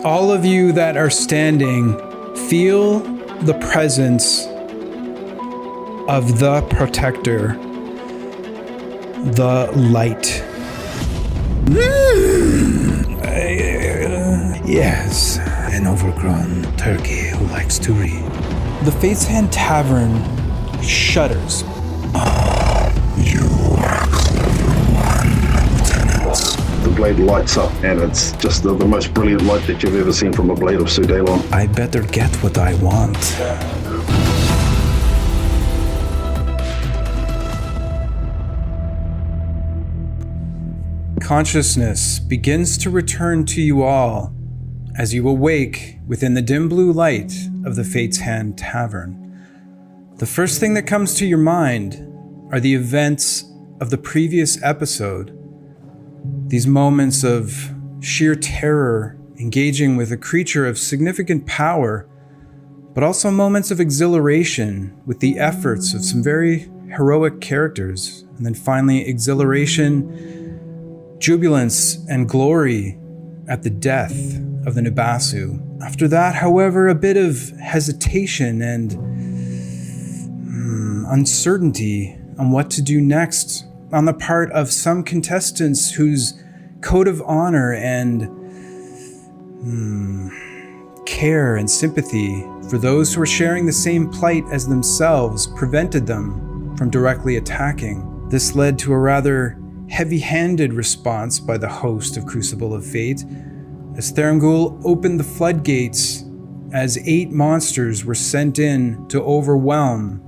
All of you that are standing feel the presence of the protector, the light. Yes, an overgrown turkey who likes to read. The Fate's Hand Tavern shudders. You are clever one, Lieutenant. The blade lights up, and it's just the most brilliant light that you've ever seen from a blade of Sudelon. I better get what I want. Consciousness begins to return to you all as you awake within the dim blue light of the Fate's Hand Tavern. The first thing that comes to your mind are the events of the previous episode. These moments of sheer terror engaging with a creature of significant power, but also moments of exhilaration with the efforts of some very heroic characters, and then finally exhilaration, jubilance, and glory at the death of the Nubasu. After that, however, a bit of hesitation and uncertainty on what to do next on the part of some contestants whose code of honor and care and sympathy for those who are sharing the same plight as themselves prevented them from directly attacking. This led to a rather heavy-handed response by the host of Crucible of Fate, as Therangul opened the floodgates as 8 monsters were sent in to overwhelm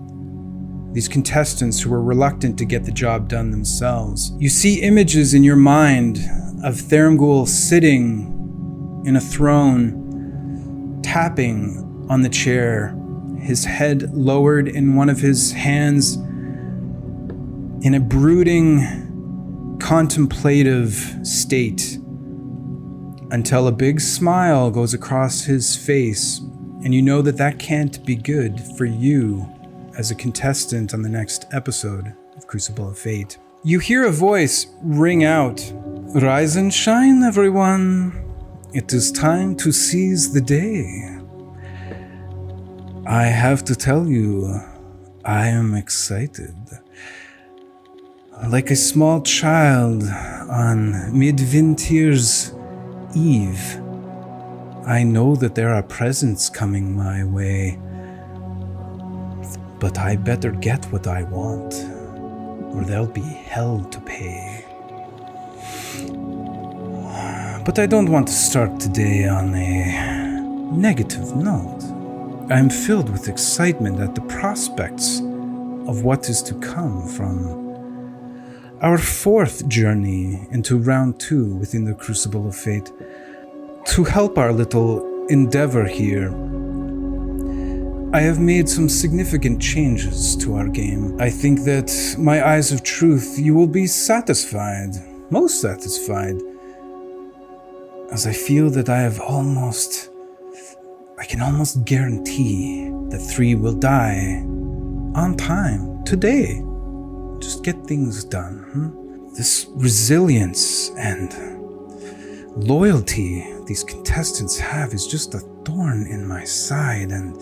these contestants who were reluctant to get the job done themselves. You see images in your mind of Therangul sitting in a throne, tapping on the chair, his head lowered in one of his hands, in a brooding, contemplative state, until a big smile goes across his face, and you know that that can't be good for you as a contestant on the next episode of Crucible of Fate. You hear a voice ring out, "Rise and shine, everyone. It is time to seize the day. I have to tell you, I am excited. Like a small child on midwinter's eve, I know that there are presents coming my way, but I better get what I want, or there'll be hell to pay. But I don't want to start today on a negative note. I'm filled with excitement at the prospects of what is to come from our 4th journey into round 2 within the Crucible of Fate. To help our little endeavor here, I have made some significant changes to our game. I think that my eyes of truth, you will be satisfied, most satisfied, as I feel that I can almost guarantee that 3 will die on time, today. Just get things done. This resilience and loyalty these contestants have is just a thorn in my side, and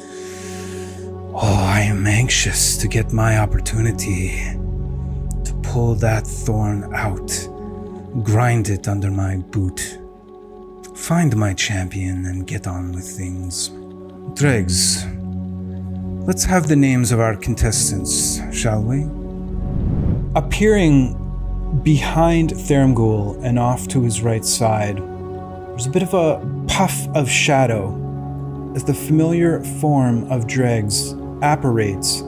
I am anxious to get my opportunity to pull that thorn out, grind it under my boot, find my champion, and get on with things. Dregs, let's have the names of our contestants, shall we? Appearing behind Therangul and off to his right side, there's a bit of a puff of shadow as the familiar form of Dregs apparates,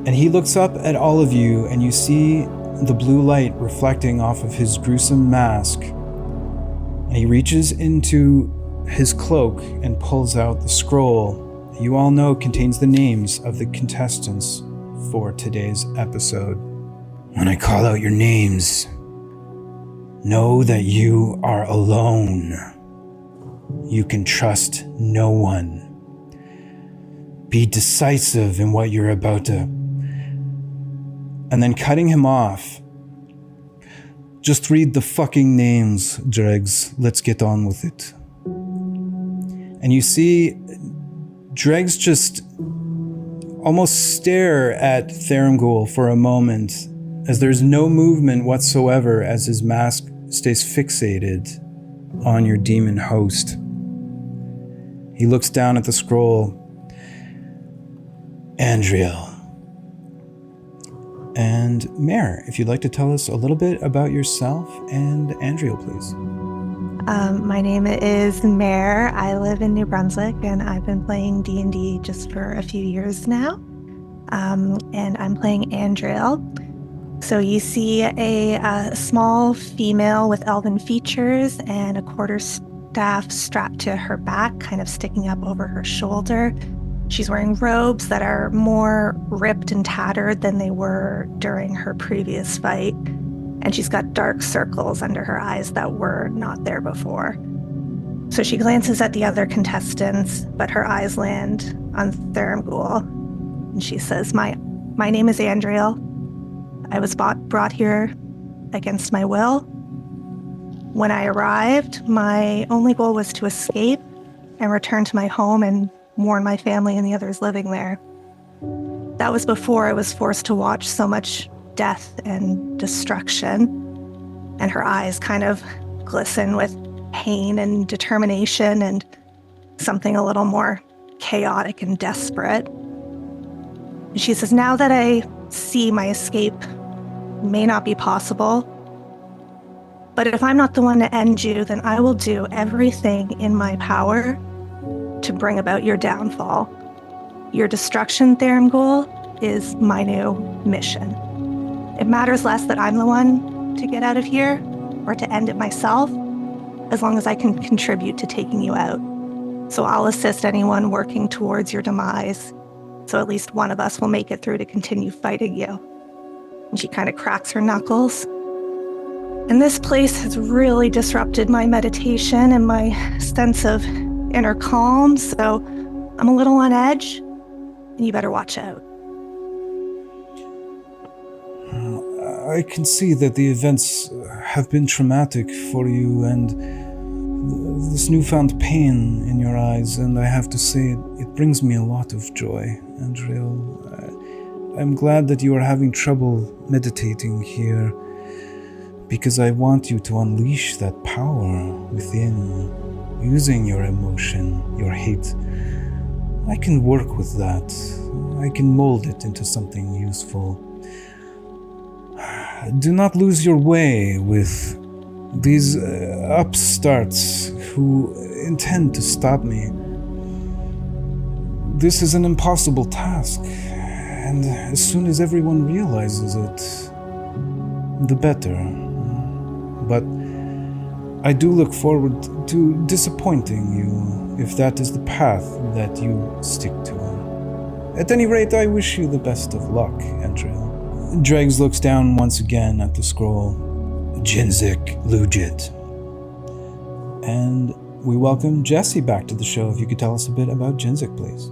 and he looks up at all of you, and you see the blue light reflecting off of his gruesome mask, and he reaches into his cloak and pulls out the scroll that you all know contains the names of the contestants for today's episode. When I call out your names, know that you are alone. You can trust no one. Be decisive in what you're about to... And then cutting him off, just read the fucking names, Dregs. Let's get on with it. And you see Dregs just almost stare at Therampghoul for a moment, as there's no movement whatsoever as his mask stays fixated on your demon host. He looks down at the scroll. Andriel. And Mare, if you'd like to tell us a little bit about yourself and Andriel, please. My name is Mare. I live in New Brunswick, and I've been playing D&D just for a few years now. And I'm playing Andriel. So you see a small female with elven features and a quarterstaff strapped to her back, kind of sticking up over her shoulder. She's wearing robes that are more ripped and tattered than they were during her previous fight. And she's got dark circles under her eyes that were not there before. So she glances at the other contestants, but her eyes land on Therampghoul. And she says, My name is Andriel. I was brought here against my will. When I arrived, my only goal was to escape and return to my home and warn my family and the others living there. That was before I was forced to watch so much death and destruction, and her eyes kind of glisten with pain and determination and something a little more chaotic and desperate. She says, now that I see my escape may not be possible, but if I'm not the one to end you, then I will do everything in my power to bring about your downfall. Your destruction, Therampghoul, is my new mission. It matters less that I'm the one to get out of here or to end it myself, as long as I can contribute to taking you out. So I'll assist anyone working towards your demise, so at least one of us will make it through to continue fighting you. And she kind of cracks her knuckles. And this place has really disrupted my meditation and my sense of inner calm, so I'm a little on edge, and you better watch out. I can see that the events have been traumatic for you, and this newfound pain in your eyes, and I have to say it brings me a lot of joy, Andriel. I'm glad that you are having trouble meditating here, because I want you to unleash that power within, using your emotion, your hate. I can work with that. I can mold it into something useful. Do not lose your way with these upstarts who intend to stop me. This is an impossible task, and as soon as everyone realizes it, the better. But I do look forward to disappointing you if that is the path that you stick to. At any rate, I wish you the best of luck, Andriel. Dregs looks down once again at the scroll. Jinzik Lugit. And we welcome Jesse back to the show. If you could tell us a bit about Jinzik, please.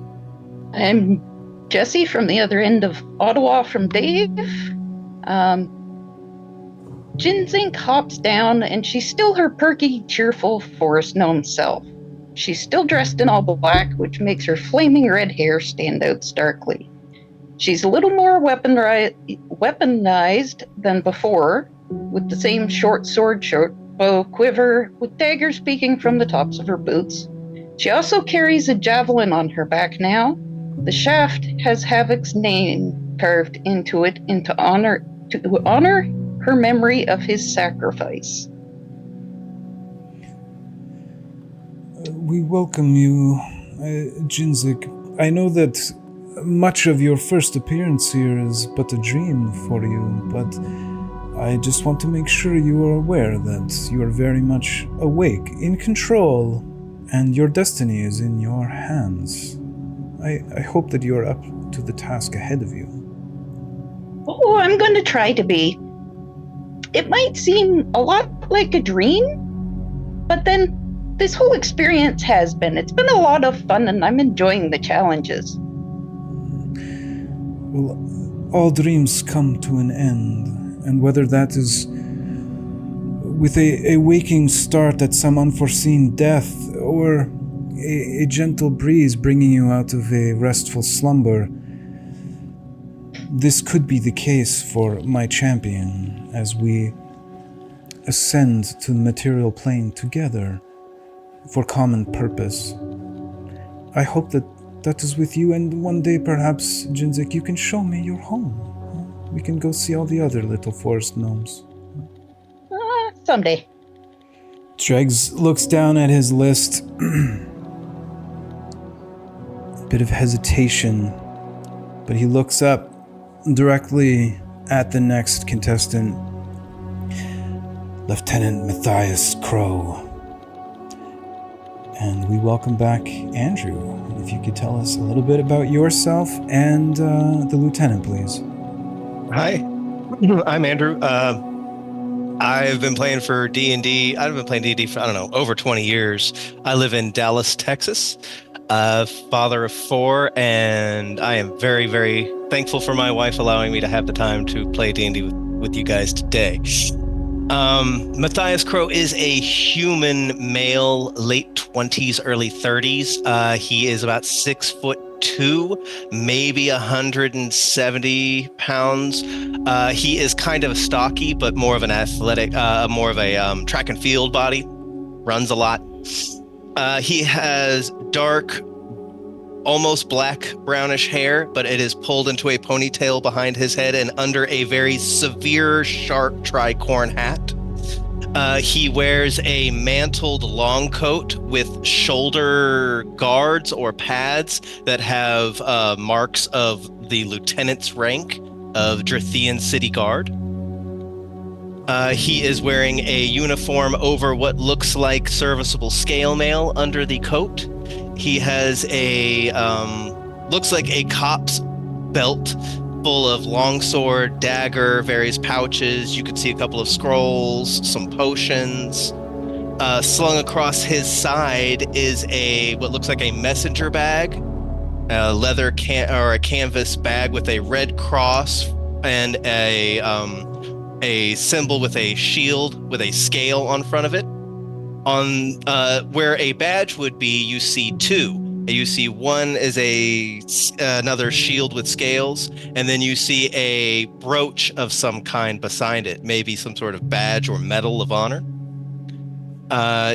I'm Jesse from the other end of Ottawa from Dave. Jinzik hops down, and she's still her perky, cheerful forest gnome self. She's still dressed in all black, which makes her flaming red hair stand out starkly. She's a little more weaponized than before, with the same short sword, short bow, quiver, with daggers peeking from the tops of her boots. She also carries a javelin on her back now. The shaft has Havoc's name carved into it to honor her memory of his sacrifice. We welcome you, Jinzik. I know that much of your first appearance here is but a dream for you, but I just want to make sure you are aware that you are very much awake, in control, and your destiny is in your hands. I hope that you are up to the task ahead of you. Oh, I'm going to try to be. It might seem a lot like a dream, but then this whole experience has been. It's been a lot of fun, and I'm enjoying the challenges. Well, all dreams come to an end, and whether that is with a waking start at some unforeseen death, or a gentle breeze bringing you out of a restful slumber. This could be the case for my champion as we ascend to the material plane together for common purpose. I hope that is with you, and one day perhaps, Jinzik, you can show me your home. We can go see all the other little forest gnomes. Someday. Dregs looks down at his list. Bit of hesitation, but he looks up directly at the next contestant, Lieutenant Matthias Crow. And we welcome back Andrew. If you could tell us a little bit about yourself and the lieutenant, please. Hi, I'm Andrew. I've been playing for D&D. I've been playing D&D for, over 20 years. I live in Dallas, Texas. Father of 4, and I am very, very thankful for my wife allowing me to have the time to play D&D with you guys today. Matthias Crow is a human male, late 20s, early 30s. He is about 6'2", maybe 170 pounds. He is kind of stocky, but more of an athletic, more of a track and field body. Runs a lot. He has dark, almost black brownish hair, but it is pulled into a ponytail behind his head and under a very severe sharp tricorn hat. He wears a mantled long coat with shoulder guards or pads that have marks of the lieutenant's rank of Drathian City Guard. He is wearing a uniform over what looks like serviceable scale mail under the coat. He has a, looks like a cop's belt full of longsword, dagger, various pouches. You could see a couple of scrolls, some potions. Slung across his side is what looks like a messenger bag, a leather or a canvas bag with a red cross and a symbol with a shield with a scale on front of it. On where a badge would be, you see 2. You see one is another shield with scales, and then you see a brooch of some kind beside it, maybe some sort of badge or medal of honor.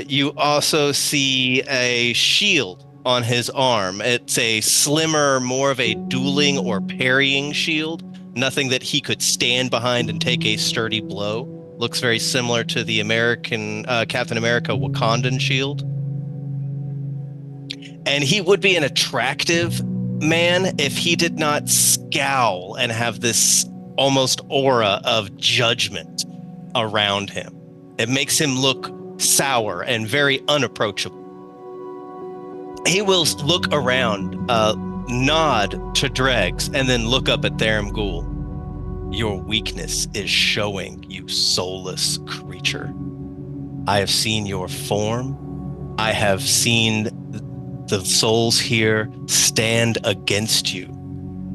You also see a shield on his arm. It's a slimmer, more of a dueling or parrying shield. Nothing that he could stand behind and take a sturdy blow. Looks very similar to the American Captain America Wakandan shield. And he would be an attractive man if he did not scowl and have this almost aura of judgment around him. It makes him look sour and very unapproachable. He will look around, nod to Dregs, and then look up at Therum Ghoul. Your weakness is showing, you soulless creature. I have seen your form. I have seen the souls here stand against you.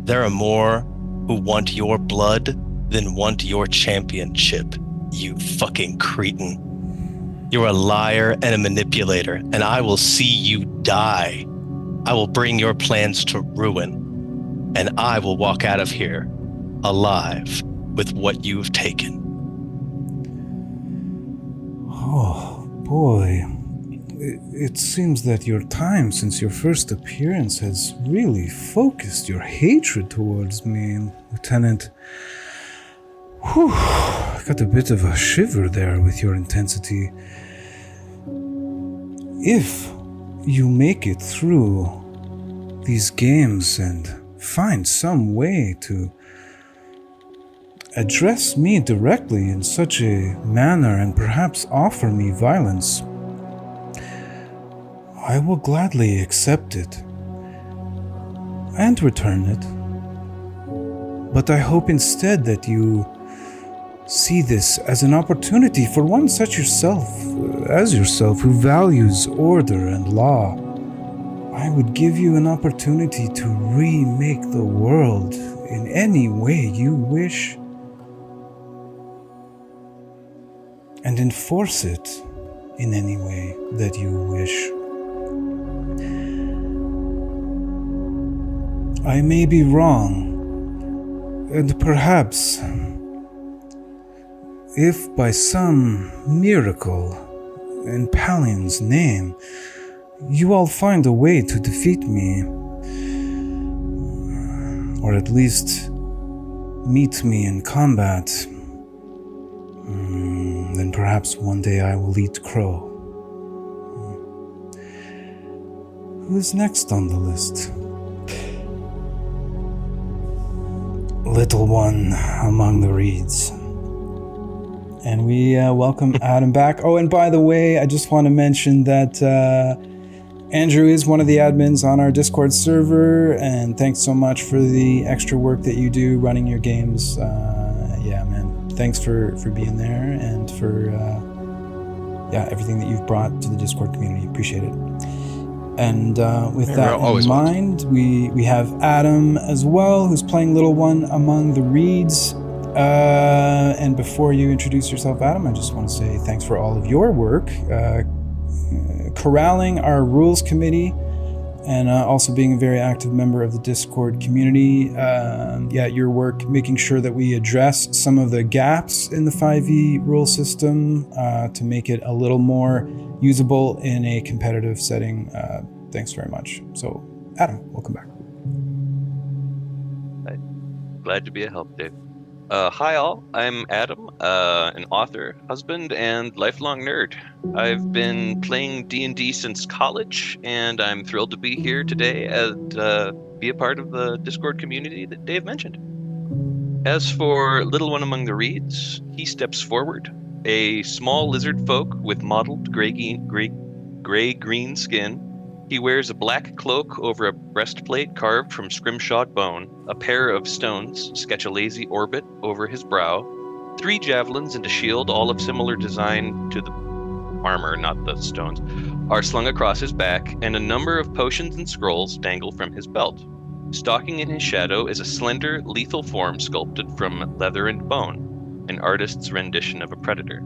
There are more who want your blood than want your championship, you fucking cretin. You're a liar and a manipulator, and I will see you die. I will bring your plans to ruin, and I will walk out of here alive with what you've taken. Oh, boy. It seems that your time since your first appearance has really focused your hatred towards me, Lieutenant. Whew, I got a bit of a shiver there with your intensity. If you make it through these games and find some way to address me directly in such a manner and perhaps offer me violence, I will gladly accept it and return it. But I hope instead that you see this as an opportunity for one such as yourself who values order and law. I would give you an opportunity to remake the world in any way you wish and enforce it in any way that you wish. I may be wrong. And perhaps, if by some miracle in Palion's name, you all find a way to defeat me, or at least meet me in combat, then perhaps one day I will eat crow. Who is next on the list? Little one among the reeds. And we welcome Adam back. Oh, and by the way, I just want to mention that Andrew is one of the admins on our Discord server, and thanks so much for the extra work that you do running your games. Yeah, man, thanks for being there and for everything that you've brought to the Discord community. Appreciate it. And with that in mind, we have Adam as well, who's playing Little One Among the Reeds. And before you introduce yourself, Adam, I just want to say thanks for all of your work, corralling our rules committee, and also being a very active member of the Discord community. Your work making sure that we address some of the gaps in the 5e rule system to make it a little more usable in a competitive setting. Thanks very much. So, Adam, welcome back. Glad to be a help, Dave. Hi all, I'm Adam, an author, husband, and lifelong nerd. I've been playing D&D since college, and I'm thrilled to be here today and be a part of the Discord community that Dave mentioned. As for Little One Among the Reeds, he steps forward, a small lizard folk with mottled gray-green skin. He wears a black cloak over a breastplate carved from scrimshawed bone. A pair of stones sketch a lazy orbit over his brow. 3 javelins and a shield, all of similar design to the armor, not the stones, are slung across his back, and a number of potions and scrolls dangle from his belt. Stalking in his shadow is a slender, lethal form sculpted from leather and bone, an artist's rendition of a predator.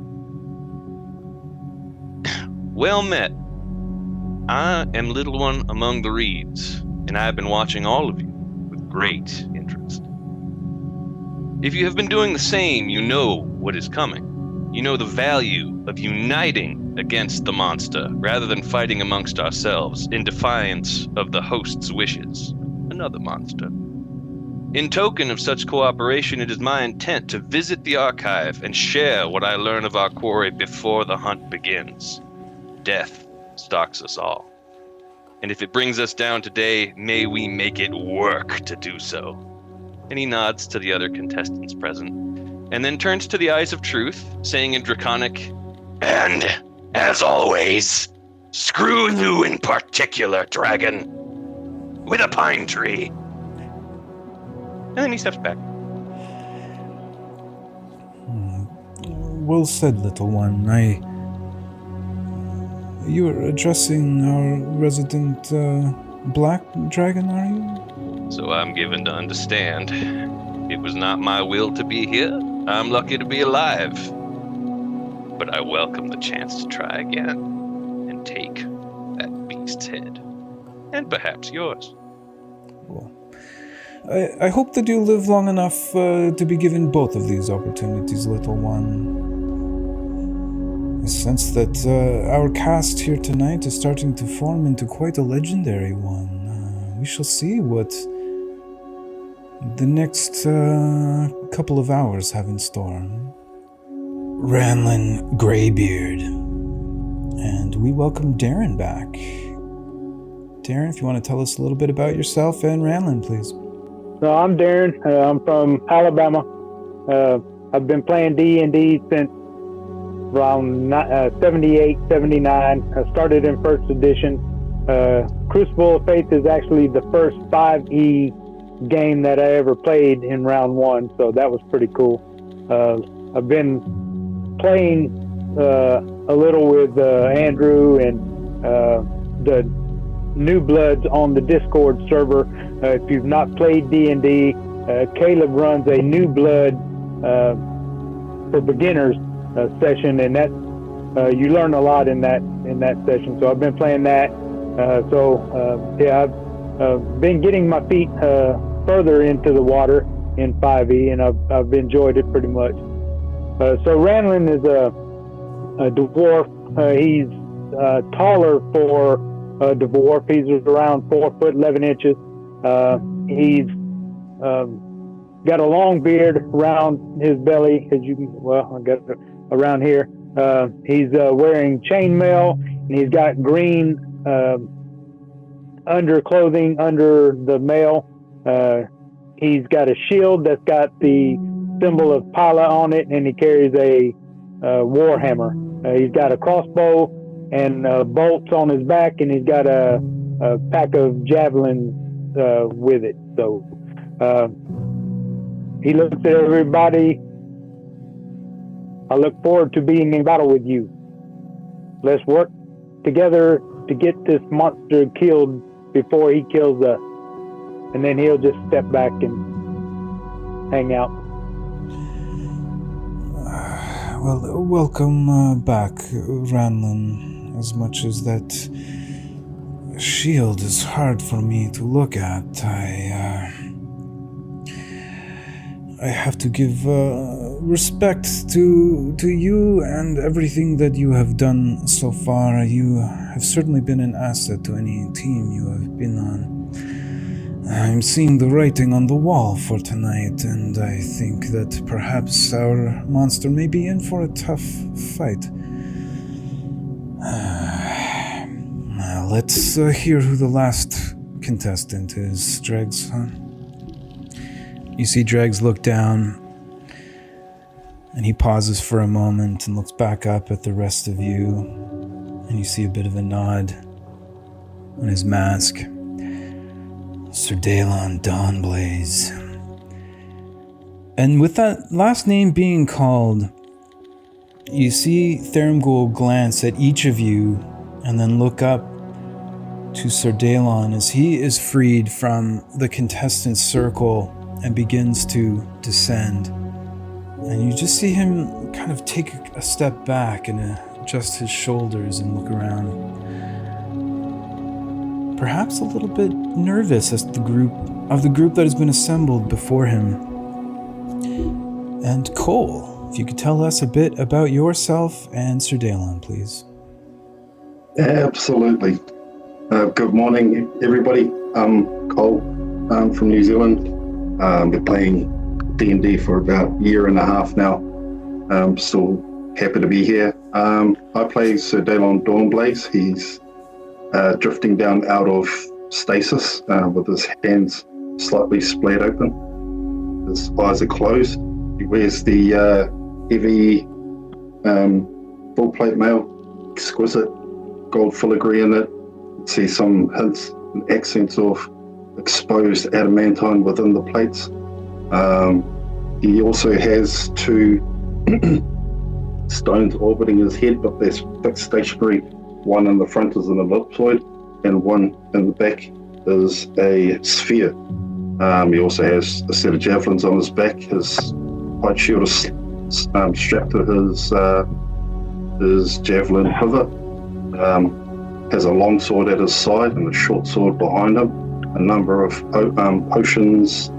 Well met. I am Little One Among the Reeds, and I have been watching all of you with great interest. If you have been doing the same, you know what is coming. You know the value of uniting against the monster rather than fighting amongst ourselves in defiance of the host's wishes, another monster. In token of such cooperation, it is my intent to visit the archive and share what I learn of our quarry before the hunt begins. Death stalks us all. And if it brings us down today, may we make it work to do so. And he nods to the other contestants present, and then turns to the Eyes of Truth, saying in Draconic, "And, as always, screw you in particular, dragon, with a pine tree." And then he steps back. Well said, Little One. You are addressing our resident black dragon, are you? So I'm given to understand. It was not my will to be here. I'm lucky to be alive. But I welcome the chance to try again and take that beast's head. And perhaps yours. Well, I hope that you live long enough to be given both of these opportunities, Little One. I sense that our cast here tonight is starting to form into quite a legendary one. We shall see what the next couple of hours have in store. Ranlin Greybeard. And we welcome Darren back. Darren, if you want to tell us a little bit about yourself and Ranlin, please. So I'm Darren. I'm from Alabama. I've been playing D&D since around 78, 79. I started in first edition. Crucible of Fate is actually the first 5e game that I ever played in round 1, so that was pretty cool. I've been playing a little with Andrew and the New Bloods on the Discord server. If you've not played D&D, Caleb runs a New Blood for beginners session, and that you learn a lot in that session. So I've been playing that. I've been getting my feet further into the water in 5e, and I've enjoyed it pretty much. So Ranlin is a dwarf. He's taller for a dwarf. He's around 4 foot 11 inches. He's got a long beard around his belly, as you can, well, I got it around here. He's wearing chainmail, and he's got green underclothing under the mail. He's got a shield that's got the symbol of Pala on it, and he carries a war hammer. He's got a crossbow and bolts on his back, and he's got a pack of javelins with it. So he looks at everybody. I look forward to being in battle with you. Let's work together to get this monster killed before he kills us. And then he'll just step back and hang out. Well, welcome back, Ranlin. As much as that shield is hard for me to look at, I have to give respect to you and everything that you have done so far. You have certainly been an asset to any team you have been on. I'm seeing the writing on the wall for tonight, and I think that perhaps our monster may be in for a tough fight. Let's hear who the last contestant is, Dregs, huh? You see Dregs look down, and he pauses for a moment and looks back up at the rest of you, and you see a bit of a nod on his mask. Sir Daelon Dawnblaze. And with that last name being called, you see Theramgul glance at each of you and then look up to Sir Daelon as he is freed from the contestant circle and begins to descend. And you just see him kind of take a step back and adjust his shoulders and look around. Perhaps a little bit nervous as the group that has been assembled before him. And Cole, if you could tell us a bit about yourself and Sir Daelon, please. Absolutely. Good morning, everybody. I'm Cole. I'm from New Zealand. Been playing D&D for about a year and a half now. I'm still happy to be here. I play Sir Daelon Dawnblaze. He's drifting down out of stasis with his hands slightly splayed open. His eyes are closed. He wears the heavy full plate mail, exquisite gold filigree in it. You see some hints and accents of exposed adamantine within the plates. He also has 2 stones orbiting his head, but they're fixed stationary. One in the front is an ellipsoid, and one in the back is a sphere. He also has a set of javelins on his back. His white shield is strapped to his javelin quiver. Has a long sword at his side and a short sword behind him. A number of potions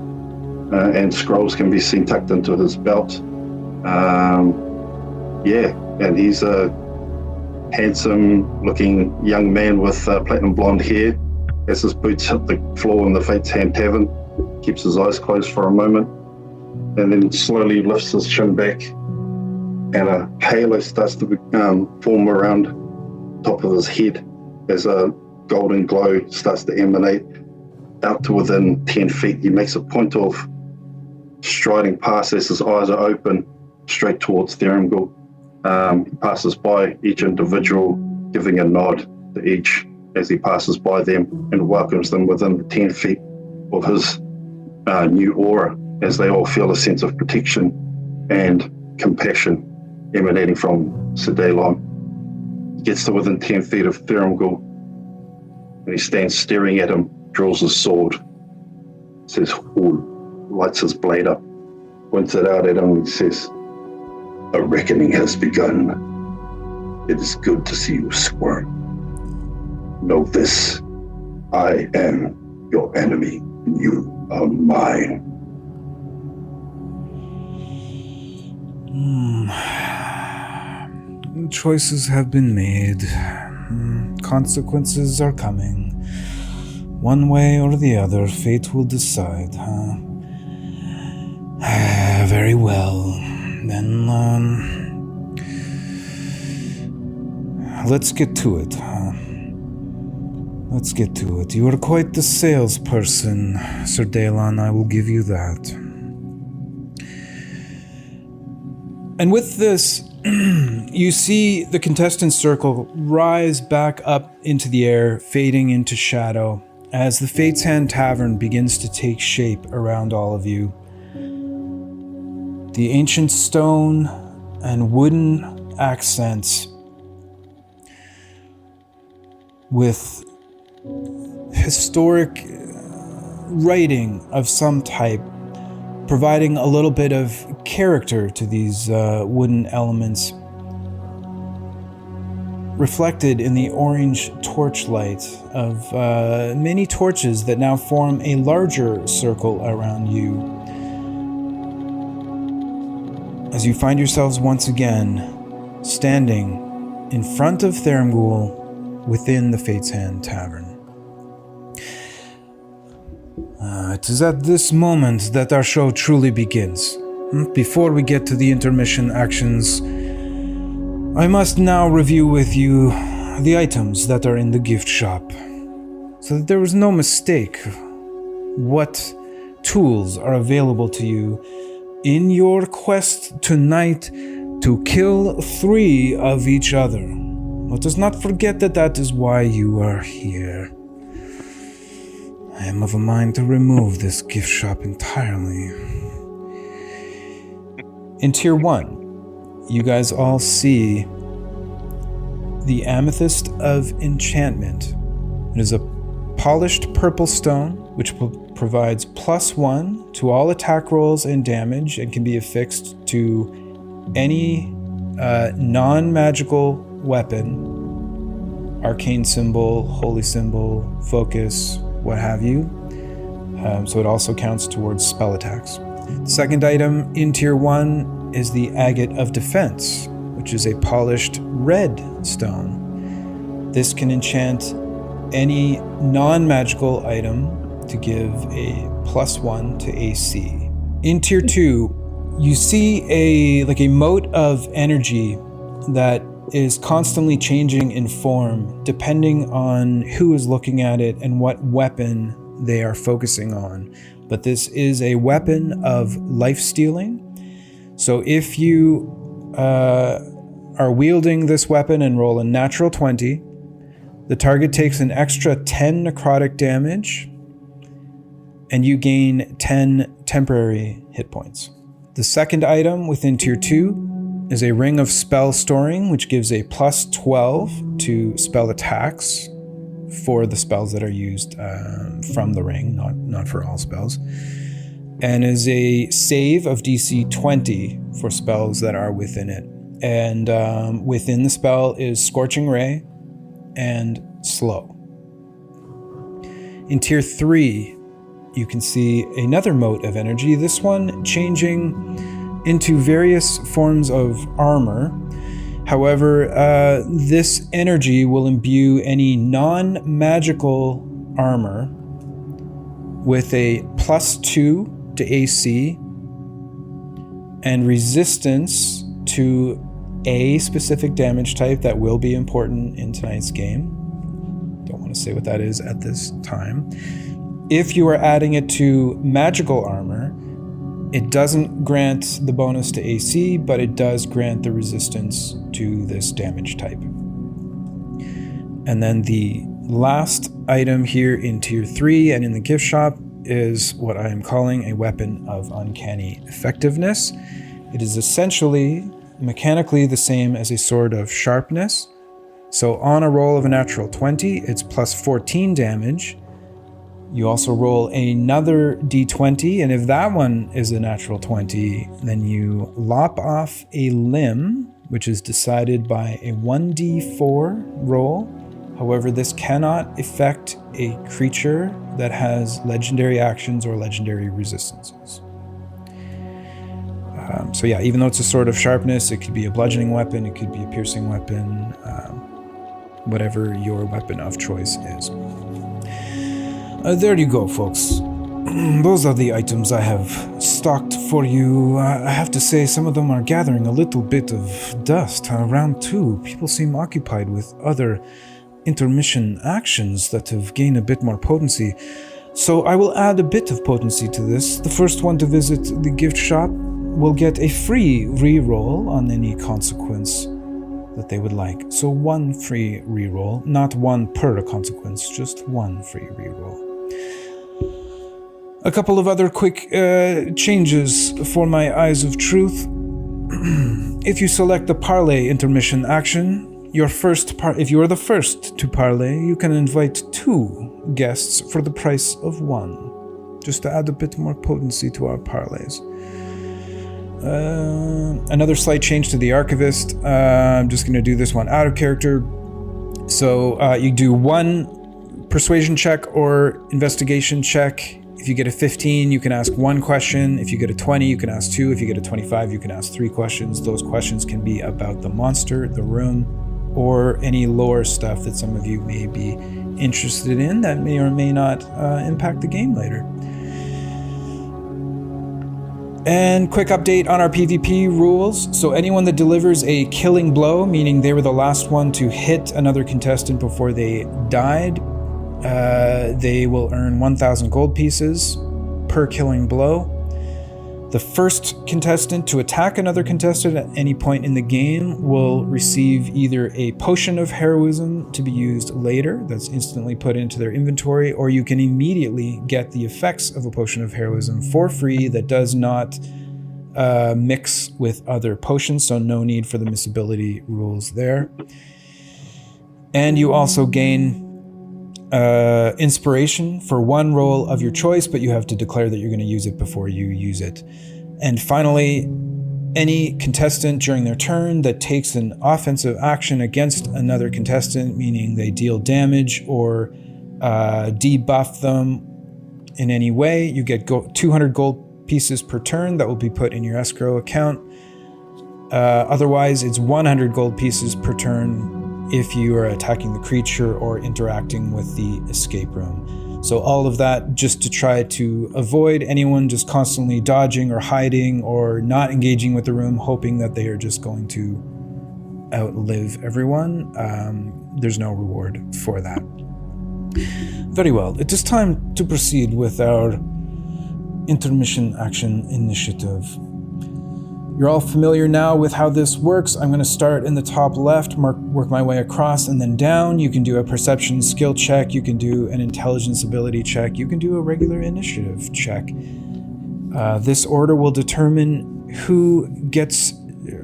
and scrolls can be seen tucked into his belt. And he's a handsome-looking young man with platinum blonde hair. As his boots hit the floor in the Fate's Hand Tavern, keeps his eyes closed for a moment, and then slowly lifts his chin back, and a halo starts to form around top of his head as a golden glow starts to emanate out to within 10 feet. He makes a point of striding past as his eyes are open straight towards Theramgul. He passes by each individual, giving a nod to each as he passes by them and welcomes them within 10 feet of his new aura, as they all feel a sense of protection and compassion emanating from Sir Daelon. He gets to within 10 feet of Theramgul, and he stands staring at him, draws his sword, says, "Hul," lights his blade up, points it out at him, and says, "A reckoning has begun. It is good to see you squirm. Know this, I am your enemy. You are mine. Choices have been made. Consequences are coming. One way or the other, fate will decide, huh? Very well. Then, let's get to it, huh? Let's get to it. You are quite the salesperson, Sir Daelon, I will give you that. And with this, you see the contestant circle rise back up into the air, fading into shadow, as the Fate's Hand Tavern begins to take shape around all of you. The ancient stone and wooden accents with historic writing of some type, providing a little bit of character to these wooden elements, reflected in the orange torchlight of many torches that now form a larger circle around you. As you find yourselves once again standing in front of Thurmgul within the Fate's Hand Tavern. It is at this moment that our show truly begins. Before we get to the intermission actions, I must now review with you the items that are in the gift shop, so that there is no mistake what tools are available to you in your quest tonight to kill 3 of each other. Let us not forget that that is why you are here. I am of a mind to remove this gift shop entirely. In Tier 1, you guys all see the Amethyst of Enchantment. It is a polished purple stone which provides +1 to all attack rolls and damage and can be affixed to any non-magical weapon, arcane symbol, holy symbol, focus, what have you. So it also counts towards spell attacks. The second item in Tier 1 is the Agate of Defense, which is a polished red stone. This can enchant any non-magical item to give a +1 to AC. In Tier 2, you see a mote of energy that is constantly changing in form depending on who is looking at it and what weapon they are focusing on. But this is a weapon of life stealing. So if you are wielding this weapon and roll a natural 20, the target takes an extra 10 necrotic damage and you gain 10 temporary hit points. The second item within Tier 2 is a Ring of Spell Storing, which gives a +12 to spell attacks for the spells that are used from the ring, not for all spells, and is a save of DC 20 for spells that are within it. And within the spell is Scorching Ray and Slow. In Tier 3, you can see another mote of energy, this one changing into various forms of armor. However, this energy will imbue any non-magical armor with a +2 to AC and resistance to a specific damage type that will be important in tonight's game. Don't want to say what that is at this time. If you are adding it to magical armor, it doesn't grant the bonus to AC, but it does grant the resistance to this damage type. And then the last item here in Tier 3 and in the gift shop is what I am calling a Weapon of Uncanny Effectiveness. It is essentially mechanically the same as a Sword of Sharpness. So on a roll of a natural 20, it's +14 damage. You also roll another d20, and if that one is a natural 20, then you lop off a limb, which is decided by a 1d4 roll. However, this cannot affect a creature that has legendary actions or legendary resistances. So yeah, even though it's a sword of sharpness, it could be a bludgeoning weapon, it could be a piercing weapon, whatever your weapon of choice is. There you go, folks. Those are the items I have stocked for you. I have to say, some of them are gathering a little bit of dust. Round 2, people seem occupied with other intermission actions that have gained a bit more potency. So I will add a bit of potency to this. The first one to visit the gift shop will get a free reroll on any consequence that they would like. So 1 free reroll, not 1 per consequence, just 1 free reroll. A couple of other quick changes for my Eyes of Truth. If you select the Parlay intermission action, if you are the first to parlay, you can invite 2 guests for the price of 1, just to add a bit more potency to our parlays. Another slight change to the Archivist. I'm just going to do this one out of character. So you do 1 persuasion check or investigation check. If you get a 15, you can ask 1 question. If you get a 20, you can ask 2. If you get a 25, you can ask 3 questions. Those questions can be about the monster, the room, or any lore stuff that some of you may be interested in that may or may not impact the game later. And quick update on our PvP rules. So anyone that delivers a killing blow, meaning they were the last one to hit another contestant before they died, they will earn 1,000 gold pieces per killing blow. The first contestant to attack another contestant at any point in the game will receive either a potion of heroism to be used later, that's instantly put into their inventory, or you can immediately get the effects of a potion of heroism for free that does not mix with other potions, so no need for the missability rules there. And you also gain inspiration for 1 roll of your choice, but you have to declare that you're going to use it before you use it. And finally, any contestant during their turn that takes an offensive action against another contestant, meaning they deal damage or debuff them in any way, you get 200 gold pieces per turn that will be put in your escrow account. Otherwise, it's 100 gold pieces per turn if you are attacking the creature or interacting with the escape room. So all of that just to try to avoid anyone just constantly dodging or hiding or not engaging with the room, hoping that they are just going to outlive everyone. There's no reward for that. Very well, it is time to proceed with our intermission action initiative. You're all familiar now with how this works. I'm going to start in the top left, work my way across and then down. You can do a perception skill check. You can do an intelligence ability check. You can do a regular initiative check. This order will determine who gets,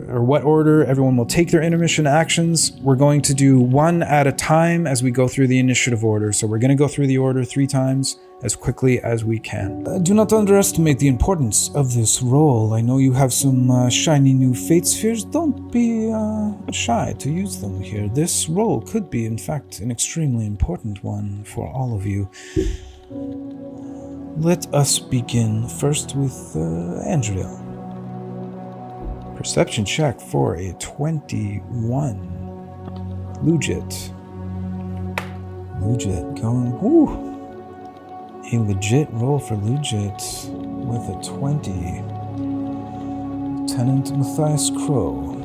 or what order everyone will take their intermission actions. We're going to do 1 at a time as we go through the initiative order. So we're going to go through the order 3 times as quickly as we can. Do not underestimate the importance of this role. I know you have some shiny new fate spheres. Don't be shy to use them here. This role could be, in fact, an extremely important one for all of you. Let us begin first with Andrea. Perception check for a 21. Legit going, whoo. A legit roll for Legit with a 20. Lieutenant Matthias Crow.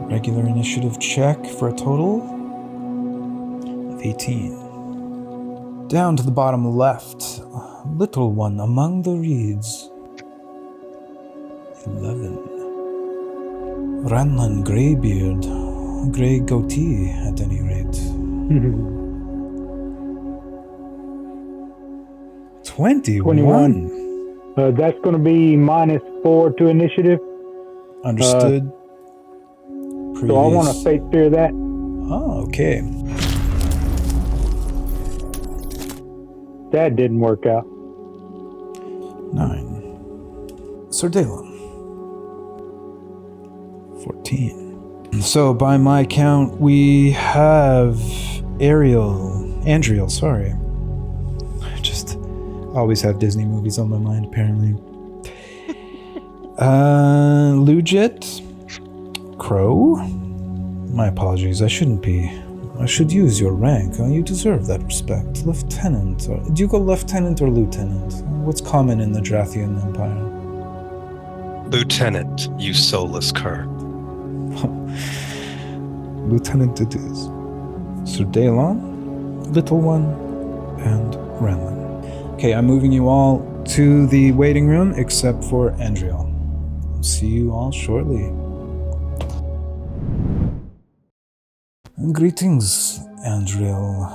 Regular initiative check for a total of 18. Down to the bottom left, little one among the reeds. 11. Ranlan Greybeard. Grey goatee, at any rate. 21. That's going to be -4 to initiative. Understood. So I want to fate fear that. Oh, okay. That didn't work out. 9. Sir Dalem. 14. So by my count, we have Ariel, Andriel, sorry. I just always have Disney movies on my mind, apparently. Lugit? Crow? My apologies, I should use your rank. You deserve that respect. Lieutenant. Do you go lieutenant or lieutenant? What's common in the Drathian Empire? Lieutenant, you soulless cur. Lieutenant it is. Sir Daelon, Little One, and Renlin. Okay, I'm moving you all to the waiting room, except for Andriel. See you all shortly. Greetings, Andriel.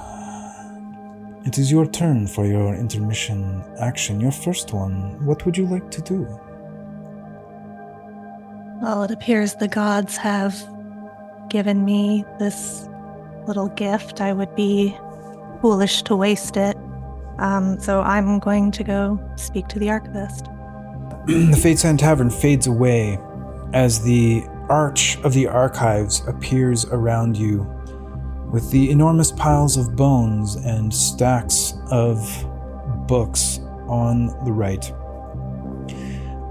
It is your turn for your intermission action, your first one. What would you like to do? Well, it appears the gods have given me this little gift. I would be foolish to waste it. So I'm going to go speak to the archivist. The Fate Sand Tavern fades away as the arch of the archives appears around you, with the enormous piles of bones and stacks of books on the right.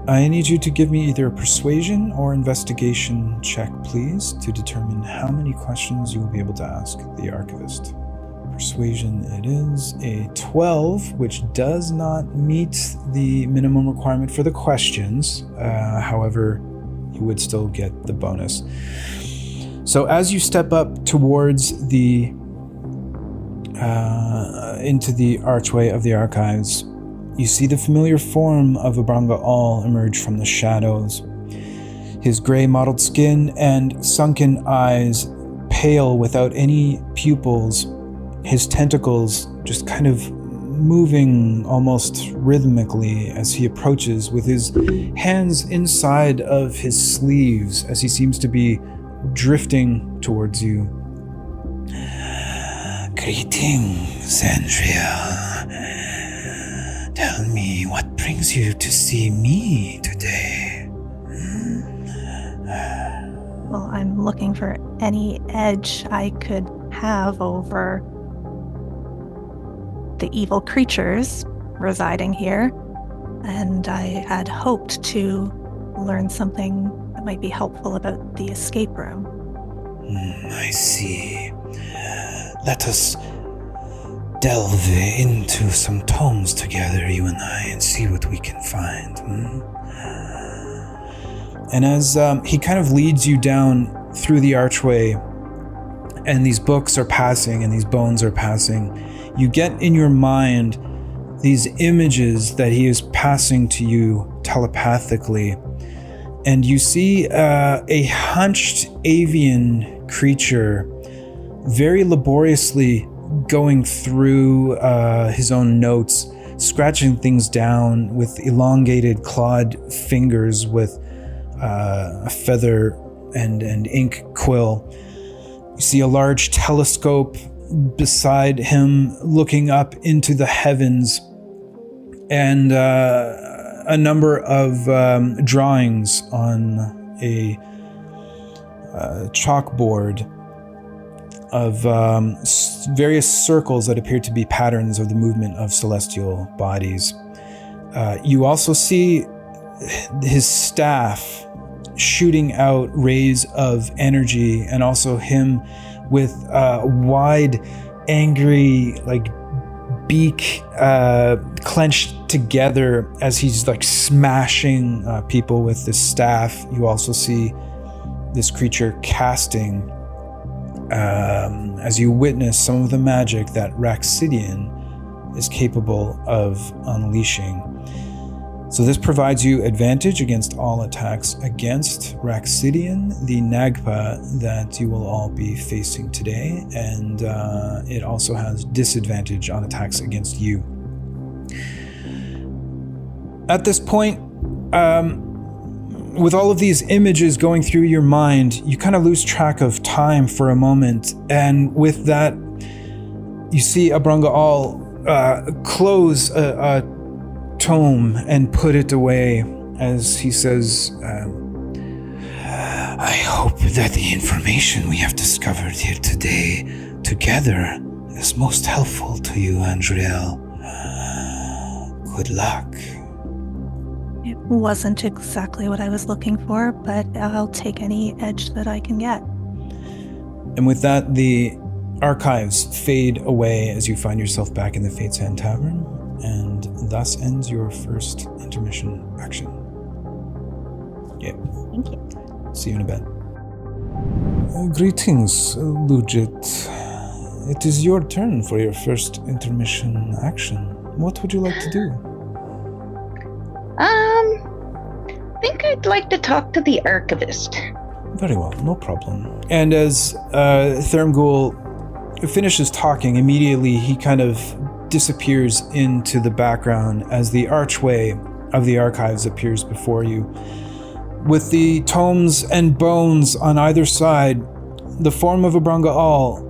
I need you to give me either a persuasion or investigation check, please, to determine how many questions you will be able to ask the archivist. Persuasion it is a 12, which does not meet the minimum requirement for the questions. However, you would still get the bonus. So as you step up towards the into the archway of the archives, you see the familiar form of Abranga All emerge from the shadows. His gray mottled skin and sunken eyes, pale without any pupils, his tentacles just kind of moving almost rhythmically as he approaches, with his hands inside of his sleeves as he seems to be drifting towards you. Greetings, Andriel. Tell me, what brings you to see me today? Well, I'm looking for any edge I could have over the evil creatures residing here, and I had hoped to learn something that might be helpful about the escape room. I see. Let us delve into some tomes together, you and I, and see what we can find. And as he kind of leads you down through the archway, and these books are passing and these bones are passing, you get in your mind these images that he is passing to you telepathically. And you see a hunched avian creature very laboriously going through his own notes, scratching things down with elongated clawed fingers with a feather and ink quill. You see a large telescope beside him looking up into the heavens, and a number of drawings on a chalkboard of various circles that appear to be patterns of the movement of celestial bodies. You also see his staff shooting out rays of energy, and also him with wide, angry, beak clenched together as he's smashing people with this staff. You also see this creature casting, as you witness some of the magic that Raxidian is capable of unleashing. So this provides you advantage against all attacks against Raxidian, the Nagpa that you will all be facing today, and it also has disadvantage on attacks against you. At this point, with all of these images going through your mind, you kind of lose track of time for a moment, and with that, you see Abranga All close a tome and put it away as he says, I hope that the information we have discovered here today together is most helpful to you, Andriel. Good luck. It wasn't exactly what I was looking for, but I'll take any edge that I can get. And with that, the archives fade away as you find yourself back in the Fate's Hand Tavern, and thus ends your first intermission action. Yeah. Thank you. See you in a bit. Greetings, Lugit. It is your turn for your first intermission action. What would you like to do? I think I'd like to talk to the archivist. Very well, no problem. And as Thermghoul finishes talking, immediately he kind of disappears into the background as the archway of the archives appears before you. With the tomes and bones on either side, the form of Abrangaal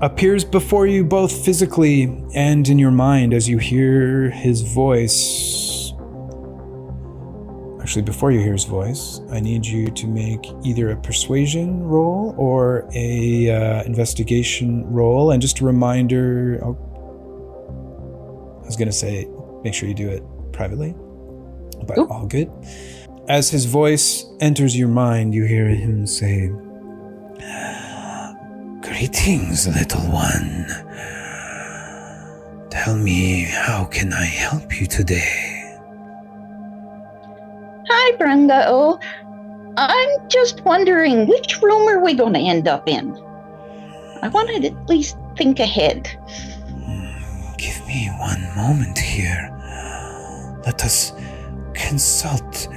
appears before you both physically and in your mind as you hear his voice. Actually, before you hear his voice, I need you to make either a persuasion roll or a investigation roll. And just a reminder, I was going to say, make sure you do it privately, but Oop. All good. As his voice enters your mind, you hear him say, Greetings, little one. Tell me, how can I help you today? Hi, Brenda. I'm just wondering, which room are we going to end up in? I wanted to at least think ahead. Give me one moment here. Let us consult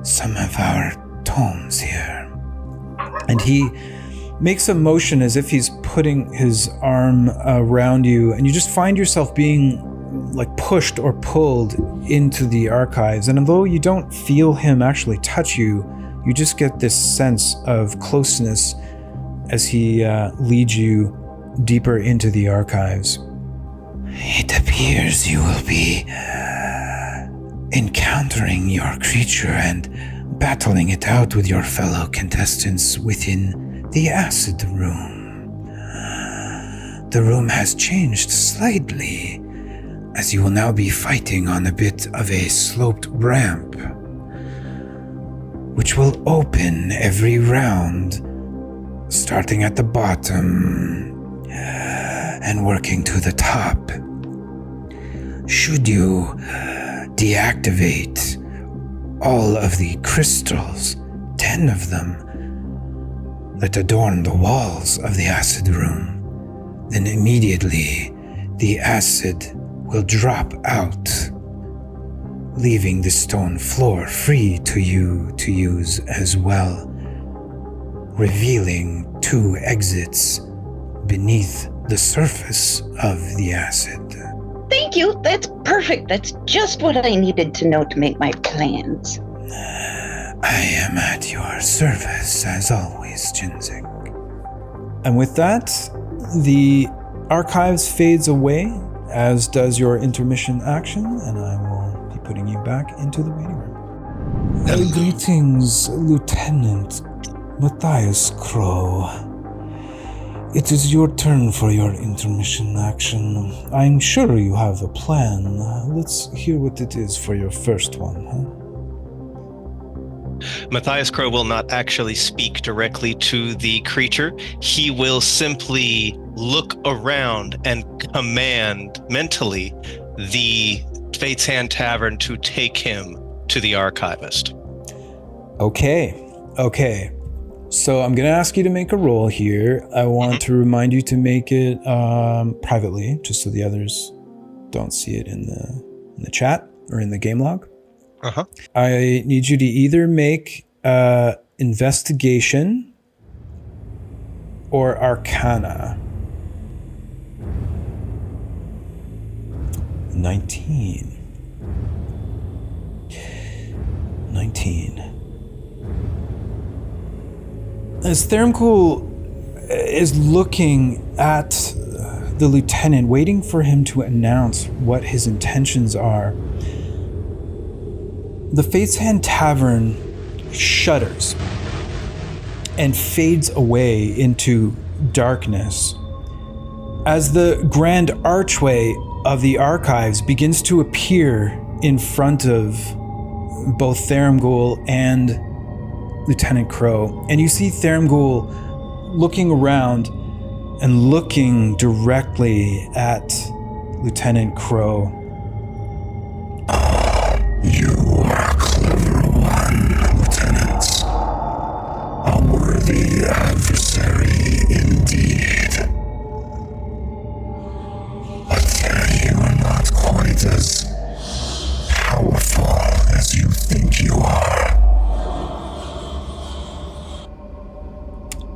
some of our tomes here. and he makes a motion as if he's putting his arm around you, and you just find yourself being like pushed or pulled into the archives. And although you don't feel him actually touch you, you just get this sense of closeness as he leads you deeper into the archives. It appears you will be encountering your creature and battling it out with your fellow contestants within the acid room. The room has changed slightly, as you will now be fighting on a bit of a sloped ramp, which will open every round, starting at the bottom and working to the top. Should you deactivate all of the crystals, 10 of them, that adorn the walls of the acid room, then immediately the acid will drop out, leaving the stone floor free to you to use as well, revealing 2 exits beneath the surface of the acid. Thank you. That's perfect. That's just what I needed to know to make my plans. I am at your service, as always, Jinzik. And with that, the archives fades away, as does your intermission action, and I will be putting you back into the waiting room. Greetings, Lieutenant Matthias Crow. It is your turn for your intermission action. I'm sure you have a plan. Let's hear what it is for your first one, huh? Matthias Crow will not actually speak directly to the creature. He will simply look around and command mentally the Fate's Hand Tavern to take him to the archivist. Okay. So I'm going to ask you to make a roll here. I want to remind you to make it privately, just so the others don't see it in the chat or in the game log. Uh-huh. I need you to either make investigation or arcana. 19. As Thermcool is looking at the lieutenant, waiting for him to announce what his intentions are, the Fate's Hand Tavern shudders and fades away into darkness. as the grand archway of the archives begins to appear in front of both Tharamgul and Lieutenant Crow. And you see Tharamgul looking around and looking directly at Lieutenant Crow. You are a clever one, Lieutenant. A worthy adversary indeed. But you are not quite as powerful as you think you are.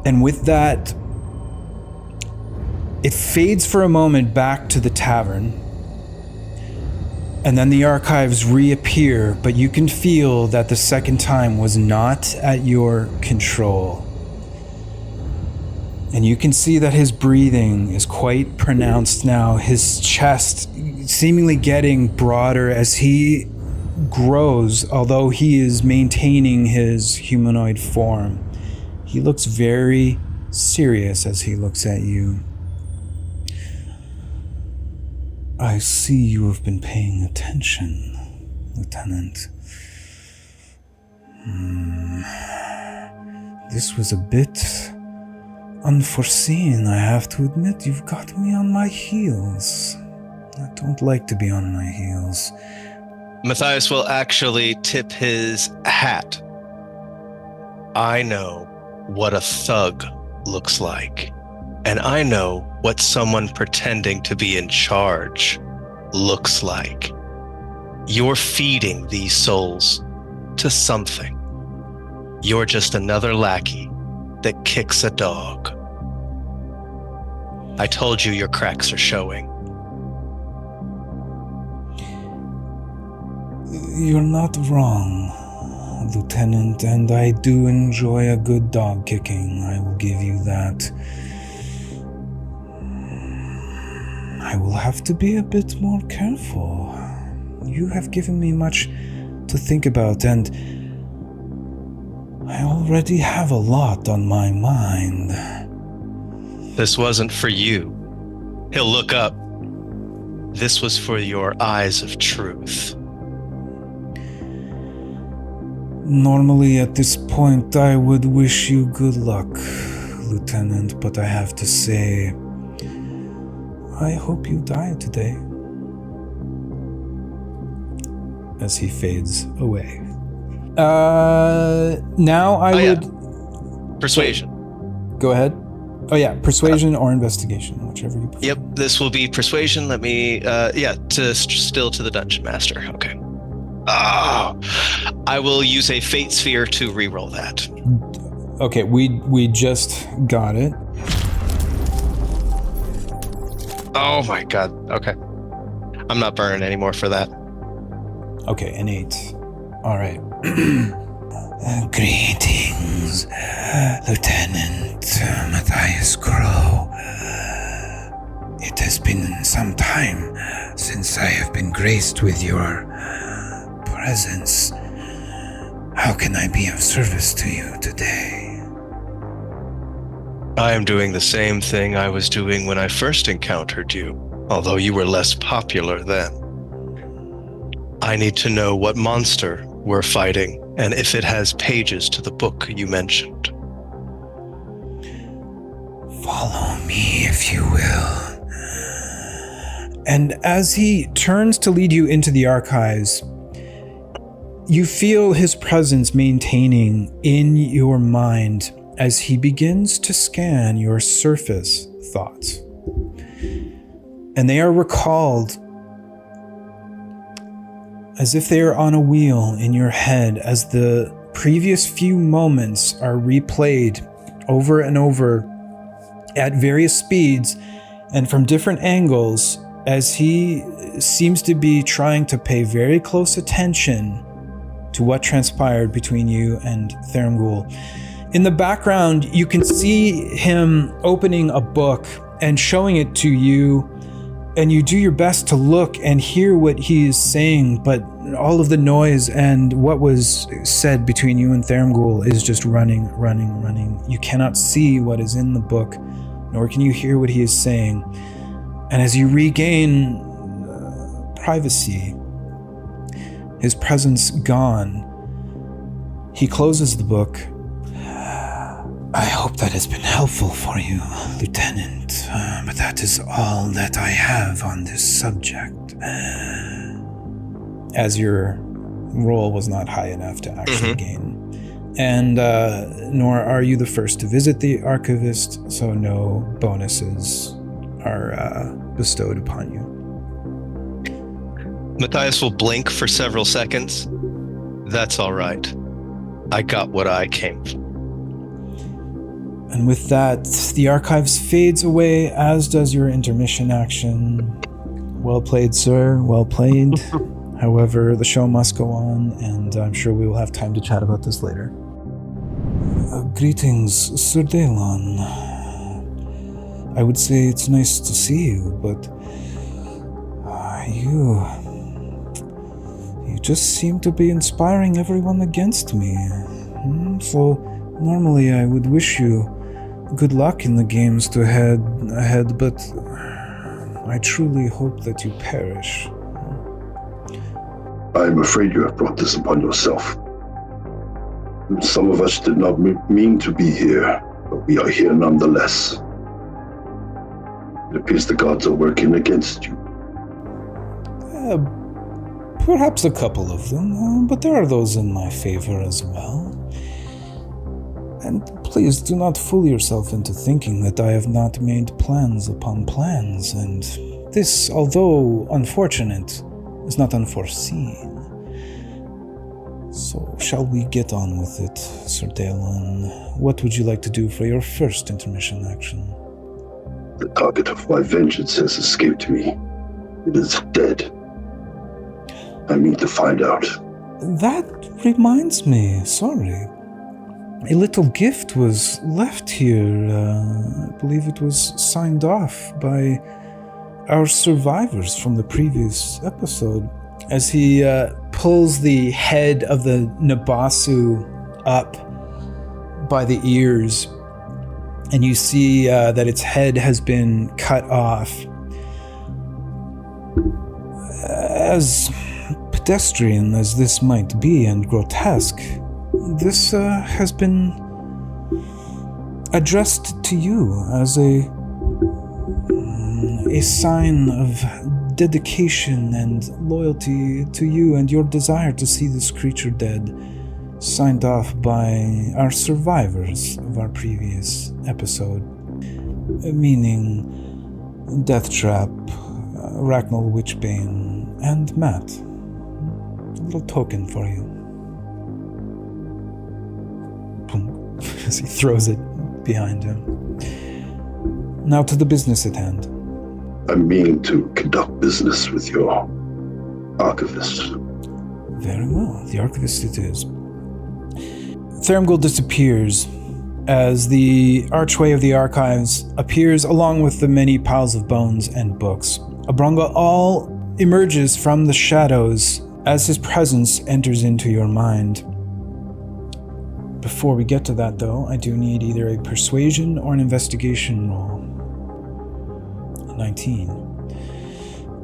And with that, it fades for a moment back to the tavern. And then the archives reappear, but you can feel that the second time was not at your control. And you can see that his breathing is quite pronounced now, his chest seemingly getting broader as he grows, although he is maintaining his humanoid form. He looks very serious as he looks at you. I see you have been paying attention, Lieutenant. This was a bit unforeseen, I have to admit. You've got me on my heels. I don't like to be on my heels. Matthias will actually tip his hat. I know what a thug looks like. And I know what someone pretending to be in charge looks like. You're feeding these souls to something. You're just another lackey that kicks a dog. I told you your cracks are showing. You're not wrong, Lieutenant, and I do enjoy a good dog kicking. I will give you that. I will have to be a bit more careful. You have given me much to think about, and I already have a lot on my mind. This wasn't for you. He'll look up. This was for your eyes of truth. Normally at this point I would wish you good luck, Lieutenant, but I have to say, I hope you die today. As he fades away. Now I would... Persuasion. Go ahead. Oh yeah, persuasion or investigation, whichever you prefer. Yep, this will be persuasion. Let me, still to the dungeon master. Okay. I will use a fate sphere to reroll that. Okay, we just got it. Oh my god. Okay. I'm not burning anymore for that. Okay, an 8. All right. Greetings, Lieutenant Matthias Crow. It has been some time since I have been graced with your presence. How can I be of service to you today? I am doing the same thing I was doing when I first encountered you, although you were less popular then. I need to know what monster we're fighting, and if it has pages to the book you mentioned. Follow me, if you will. And as he turns to lead you into the archives, you feel his presence maintaining in your mind as he begins to scan your surface thoughts. And they are recalled as if they are on a wheel in your head as the previous few moments are replayed over and over at various speeds and from different angles as he seems to be trying to pay very close attention to what transpired between you and Tharamgul. In the background, you can see him opening a book and showing it to you, and you do your best to look and hear what he is saying, but all of the noise and what was said between you and Tharamgul is just running. You cannot see what is in the book, nor can you hear what he is saying. And as you regain privacy, his presence gone, he closes the book. I hope that has been helpful for you, Lieutenant, but that is all that I have on this subject. As your roll was not high enough to actually gain. And nor are you the first to visit the archivist, so no bonuses are bestowed upon you. Matthias will blink for several seconds. That's all right. I got what I came for. And with that, the archives fades away, as does your intermission action. Well played, sir. Well played. However, the show must go on, and I'm sure we will have time to chat about this later. Greetings, Sir Daylon. I would say it's nice to see you, but you just seem to be inspiring everyone against me. So normally I would wish you good luck in the games to ahead, but I truly hope that you perish. I am afraid you have brought this upon yourself. Some of us did not mean to be here, but we are here nonetheless. It appears the gods are working against you. Perhaps a couple of them, but there are those in my favor as well. And please do not fool yourself into thinking that I have not made plans upon plans, and this, although unfortunate, is not unforeseen. So, shall we get on with it, Sir Daylon? What would you like to do for your first intermission action? The target of my vengeance has escaped me. It is dead. I mean to find out. That reminds me, sorry. A little gift was left here. I believe it was signed off by our survivors from the previous episode. As he pulls the head of the Nabasu up by the ears, and you see that its head has been cut off. As pedestrian as this might be and grotesque, this has been addressed to you as a sign of dedication and loyalty to you and your desire to see this creature dead, signed off by our survivors of our previous episode, meaning Deathtrap, Ragnall Witchbane, and Matt. A little token for you. As he throws it behind him. Now to the business at hand. I'm meaning to conduct business with your archivist. Very well, the archivist it is. Thermgul disappears as the archway of the archives appears along with the many piles of bones and books. Abranga all emerges from the shadows as his presence enters into your mind. Before we get to that, though, I do need either a persuasion or an investigation roll. 19.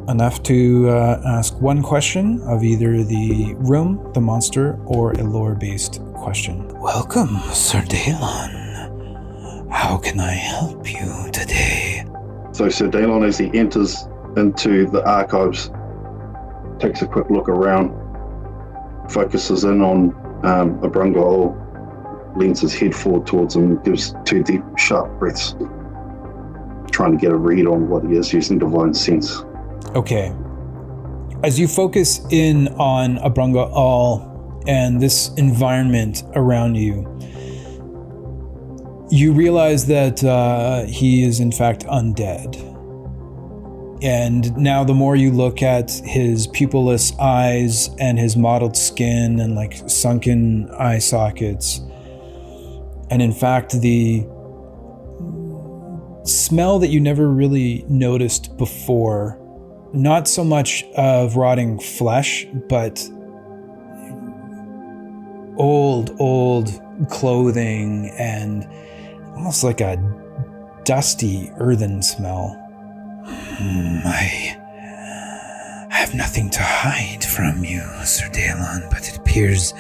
Enough to ask one question of either the room, the monster, or a lore-based question. Welcome, Sir Daylon. How can I help you today? So Sir Daylon, as he enters into the archives, takes a quick look around, focuses in on Abranga, leans his head forward towards him, gives 2 deep, sharp breaths, trying to get a read on what he is using divine sense. Okay. As you focus in on Abranga all and this environment around you, you realize that he is in fact undead. And now the more you look at his pupilless eyes and his mottled skin and like sunken eye sockets, and in fact the smell that you never really noticed before, not so much of rotting flesh, but old clothing and almost like a dusty earthen smell I have nothing to hide from you, Sir Dalon, but it appears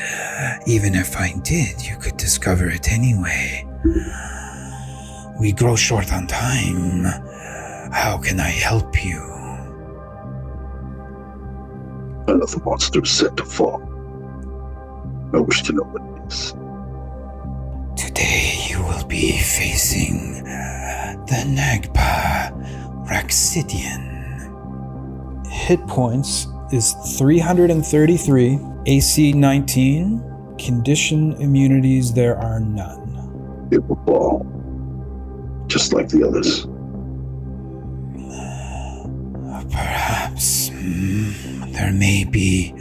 even if I did, you could discover it anyway. We grow short on time. How can I help you? Another monster is set to fall. I wish to know what it is. Today you will be facing the Nagpa Raxidian. Hit points is 333, AC 19, condition immunities there are none. It will fall, just like the others. Perhaps there may be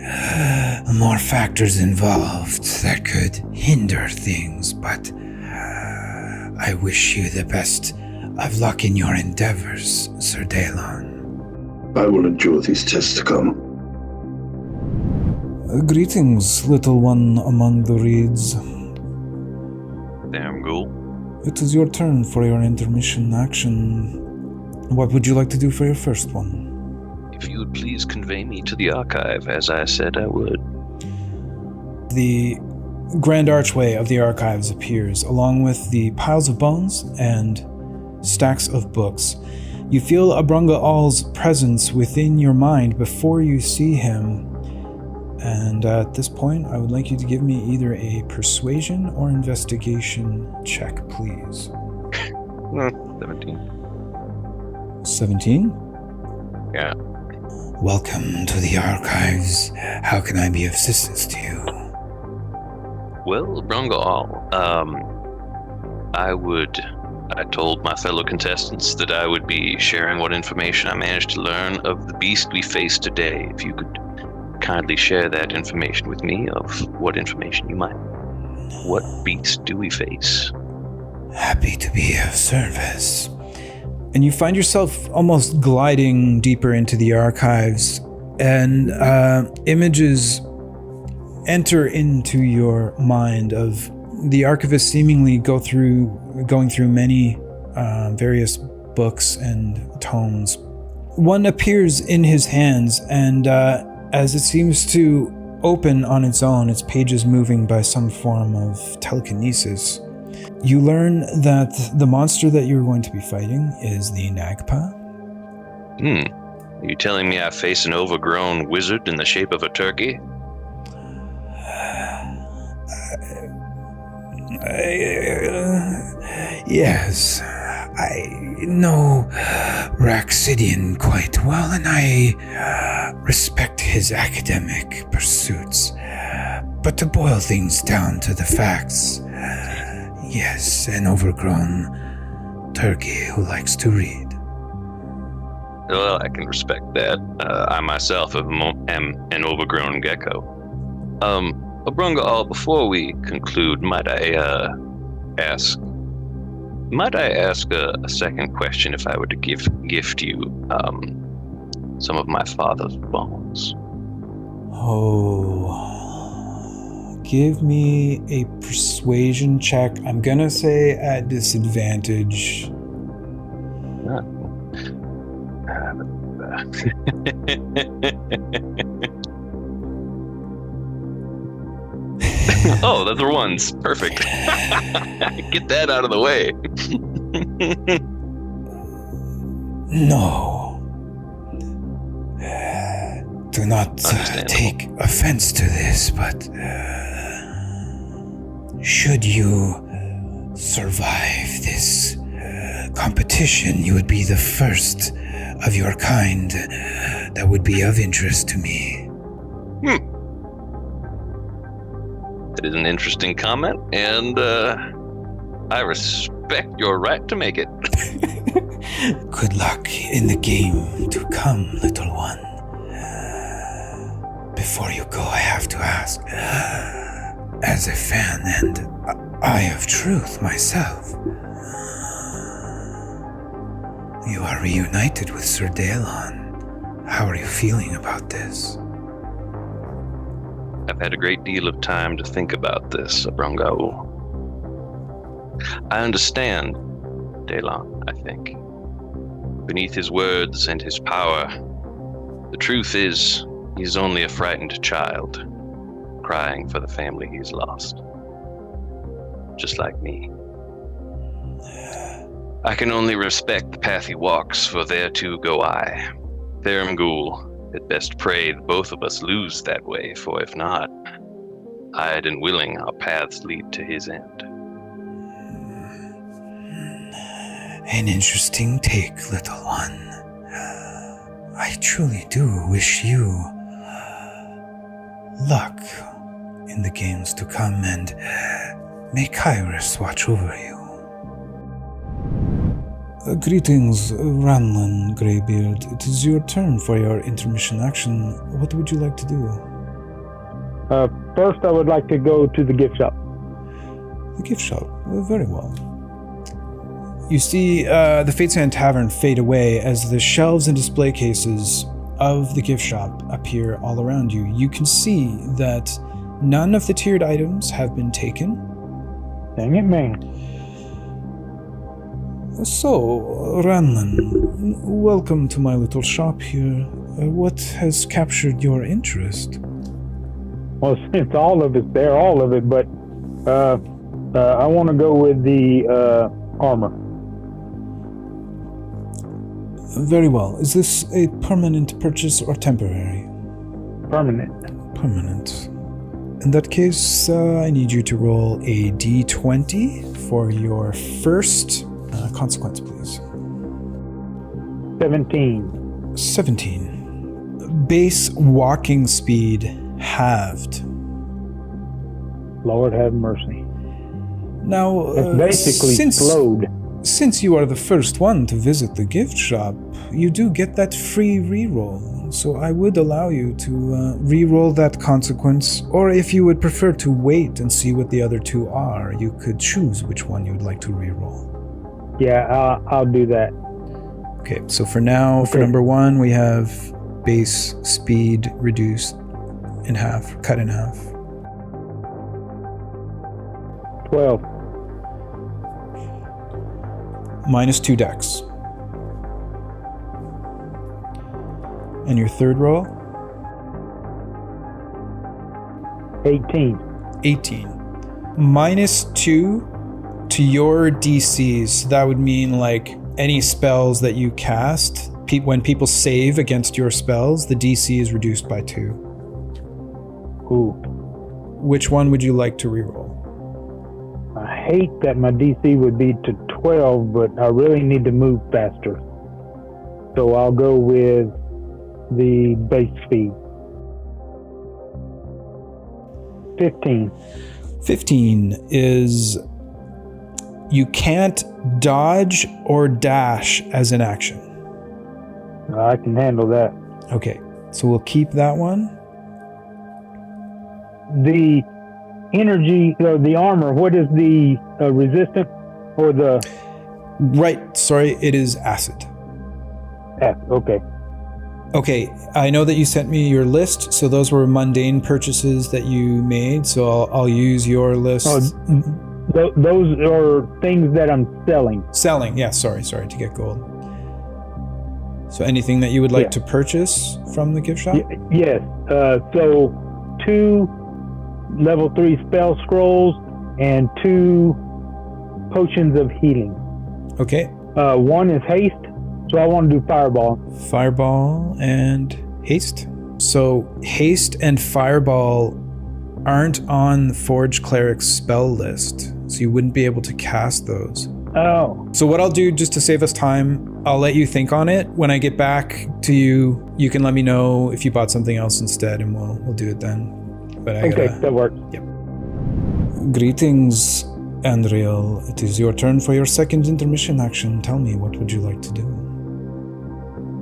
more factors involved that could hinder things, but I wish you the best of luck in your endeavors, Sir Dalon. I will endure these tests to come. Greetings, little one among the reeds. Damn ghoul. It is your turn for your intermission action. What would you like to do for your first one? If you would please convey me to the archive, as I said I would. The grand archway of the archives appears, along with the piles of bones and stacks of books. You feel Abrunga All's presence within your mind before you see him. And at this point, I would like you to give me either a persuasion or investigation check, please. 17. 17? Yeah. Welcome to the archives. How can I be of assistance to you? Well, Brungal, I told my fellow contestants that I would be sharing what information I managed to learn of the beast we face today. If you could kindly share that information with me of what information you might. What beast do we face? Happy to be of service. And you find yourself almost gliding deeper into the archives, and images enter into your mind of the archivist seemingly going through many various books and tomes. One appears in his hands, and as it seems to open on its own, its pages moving by some form of telekinesis, you learn that the monster that you're going to be fighting is the Nagpa. Are you telling me I face an overgrown wizard in the shape of a turkey? Yes, I know Raxidian quite well, and I respect his academic pursuits. But to boil things down to the facts, yes, an overgrown turkey who likes to read. Well, I can respect that. I myself am an overgrown gecko. Abrunga, before we conclude, might I ask a second question if I were to gift you some of my father's bones? Oh. Give me a persuasion check. I'm gonna say at disadvantage. Oh, those are ones. Perfect. Get that out of the way. No. Do not take offense to this, but should you survive this competition, you would be the first of your kind that would be of interest to me. That is an interesting comment, and I respect your right to make it. Good luck in the game to come, little one. Before you go, I have to ask, as a fan and eye of truth myself, you are reunited with Sir Dalon. How are you feeling about this? I've had a great deal of time to think about this, Abrunga. I understand, Dalon, I think. beneath his words and his power. The truth is, he's only a frightened child, crying for the family he's lost. Just like me. I can only respect the path he walks, for there too go I. Theramgul, at best pray that both of us lose that way, for if not, I'd and willing our paths lead to his end. An interesting take, little one. I truly do wish you luck in the games to come, and may Kyrus watch over you. Greetings, Ranlin Greybeard. It is your turn for your intermission action. What would you like to do? First, I would like to go to the gift shop. The gift shop. Very well. You see the Fate's Hand Tavern fade away as the shelves and display cases of the gift shop appear all around you. You can see that none of the tiered items have been taken. Dang it, man. So, Ranlin, welcome to my little shop here. What has captured your interest? Well, since all of it's there, all of it, but I want to go with the armor. Very well. Is this a permanent purchase or temporary? Permanent. Permanent. In that case, I need you to roll a d20 for your first consequence, please. 17. 17. Base walking speed halved. Lord have mercy. Now, It's basically slowed. Since you are the first one to visit the gift shop, you do get that free reroll. So I would allow you to reroll that consequence, or if you would prefer to wait and see what the other two are, you could choose which one you would like to reroll. Yeah, I'll do that. Okay, so for now, for number one, we have base speed reduced in half, cut in half. 12. Minus 2 dex. And your third roll? 18. 18. Minus 2 to your DCs. That would mean like any spells that you cast, when people save against your spells, the DC is reduced by 2. Ooh. Which one would you like to reroll? I hate that my DC would be to 12, but I really need to move faster. So I'll go with the base speed. 15. 15 is you can't dodge or dash as an action. I can handle that. Okay, so we'll keep that one. The energy, the armor, what is the resistance or the... Right, sorry, it is acid. Okay. Okay, I know that you sent me your list, so those were mundane purchases that you made, so I'll use your list. Oh, those are things that I'm selling. Selling, yeah, sorry, to get gold. So anything that you would like to purchase from the gift shop? Yes, so 2 level 3 spell scrolls and 2 potions of healing. Okay. 1 is haste, so I want to do fireball. Fireball and haste. So haste and fireball aren't on the Forge Cleric's spell list, so you wouldn't be able to cast those. Oh. So what I'll do, just to save us time, I'll let you think on it. When I get back to you, you can let me know if you bought something else instead, and we'll do it then. But Okay, that works. Yep. Greetings, Andriel. It is your turn for your second intermission action. Tell me, what would you like to do?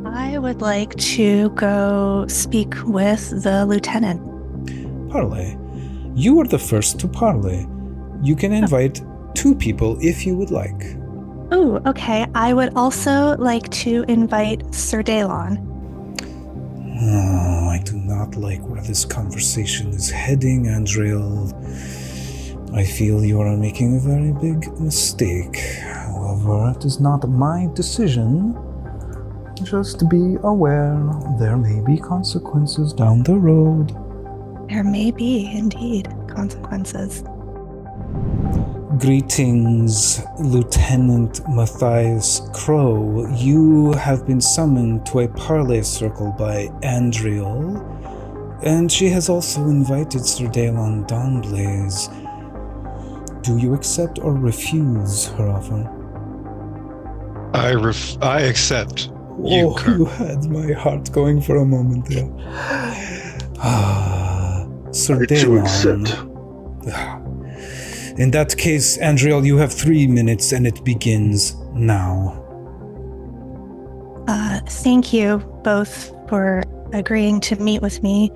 I would like to go speak with the lieutenant. Parley. You are the first to parley. You can invite 2 people if you would like. Oh, okay. I would also like to invite Sir Daylon. Oh, I do not like where this conversation is heading, Andriel. I feel you are making a very big mistake. However, it is not my decision. Just be aware, there may be consequences down the road. There may be, indeed, consequences. Greetings, Lieutenant Matthias Crow. You have been summoned to a parley circle by Andriel, and she has also invited Sir Daelon Dawnblaze. Do you accept or refuse her offer? I accept. You had my heart going for a moment there. Sir I do accept. In that case, Andriel, you have 3 minutes and it begins now. Thank you both for agreeing to meet with me.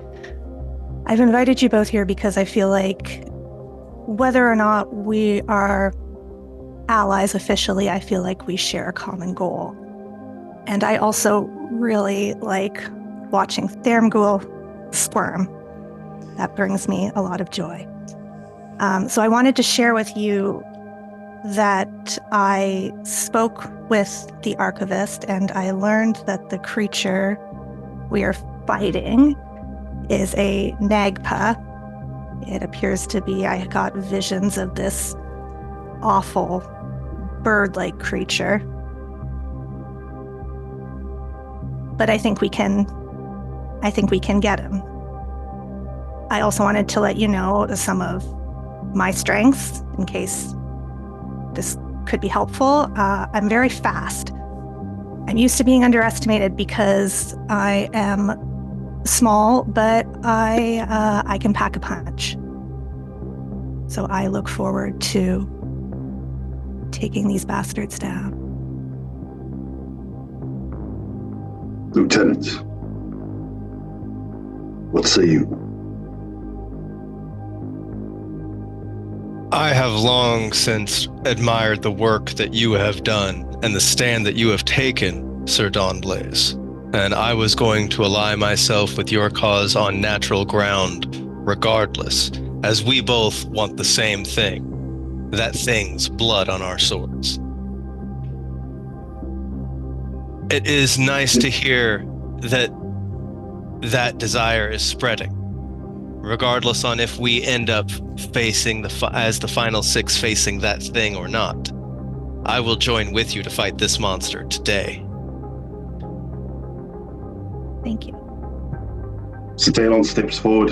I've invited you both here because I feel like whether or not we are allies officially, I feel like we share a common goal. And I also really like watching Thermghoul squirm. That brings me a lot of joy. So I wanted to share with you that I spoke with the archivist and I learned that the creature we are fighting is a Nagpa. It appears to be, I got visions of this awful bird-like creature. But I think we can get him. I also wanted to let you know some of my strengths in case this could be helpful. I'm very fast. I'm used to being underestimated because I am small, but I can pack a punch. So I look forward to taking these bastards down. Lieutenant, what say you? I have long since admired the work that you have done and the stand that you have taken, Sir Dawnblaze, and I was going to ally myself with your cause on natural ground regardless, as we both want the same thing. That thing's blood on our swords. It is nice to hear that that desire is spreading, regardless on if we end up facing as the final 6 facing that thing or not. I will join with you to fight this monster today. Thank you. So Daelon steps forward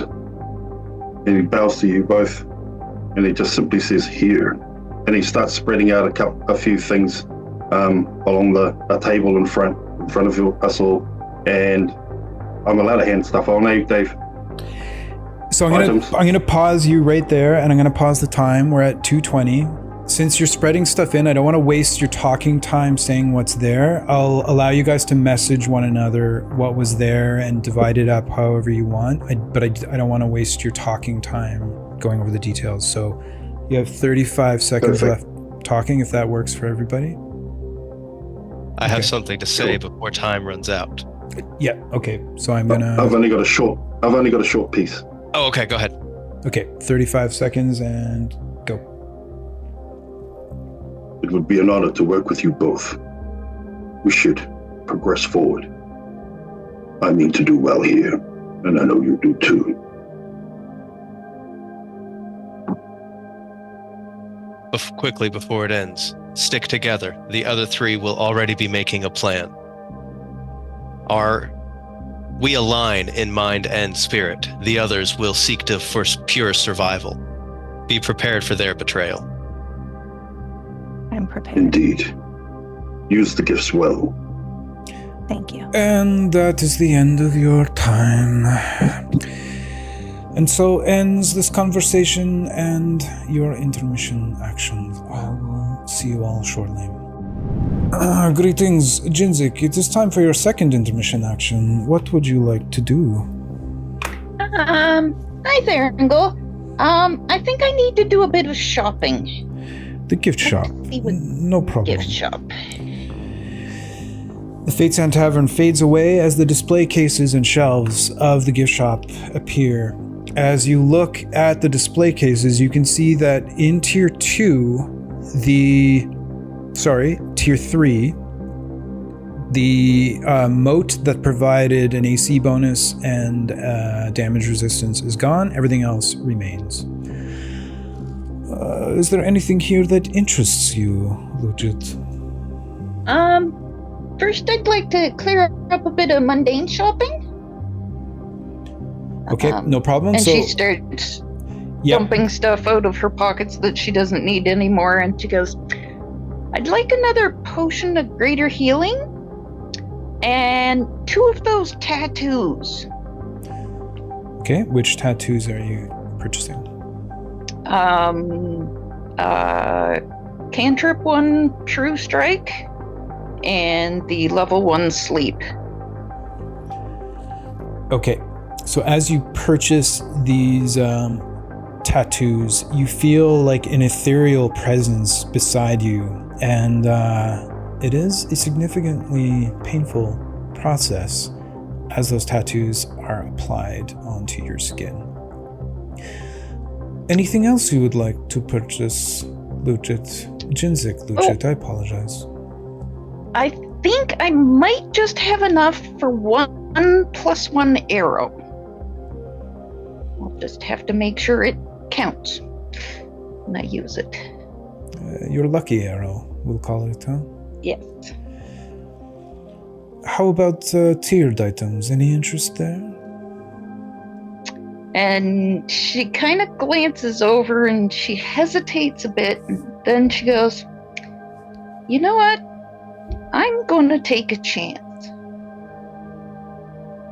and he bows to you both and he just simply says, here. And he starts spreading out a few things along a table in front of us all. And I'm allowed to hand stuff on you, Dave. So I'm gonna pause you right there, and I'm gonna pause the time. We're at 2:20. Since you're spreading stuff in, I don't want to waste your talking time saying what's there. I'll allow you guys to message one another what was there and divide it up however you want. But I don't want to waste your talking time going over the details. So you have 35 seconds left talking, if that works for everybody. I have something to say before time runs out. Yeah. Okay. So I'm gonna. I've only got a short piece. Oh, okay. Go ahead. Okay. 35 seconds and go. It would be an honor to work with you both. We should progress forward. I mean to do well here, and I know you do too. Quickly before it ends, stick together. The other 3 will already be making a plan. We align in mind and spirit. The others will seek to force pure survival. Be prepared for their betrayal. I'm prepared. Indeed. Use the gifts well. Thank you. And that is the end of your time. And so ends this conversation and your intermission actions. I will see you all shortly. Greetings, Jinzik. It is time for your second intermission action. What would you like to do? Hi there, Uncle. I think I need to do a bit of shopping. The gift shop. No problem. Gift shop. The Fatesand Tavern fades away as the display cases and shelves of the gift shop appear. As you look at the display cases, you can see that in Tier 3, The moat that provided an AC bonus and damage resistance is gone. Everything else remains. Is there anything here that interests you, Lugit? First I'd like to clear up a bit of mundane shopping. Okay, no problem. And so she starts dumping stuff out of her pockets that she doesn't need anymore, and she goes, I'd like another potion of greater healing and 2 of those tattoos. Okay, which tattoos are you purchasing? Cantrip 1 True Strike and the level 1 Sleep. Okay, so as you purchase these tattoos, you feel like an ethereal presence beside you, and it is a significantly painful process as those tattoos are applied onto your skin. Anything else you would like to purchase, Lugit? Jinzik, Lugit, I apologize. I think I might just have enough for 1 + 1 arrow. I'll just have to make sure it counts when I use it. Your lucky arrow, we'll call it, huh? Yes. How about tiered items? Any interest there? And she kind of glances over and she hesitates a bit, and then she goes, you know what? I'm going to take a chance.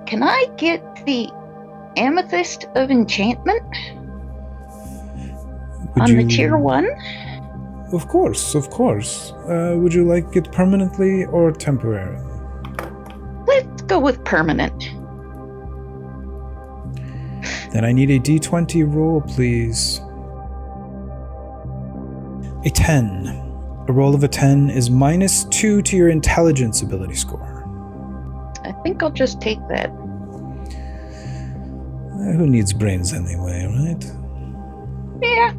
Can I get the Amethyst of Enchantment on the tier 1? Of course, of course. Would you like it permanently or temporarily? Let's go with permanent. Then I need a d20 roll, please. A 10. A roll of a 10 is -2 to your intelligence ability score. I think I'll just take that. Who needs brains anyway, right? Yeah.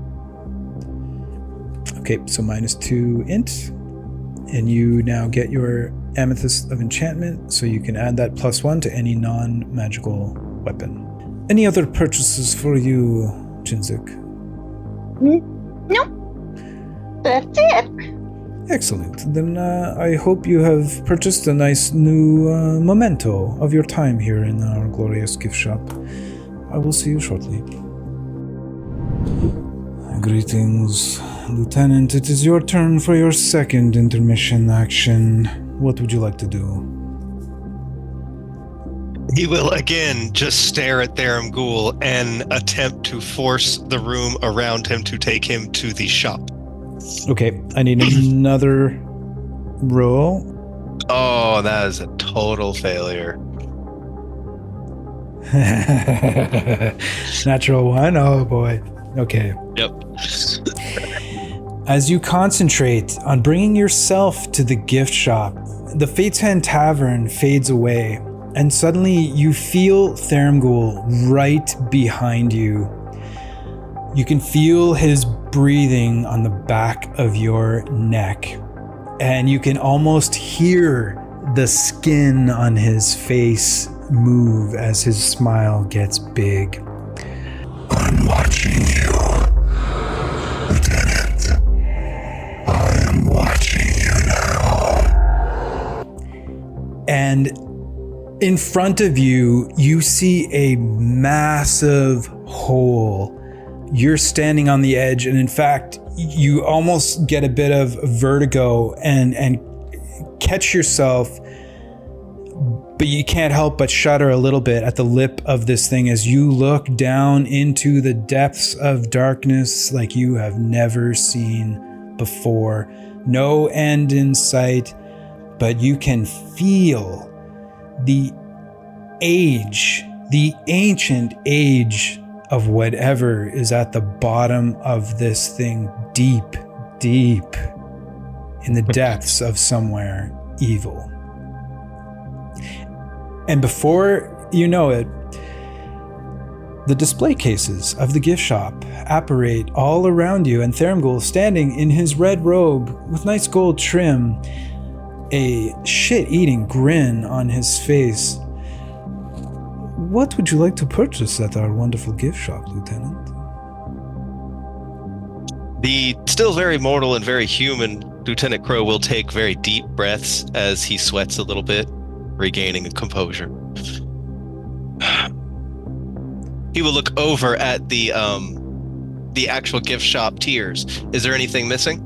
Okay, so -2 int. And you now get your Amethyst of Enchantment, so you can add that +1 to any non-magical weapon. Any other purchases for you, Jinzik? Nope. That's it. Excellent. Then I hope you have purchased a nice new memento of your time here in our glorious gift shop. I will see you shortly. Greetings, Lieutenant. It is your turn for your second intermission action. What would you like to do? He will again just stare at Tharamgul and attempt to force the room around him to take him to the shop. Okay, I need another roll. Oh, that is a total failure. Natural 1? Oh boy. Okay. Yep. As you concentrate on bringing yourself to the gift shop, the Fate's Hand Tavern fades away, and suddenly you feel Tharamgul right behind you. You can feel his breathing on the back of your neck, and you can almost hear the skin on his face move as his smile gets big. I'm watching you, Lieutenant. I am watching you now. And in front of you, you see a massive hole. You're standing on the edge, and in fact, you almost get a bit of vertigo and catch yourself, but you can't help but shudder a little bit at the lip of this thing as you look down into the depths of darkness like you have never seen before. No end in sight, but you can feel the ancient age of whatever is at the bottom of this thing, deep, deep in the depths of somewhere evil. And before you know it, the display cases of the gift shop apparate all around you, and Tharamgul, standing in his red robe with nice gold trim, a shit-eating grin on his face. What would you like to purchase at our wonderful gift shop, Lieutenant? The still very mortal and very human Lieutenant Crow will take very deep breaths as he sweats a little bit, regaining composure. He will look over at the actual gift shop tiers. Is there anything missing?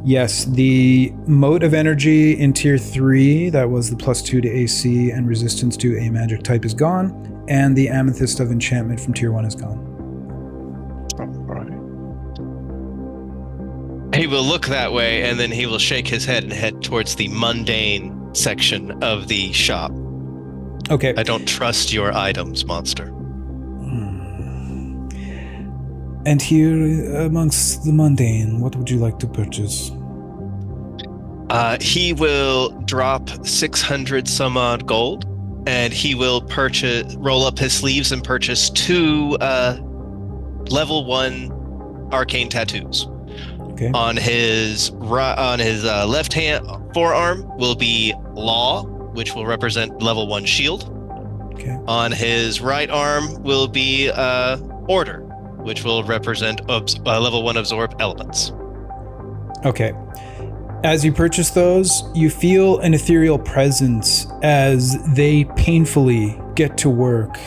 Yes, the Mote of Energy in Tier 3, that was the +2 to AC and resistance to a magic type, is gone, and the Amethyst of Enchantment from Tier 1 is gone. He will look that way, and then he will shake his head and head towards the mundane section of the shop. Okay. I don't trust your items, monster. And here, amongst the mundane, what would you like to purchase? He will drop 600 some odd gold, and he will roll up his sleeves and purchase 2 level 1 arcane tattoos. Okay. On his left hand forearm will be Law, which will represent level 1 shield. Okay. On his right arm will be Order, which will represent level 1 absorb elements. Okay. As you purchase those, you feel an ethereal presence as they painfully get to work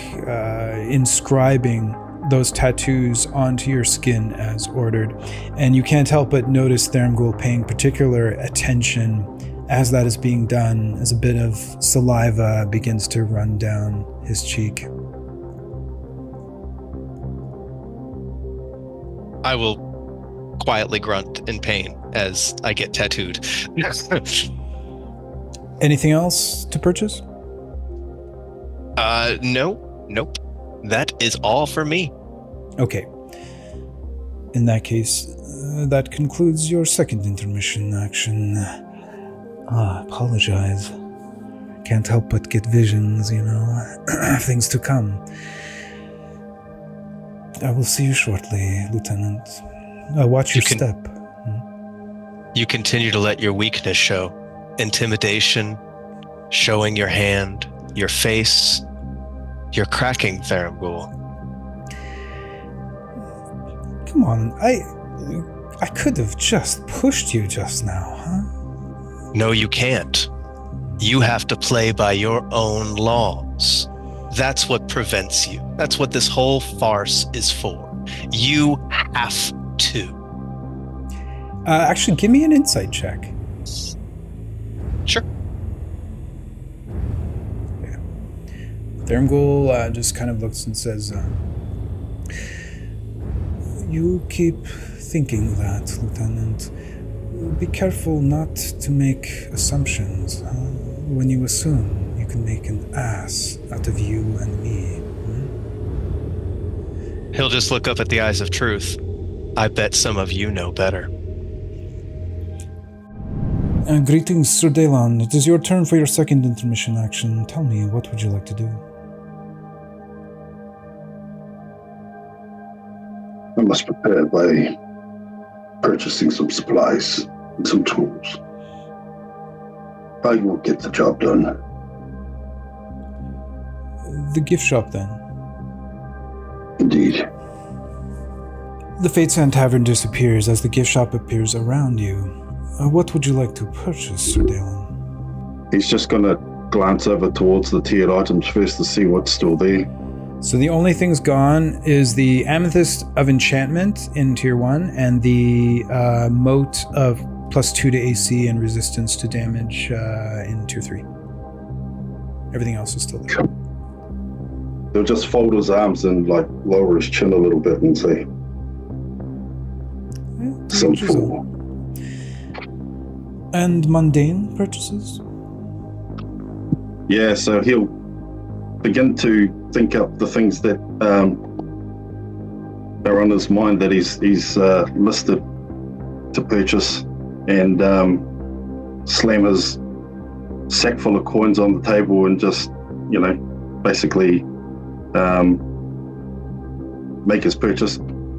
inscribing those tattoos onto your skin as ordered. And you can't help but notice Thermgul paying particular attention as that is being done, as a bit of saliva begins to run down his cheek. I will quietly grunt in pain as I get tattooed. Anything else to purchase? Nope. That is all for me. Okay. In that case, that concludes your second intermission action. I apologize. Can't help but get visions, things to come. I will see you shortly, Lieutenant. Watch your step. You continue to let your weakness show. Intimidation, showing your hand, your face. You're cracking, Thermgul. Come on, I could have just pushed you just now, huh? No, you can't. You have to play by your own laws. That's what prevents you. That's what this whole farce is for. You have to. Actually, give me an insight check. Sure. Yeah. Thermgul just kind of looks and says, You keep thinking that, Lieutenant. Be careful not to make assumptions. When you assume, you can make an ass out of you and me. He'll just look up at the eyes of truth. I bet some of you know better. Greetings, Sir Daylon. It is your turn for your second intermission action. Tell me, what would you like to do? I must prepare by purchasing some supplies and some tools. I will get the job done. The gift shop, then. Indeed. The Fate Sand Tavern disappears as the gift shop appears around you. What would you like to purchase, Sir Daylon? He's just going to glance over towards the tiered items first to see what's still there. So the only things gone is the Amethyst of Enchantment in Tier 1 and the Mote of +2 to AC and resistance to damage in Tier 3. Everything else is still there. He'll just fold his arms and lower his chin a little bit and say, some fool. And mundane purchases? Yeah, so he'll begin to think up the things that are on his mind that he's listed to purchase, and slam his sack full of coins on the table and just, basically make his purchase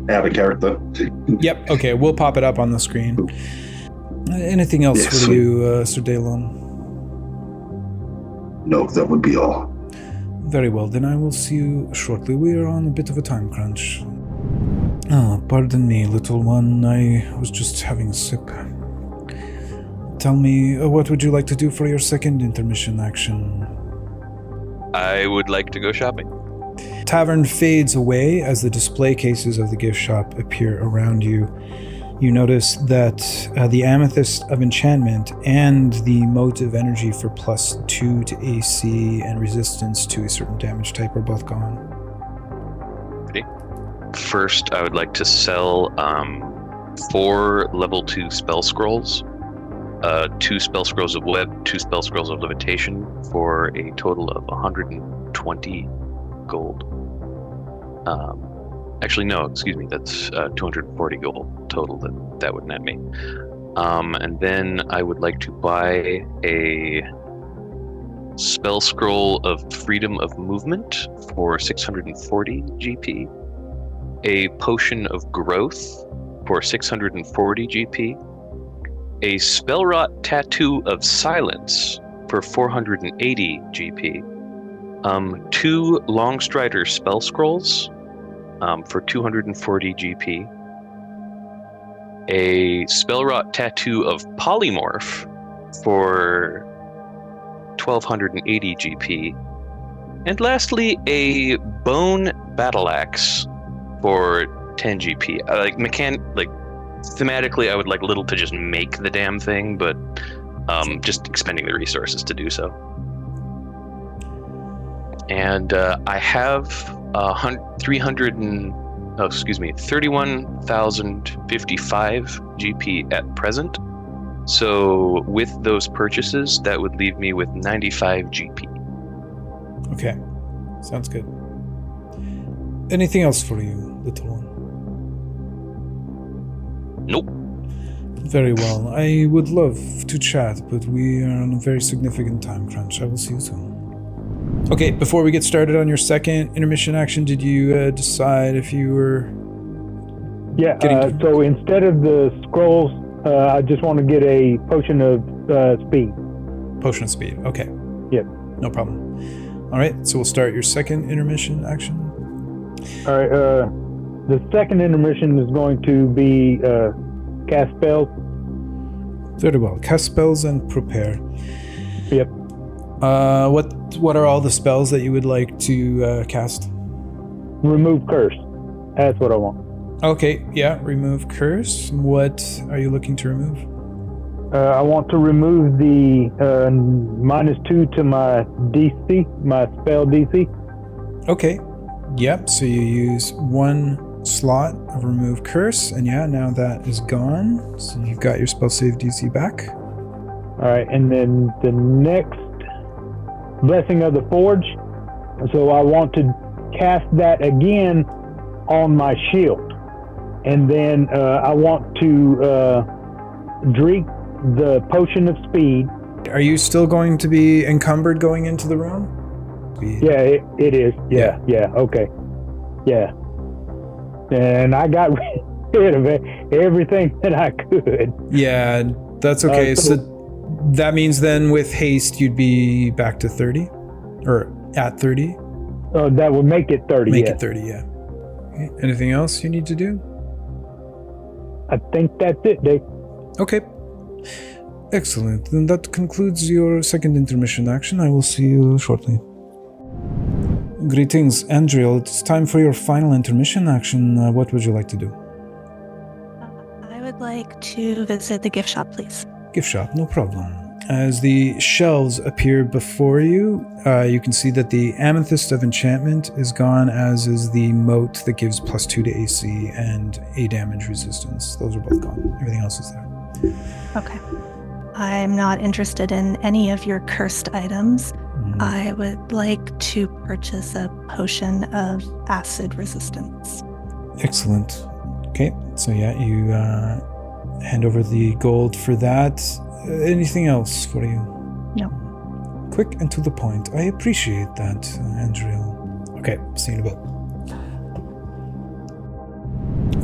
out of character. Yep, okay, we'll pop it up on the screen. Anything else for you, Sir Daylon? No, that would be all. Very well, then I will see you shortly. We are on a bit of a time crunch. Oh, pardon me, little one. I was just having a sip. Tell me, what would you like to do for your second intermission action? I would like to go shopping. Tavern fades away as the display cases of the gift shop appear around you. You notice that the Amethyst of Enchantment and the Mote of Energy for +2 to AC and resistance to a certain damage type are both gone. Ready? First, I would like to sell 4 level 2 spell scrolls, 2 spell scrolls of web, 2 spell scrolls of levitation for a total of 120 gold. Actually, no, excuse me, that's 240 gold total that would net me. And then I would like to buy a spell scroll of freedom of movement for 640 GP, a potion of growth for 640 GP, a spellwrought tattoo of silence for 480 GP, 2 Longstrider spell scrolls for 240 GP, a spellwrought tattoo of polymorph for 1280 GP, and lastly a bone battle axe for 10 GP. Thematically, I would like little to just make the damn thing, but just expending the resources to do so. And I have 31,055 GP at present. So with those purchases, that would leave me with 95 GP. Okay, sounds good. Anything else for you, little one? Nope. Very well. I would love to chat, but we are on a very significant time crunch. I will see you soon. Okay, before we get started on your second intermission action, did you decide if you were... Yeah, so instead of the scrolls, I just want to get a potion of speed. Potion of speed, okay. Yep. No problem. All right, so we'll start your second intermission action. All right, the second intermission is going to be cast spells. Very well. Cast spells and prepare. Yep. What are all the spells that you would like to cast? Remove curse. That's what I want. Okay, yeah, remove curse. What are you looking to remove? I want to remove the -2 to my DC, my spell DC. Okay. Yep, so you use 1 slot of remove curse, and yeah, now that is gone. So you've got your spell save DC back. All right, and then the next Blessing of the Forge. So I want to cast that again on my shield. And then I want to drink the potion of speed. Are you still going to be encumbered going into the room? Speed. Yeah, it is. Yeah, okay. Yeah. And I got rid of everything that I could. Yeah, that's okay. So that means then with haste, you'd be back to 30? Or at 30? That would make it 30, Make it 30, yeah. Okay. Anything else you need to do? I think that's it, Dave. Okay. Excellent. Then that concludes your second intermission action. I will see you shortly. Greetings, Andriel. It's time for your final intermission action. What would you like to do? I would like to visit the gift shop, please. Gift shop, no problem. As the shelves appear before you, you can see that the Amethyst of Enchantment is gone, as is the Mote that gives +2 to AC and A damage resistance. Those are both gone. Everything else is there. Okay. I'm not interested in any of your cursed items. I would like to purchase a potion of acid resistance. Excellent. Okay, so yeah, you hand over the gold for that. Anything else for you? No. Quick and to the point. I appreciate that, Andriel. Okay, see you in a bit.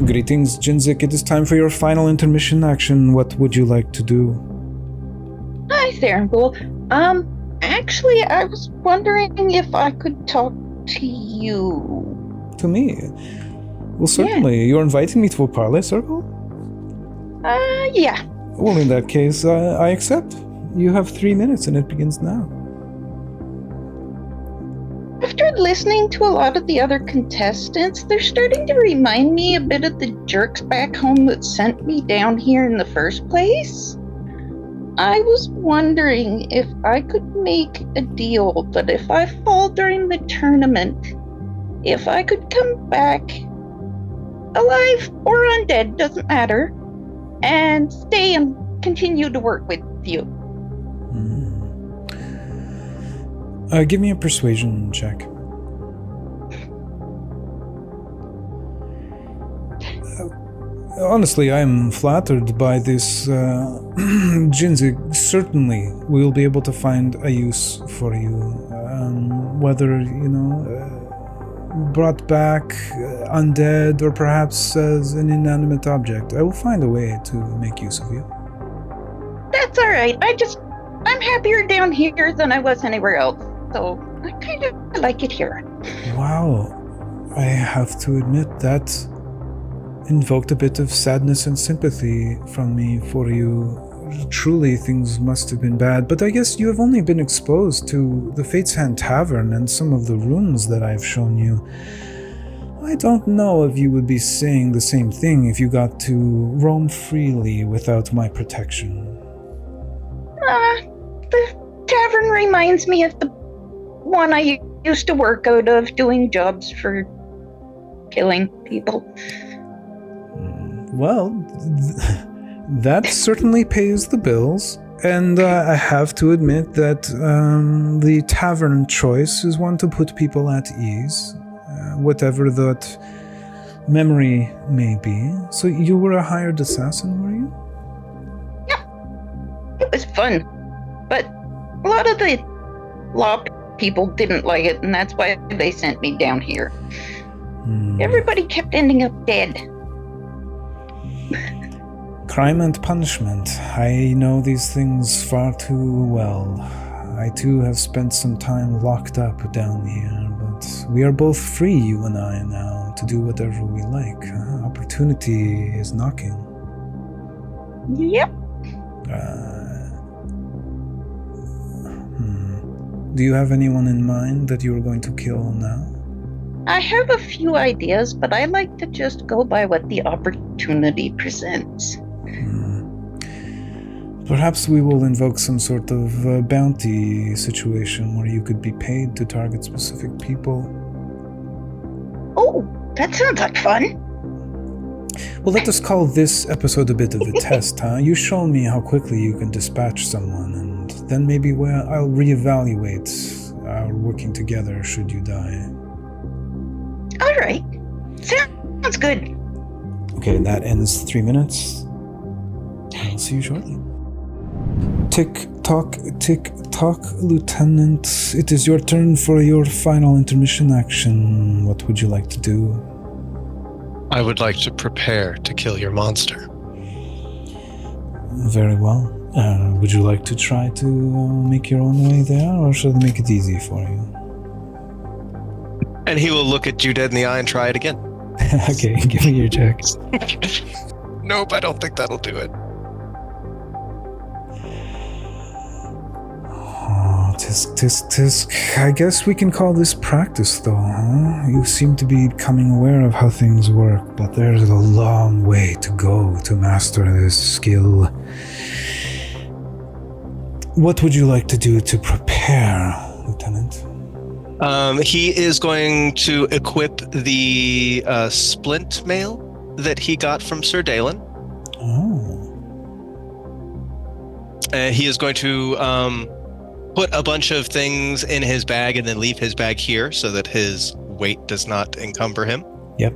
Greetings, Jinzik. It is time for your final intermission action. What would you like to do? Hi, Theranpool. Actually, I was wondering if I could talk to you. To me? Well, certainly. You're inviting me to a parley circle? Yeah. Well, in that case, I accept. You have 3 minutes and it begins now. After listening to a lot of the other contestants, they're starting to remind me a bit of the jerks back home that sent me down here in the first place. I was wondering if I could make a deal that if I fall during the tournament, if I could come back alive or undead, doesn't matter, and stay and continue to work with you. Give me a persuasion check. Honestly, I am flattered by this. Jinzig, certainly we will be able to find a use for you. Whether, brought back undead or perhaps as an inanimate object. I will find a way to make use of you. That's alright. I'm happier down here than I was anywhere else. So I kind of like it here. Wow. I have to admit that invoked a bit of sadness and sympathy from me for you. Truly, things must have been bad, but I guess you have only been exposed to the Fate's Hand Tavern and some of the rooms that I've shown you. I don't know if you would be saying the same thing if you got to roam freely without my protection. The tavern reminds me of the one I used to work out of, doing jobs for killing people. Well, that certainly pays the bills, and I have to admit that the tavern choice is one to put people at ease, whatever that memory may be. So you were a hired assassin, were you? Yeah, it was fun, but a lot of the law people didn't like it, and that's why they sent me down here. Everybody kept ending up dead. Crime and punishment. I know these things far too well. I too have spent some time locked up down here, but we are both free, you and I, now, to do whatever we like. Opportunity is knocking. Yep. Do you have anyone in mind that you are going to kill now? I have a few ideas, but I like to just go by what the opportunity presents. Perhaps we will invoke some sort of bounty situation where you could be paid to target specific people. Oh, that sounds like fun. Well, let us call this episode a bit of a test, huh? You show me how quickly you can dispatch someone, and then maybe I'll reevaluate our working together should you die. All right. Sounds good. Okay, that ends 3 minutes. I'll see you shortly. Tick tock, Lieutenant. It is your turn for your final intermission action. What would you like to do? I would like to prepare to kill your monster. Very well. Would you like to try to make your own way there, or should I make it easy for you? And he will look at you dead in the eye and try it again. Okay, give me your check. Nope, I don't think that'll do it. Oh, tisk. I guess we can call this practice, though, huh? You seem to be becoming aware of how things work, but there's a long way to go to master this skill. What would you like to do to prepare, Lieutenant? He is going to equip the splint mail that he got from Sir Dalen. Oh. He is going to put a bunch of things in his bag and then leave his bag here so that his weight does not encumber him. Yep.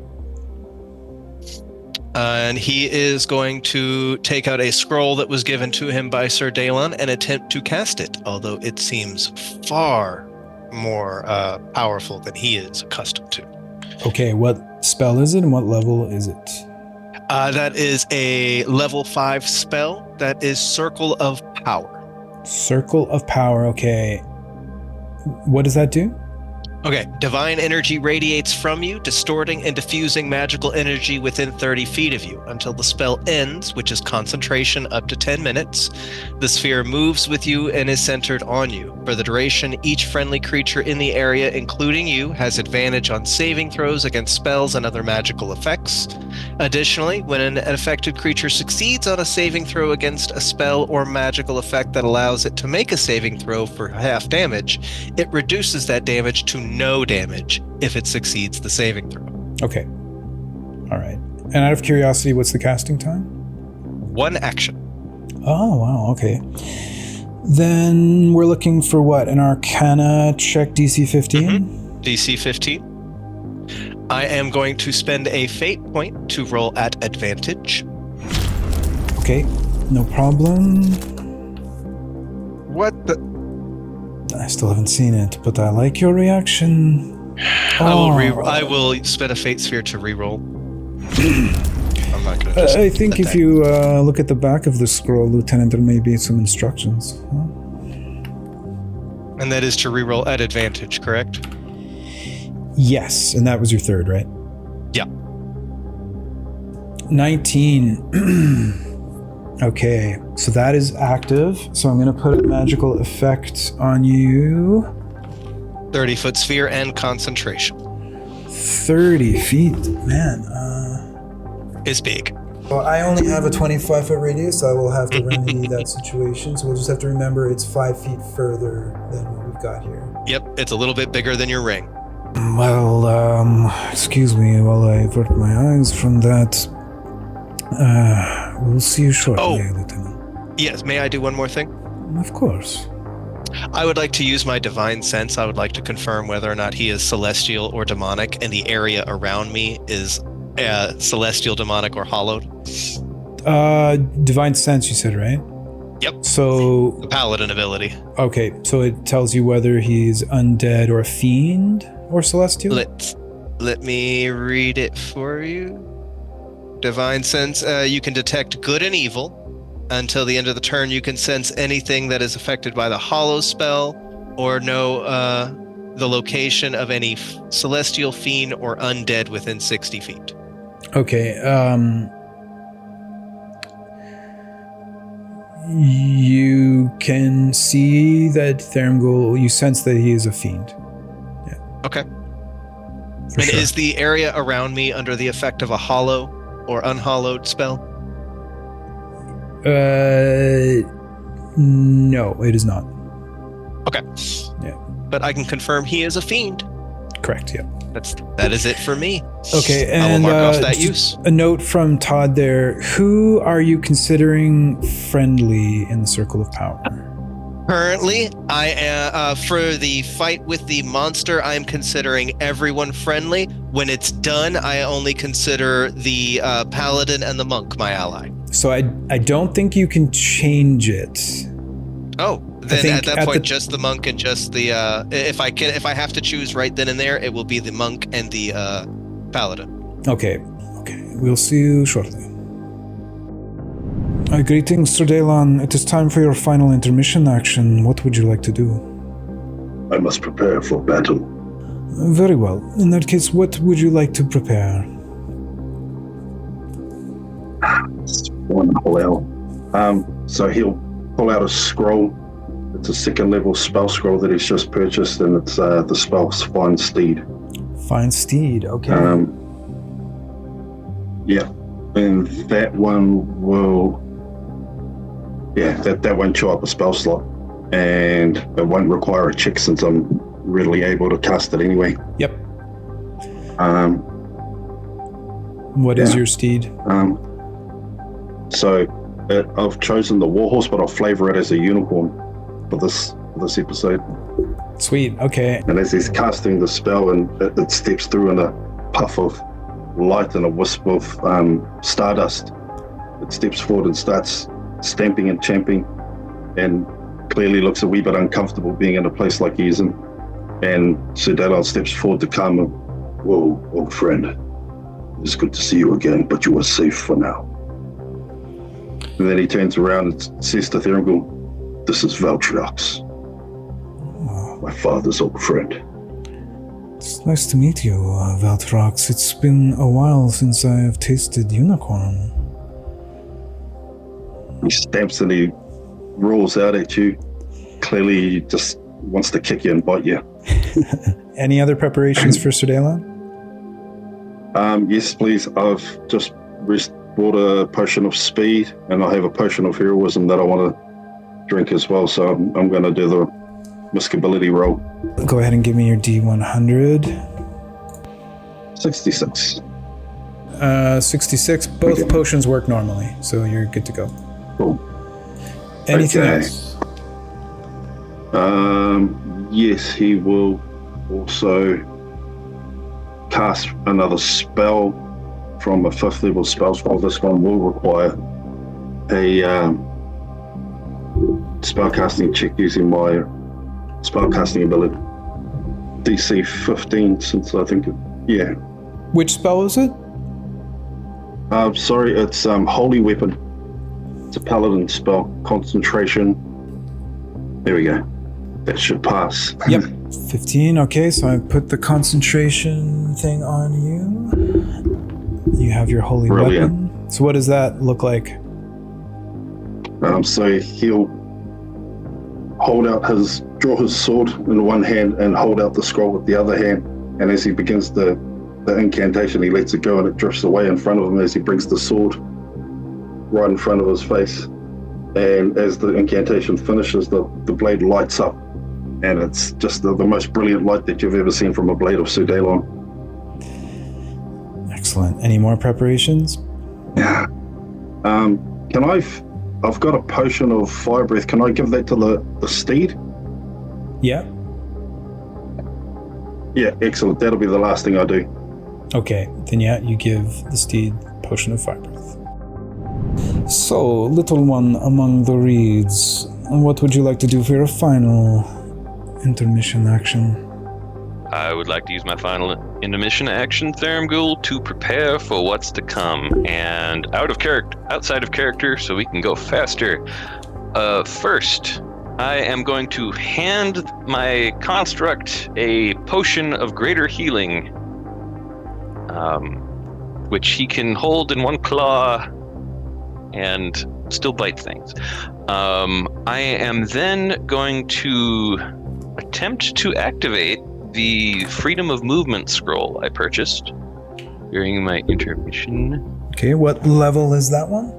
And he is going to take out a scroll that was given to him by Sir Dalen and attempt to cast it, although it seems far more powerful than he is accustomed to. Okay, what spell is it and what level is it? That is a level 5 spell. That is Circle of Power. Circle of Power, okay. What does that do? Okay, divine energy radiates from you, distorting and diffusing magical energy within 30 feet of you until the spell ends, which is concentration up to 10 minutes. The sphere moves with you and is centered on you. For the duration, each friendly creature in the area, including you, has advantage on saving throws against spells and other magical effects. Additionally, when an affected creature succeeds on a saving throw against a spell or magical effect that allows it to make a saving throw for half damage, it reduces that damage to no damage if it succeeds the saving throw. Okay. All right. And out of curiosity, what's the casting time? 1 action. Oh, wow. Okay. Then we're looking for what? An Arcana check DC 15? DC 15. I am going to spend a fate point to roll at advantage. Okay. No problem. What the? I still haven't seen it, but I like your reaction. I will spend a fate sphere to reroll. I'm not going to. I think if you look at the back of the scroll, Lieutenant, there may be some instructions. And that is to reroll at advantage, correct? Yes, and that was your third, right? Yeah. 19. Okay, so that is active. So I'm going to put a magical effect on you. 30-foot sphere and concentration. 30 feet, man. Is big. Well, I only have a 25-foot radius. So I will have to remedy that situation. So we'll just have to remember it's 5 feet further than what we've got here. Yep, it's a little bit bigger than your ring. Well, excuse me while I avert my eyes from that. We'll see you shortly, Lieutenant. Yes, may I do one more thing? Of course. I would like to use my divine sense. I would like to confirm whether or not he is celestial or demonic, and the area around me is celestial, demonic, or hallowed. Divine sense, you said, right? Yep. So the paladin ability. Okay, so it tells you whether he's undead or a fiend or celestial? Let me read it for you. Divine sense, you can detect good and evil. Until the end of the turn, you can sense anything that is affected by the hollow spell or know the location of any celestial fiend or undead within 60 feet. Okay, you can see that Thermgul, you sense that he is a fiend. Yeah. Okay. For and sure. is the area around me under the effect of a hollow or unhallowed spell? No, it is not. Okay. Yeah. But I can confirm he is a fiend. Correct, yeah. That is it for me. Okay, and I will mark off that just use. a note from Todd there. Who are you considering friendly in the Circle of Power? Currently, I am for the fight with the monster. I am considering everyone friendly. When it's done, I only consider the paladin and the monk my ally. So I don't think you can change it. Oh, then at that point, just the monk and just the if I have to choose right then and there, it will be the monk and the paladin. Okay, we'll see you shortly. Greetings, Sir Daylon. It is time for your final intermission action. What would you like to do? I must prepare for battle. Very well. In that case, what would you like to prepare? So he'll pull out a scroll. It's a 2nd level spell scroll that he's just purchased, and it's the spell's Fine Steed. Fine Steed, okay. Yeah, and that one will... Yeah, that won't show up a spell slot, and it won't require a check since I'm readily able to cast it anyway. Yep. What is your steed? So I've chosen the warhorse, but I'll flavor it as a unicorn for this episode. Sweet, okay. And as he's casting the spell, and it steps through in a puff of light and a wisp of stardust, it steps forward and starts stamping and champing, and clearly looks a wee bit uncomfortable being in a place like he is in. And Sir Daylon steps forward to calm him. Whoa, old friend. It's good to see you again, but you are safe for now. And then he turns around and says to Thermgul, this is Valtriox. my father's old friend. It's nice to meet you, Valtrox. It's been a while since I have tasted unicorn. He stamps and he rolls out at you. Clearly he just wants to kick you and bite you. Any other preparations for Sir Daylon? Yes, please. I've just bought a potion of speed, and I have a potion of heroism that I want to drink as well, so I'm going to do the miscability roll. Go ahead and give me your D100. 66. 66. Both potions work normally, so you're good to go. Cool. Anything Okay. else? Yes, he will also cast another spell from a 5th level spell scroll. This one will require a spellcasting check using my spellcasting ability. DC 15, since I think yeah. Which spell is it? Sorry, it's Holy Weapon. It's a paladin spell. Concentration. There we go. That should pass. Yep. 15. Okay, so I put the concentration thing on you. You have your holy Brilliant. weapon. So what does that look like? So he'll draw his sword in one hand and hold out the scroll with the other hand. And as he begins the incantation, he lets it go and it drifts away in front of him as he brings the sword right in front of his face. And as the incantation finishes, the blade lights up. And it's just the most brilliant light that you've ever seen from a blade of Sir Daylon. Excellent. Any more preparations? Yeah. I've got a potion of fire breath. Can I give that to the steed? Yeah. Yeah, excellent. That'll be the last thing I do. Okay, then yeah, you give the steed potion of fire breath. So, little one among the reeds, what would you like to do for your final intermission action? I would like to use my final intermission action, Thermgul, to prepare for what's to come. And outside of character, so we can go faster. First, I am going to hand my construct a potion of greater healing, which he can hold in one claw and still bite things. I am then going to attempt to activate the Freedom of Movement scroll I purchased during my intermission. Okay, what level is that one?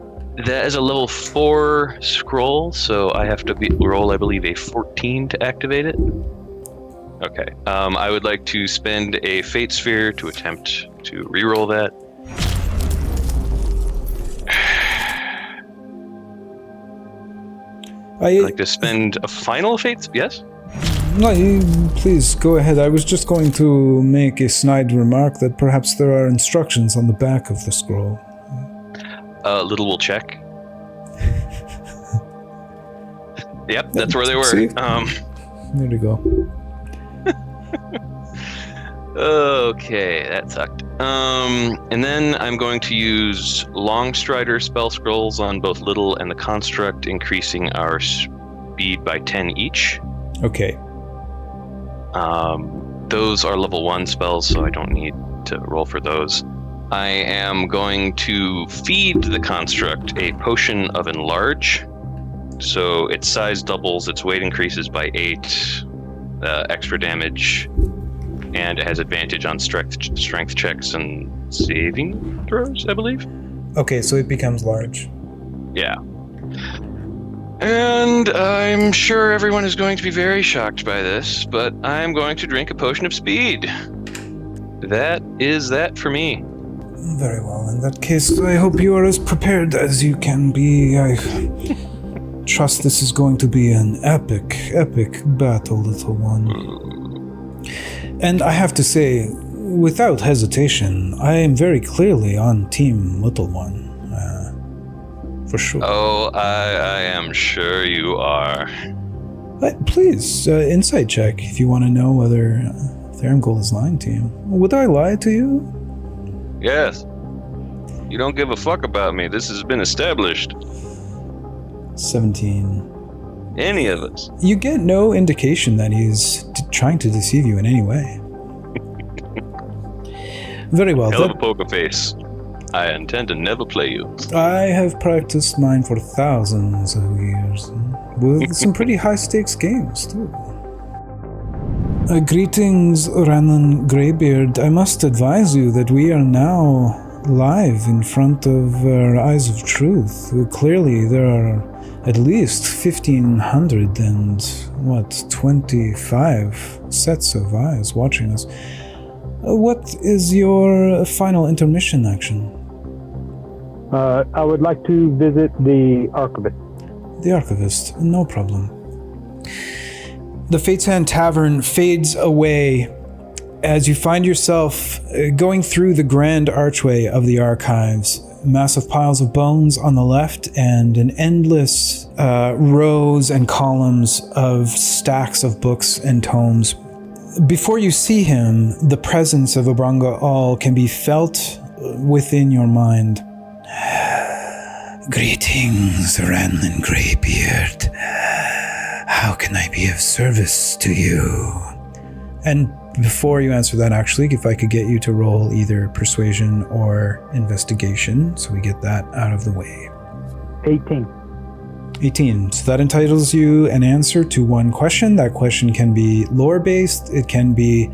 That is a level 4 scroll, so I have to roll, I believe, a 14 to activate it. Okay. I would like to spend a Fate Sphere to attempt to reroll that. I'd like to spend a final Fate... Yes? No, please go ahead. I was just going to make a snide remark that perhaps there are instructions on the back of the scroll. Little will check. Yep, that's where they were. See? There you go. Okay, that sucked. And then I'm going to use Long Strider spell scrolls on both Little and the Construct, increasing our speed by 10 each. Okay. Those are level 1 spells, so I don't need to roll for those. I am going to feed the Construct a potion of Enlarge. So its size doubles, its weight increases by 8, extra damage, and it has advantage on strength checks and saving throws, I believe. Okay, so it becomes large. Yeah. And I'm sure everyone is going to be very shocked by this, but I'm going to drink a potion of speed. That is that for me. Very well. In that case, I hope you are as prepared as you can be. I trust this is going to be an epic battle, little one. And I have to say, without hesitation, I am very clearly on Team Little One. For sure. Oh, I am sure you are. Please, insight check if you want to know whether Thermgul is lying to you. Would I lie to you? Yes. You don't give a fuck about me. This has been established. 17. Any of us. You get no indication that he's trying to deceive you in any way. Very well. Hell of a poker face. I intend to never play you. I have practiced mine for thousands of years, with some pretty high-stakes games, too. Greetings, Ranan Greybeard. I must advise you that we are now live in front of our eyes of truth. Clearly, there are at least 1,500 and, 25 sets of eyes watching us. What is your final intermission action? I would like to visit the archivist. The archivist, no problem. The Fate's Hand Tavern fades away as you find yourself going through the grand archway of the archives. Massive piles of bones on the left and an endless rows and columns of stacks of books and tomes. Before you see him, the presence of Obranga All can be felt within your mind. Greetings, Ranlin Greybeard. How can I be of service to you? And before you answer that, actually, if I could get you to roll either persuasion or investigation, so we get that out of the way. 18. 18. So that entitles you an answer to one question. That question can be lore-based, it can be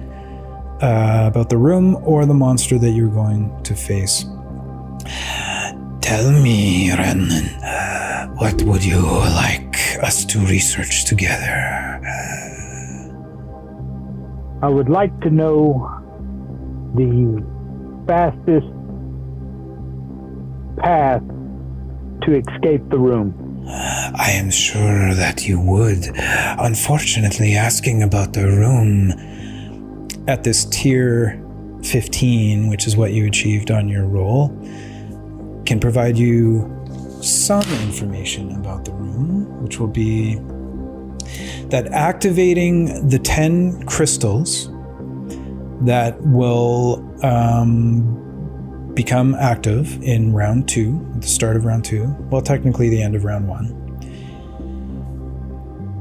about the room or the monster that you're going to face. Tell me, Ranlin, what would you like us to research together? I would like to know the fastest path to escape the room. I am sure that you would. Unfortunately, asking about the room At this tier 15, which is what you achieved on your roll, can provide you some information about the room, which will be that activating the 10 crystals that will become active in round 2, at the start of round 2, well, technically the end of round 1.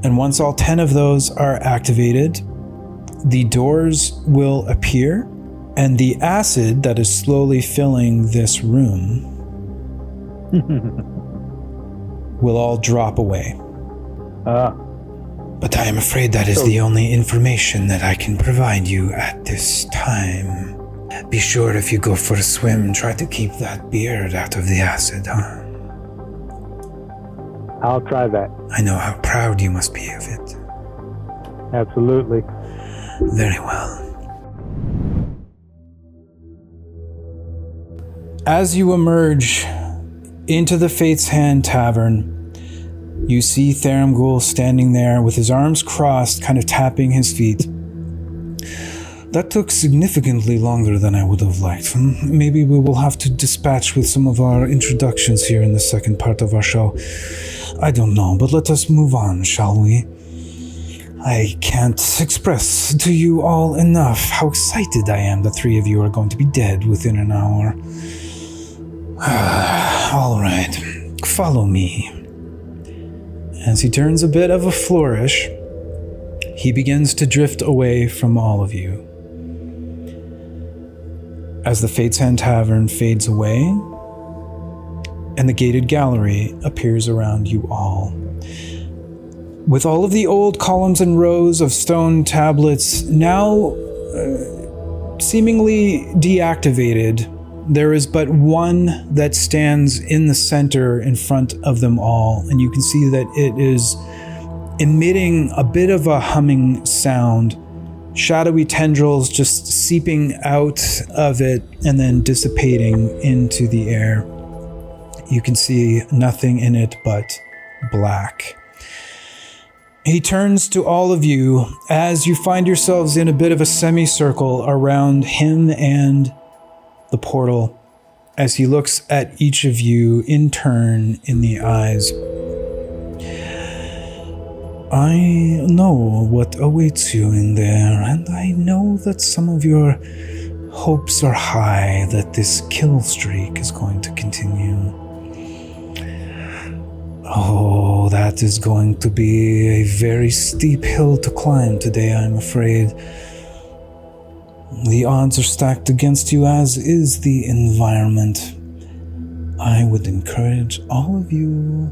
And once all 10 of those are activated, the doors will appear, and the acid that is slowly filling this room will all drop away. But I am afraid that is the only information that I can provide you at this time. Be sure if you go for a swim, try to keep that beard out of the acid, huh? I'll try that. I know how proud you must be of it. Absolutely. Very well. As you emerge into the Fate's Hand Tavern, you see Theramgul standing there with his arms crossed, kind of tapping his feet. That took significantly longer than I would have liked. Maybe we will have to dispatch with some of our introductions here in the second part of our show. I don't know, but let us move on, shall we? I can't express to you all enough how excited I am that 3 of you are going to be dead within an hour. All right, follow me. As he turns a bit of a flourish, he begins to drift away from all of you. As the Fate's Hand Tavern fades away, and the gated gallery appears around you all. With all of the old columns and rows of stone tablets now seemingly deactivated, there is but one that stands in the center in front of them all, and you can see that it is emitting a bit of a humming sound, shadowy tendrils just seeping out of it and then dissipating into the air. You can see nothing in it but black. He turns to all of you as you find yourselves in a bit of a semicircle around him and the portal, as he looks at each of you in turn in the eyes. I know what awaits you in there, and I know that some of your hopes are high that this kill streak is going to continue. Oh, Oh, that is going to be a very steep hill to climb today, I'm afraid. The odds are stacked against you, as is the environment. I would encourage all of you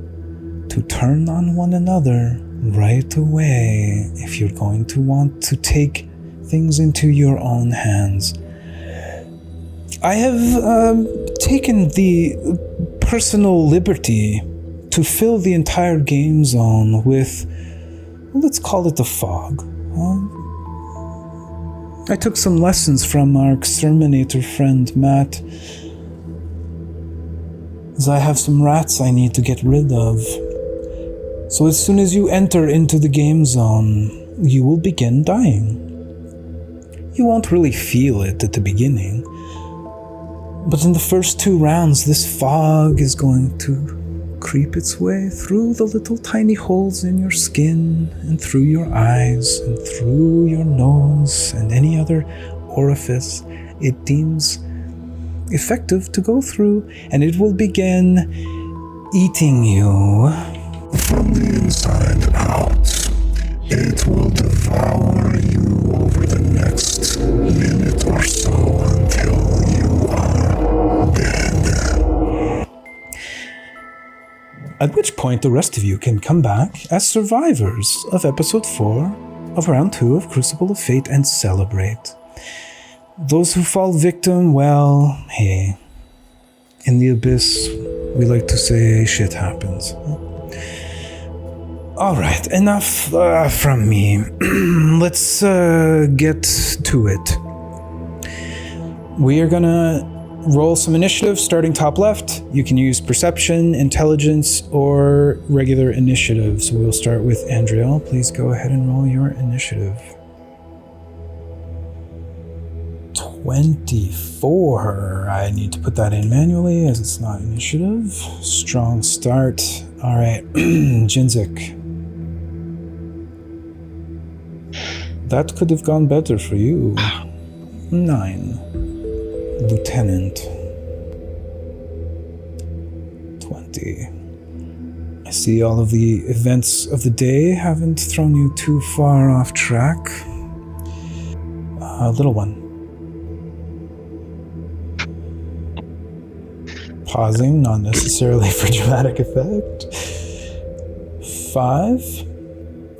to turn on one another right away if you're going to want to take things into your own hands. I have taken the personal liberty to fill the entire game zone with, let's call it the fog. I took some lessons from our exterminator friend Matt, as I have some rats I need to get rid of. So as soon as you enter into the game zone, you will begin dying. You won't really feel it at the beginning, but in the first 2 rounds, this fog is going to creep its way through the little tiny holes in your skin, and through your eyes, and through your nose, and any other orifice it deems effective to go through, and it will begin eating you. From the inside out, it will devour you over the next minute or so until you are dead. At which point the rest of you can come back as survivors of episode 4 of round 2 of Crucible of Fate and celebrate. Those who fall victim, well, hey, in the abyss, we like to say shit happens. Alright, enough from me. Let's get to it. We are gonna roll some initiative starting top left. You can use perception, intelligence, or regular initiative. So we'll start with Andriel. Please go ahead and roll your initiative. 24. I need to put that in manually as it's not initiative. Strong start. Alright, Jinzik. That could have gone better for you. 9. Lieutenant. 20. I see all of the events of the day haven't thrown you too far off track. Little one. Pausing, not necessarily for dramatic effect. 5.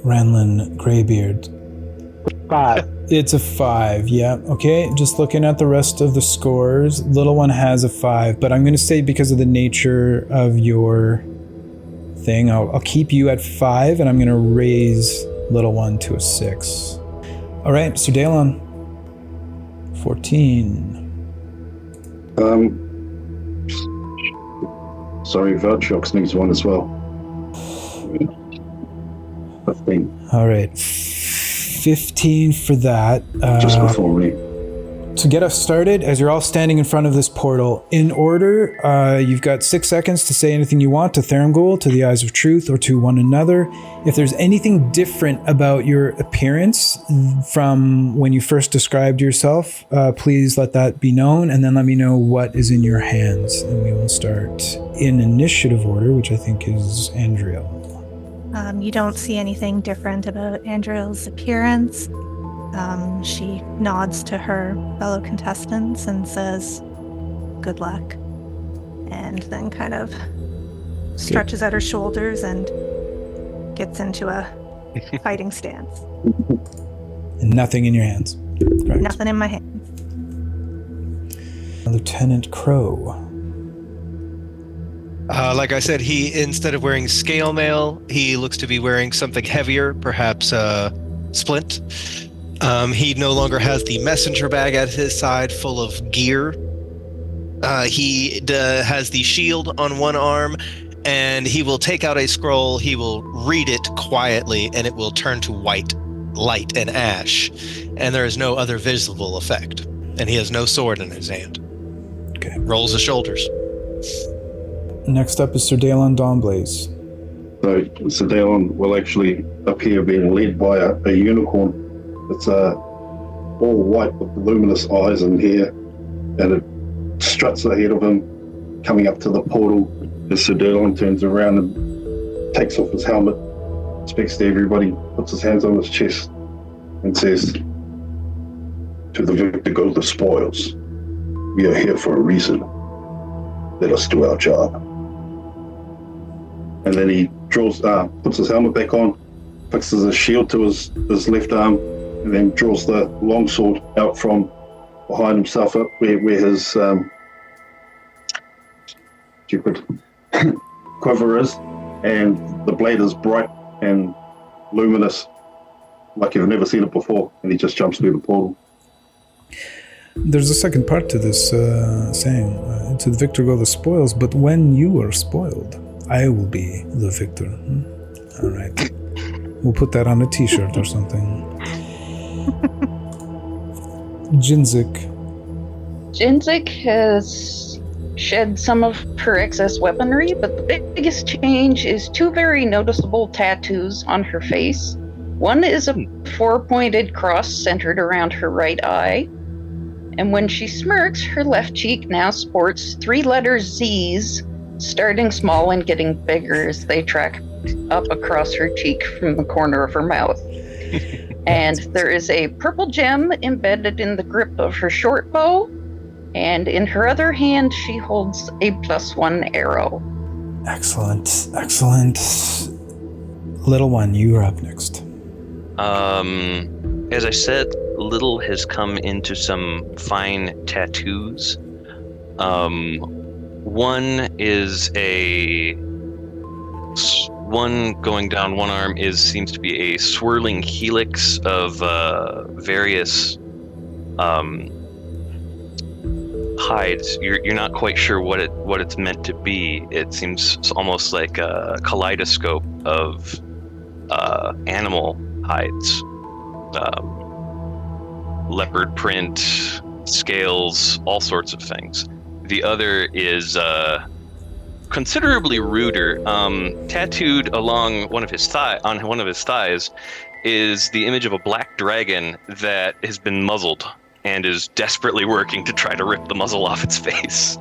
Ranlin Greybeard. 5. It's a 5, yeah. Okay, just looking at the rest of the scores, little one has a 5, but I'm going to say because of the nature of your thing, I'll keep you at 5, and I'm going to raise little one to a 6. All right, Sir Dalon. 14. Sorry, Valtrox needs one as well. 15. All right, 15 for that. Just before me. To get us started, as you're all standing in front of this portal, in order, you've got 6 seconds to say anything you want to Therangul, to the Eyes of Truth, or to one another. If there's anything different about your appearance from when you first described yourself, please let that be known, and then let me know what is in your hands. And we will start in initiative order, which I think is Andriel. You don't see anything different about Andriel's appearance. She nods to her fellow contestants and says, "Good luck," and then kind of stretches out her shoulders and gets into a fighting stance. And nothing in your hands. Correct. Nothing in my hands. Lieutenant Crow. Like I said, he, instead of wearing scale mail, he looks to be wearing something heavier, perhaps splint. He no longer has the messenger bag at his side full of gear. He has the shield on one arm, and he will take out a scroll, he will read it quietly, and it will turn to white light and ash. And there is no other visible effect. And he has no sword in his hand. Okay. Rolls his shoulders. Next up is Sir Dalon Dawnblaze. So Sedalon will actually appear being led by a unicorn. It's all white with luminous eyes and hair, and it struts ahead of him, coming up to the portal as Sedalon turns around and takes off his helmet, speaks to everybody, puts his hands on his chest, and says, "To the victor go the spoils. We are here for a reason. Let us do our job." And then he puts his helmet back on, fixes his shield to his left arm, and then draws the longsword out from behind himself up where his stupid quiver is, and the blade is bright and luminous like you've never seen it before, and he just jumps through the portal. There's a second part to this saying, to the victor go the spoils, but when you are spoiled, I will be the victor. All right. We'll put that on a t-shirt or something. Jinzik. Jinzik has shed some of her excess weaponry, but the biggest change is two very noticeable tattoos on her face. One is a four-pointed cross centered around her right eye, and when she smirks, her left cheek now sports 3 letters Z's, starting small and getting bigger as they track up across her cheek from the corner of her mouth. And there is a purple gem embedded in the grip of her short bow, and in her other hand, she holds a +1 arrow. Excellent, excellent. Little one, you are up next. As I said, Little has come into some fine tattoos. One is one going down one arm seems to be a swirling helix of various hides. You're not quite sure what it's meant to be. It seems almost like a kaleidoscope of animal hides, leopard print, scales, all sorts of things. The other is considerably ruder. Tattooed along one of his thighs is the image of a black dragon that has been muzzled and is desperately working to try to rip the muzzle off its face.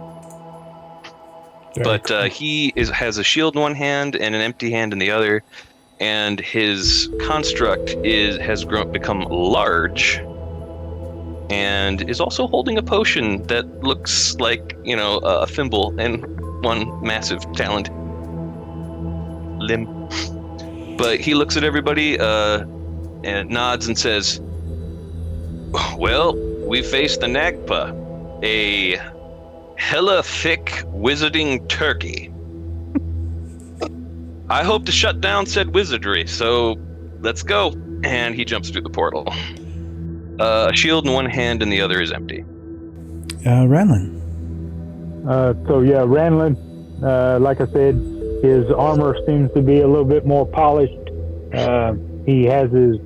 But he has a shield in one hand and an empty hand in the other, and his construct has become large, and is also holding a potion that looks like, a thimble and one massive taloned limb. But he looks at everybody and nods and says, "Well, we face the Nagpa, a hella thick wizarding turkey. I hope to shut down said wizardry, so let's go." And he jumps through the portal. A shield in one hand and the other is empty. Ranlin. Ranlin, like I said, his armor seems to be a little bit more polished. He has his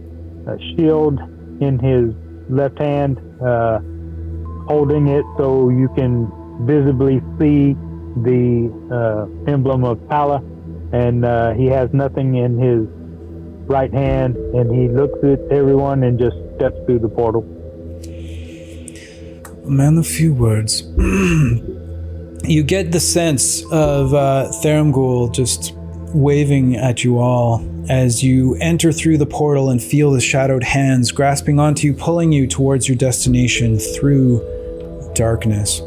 shield in his left hand, holding it so you can visibly see the emblem of Pala, and he has nothing in his right hand, and he looks at everyone and just steps through the portal. Man, a few words. You get the sense of Theramgul just waving at you all as you enter through the portal and feel the shadowed hands grasping onto you, pulling you towards your destination through darkness.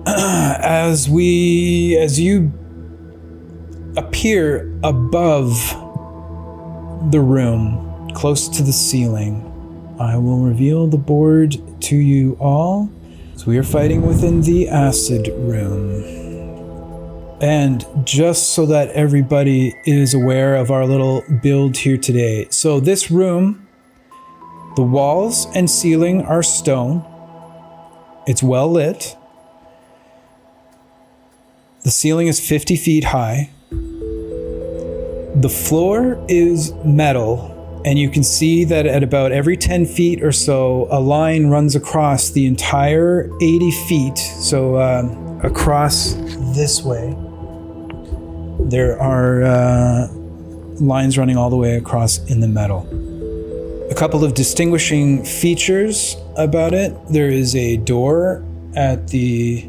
As you appear above the room, close to the ceiling, I will reveal the board to you all. So we are fighting within the acid room. And just so that everybody is aware of our little build here today. So this room, the walls and ceiling are stone. It's well lit. The ceiling is 50 feet high. The floor is metal, and you can see that at about every 10 feet or so, a line runs across the entire 80 feet. So across this way, there are lines running all the way across in the metal. A couple of distinguishing features about it. There is a door at the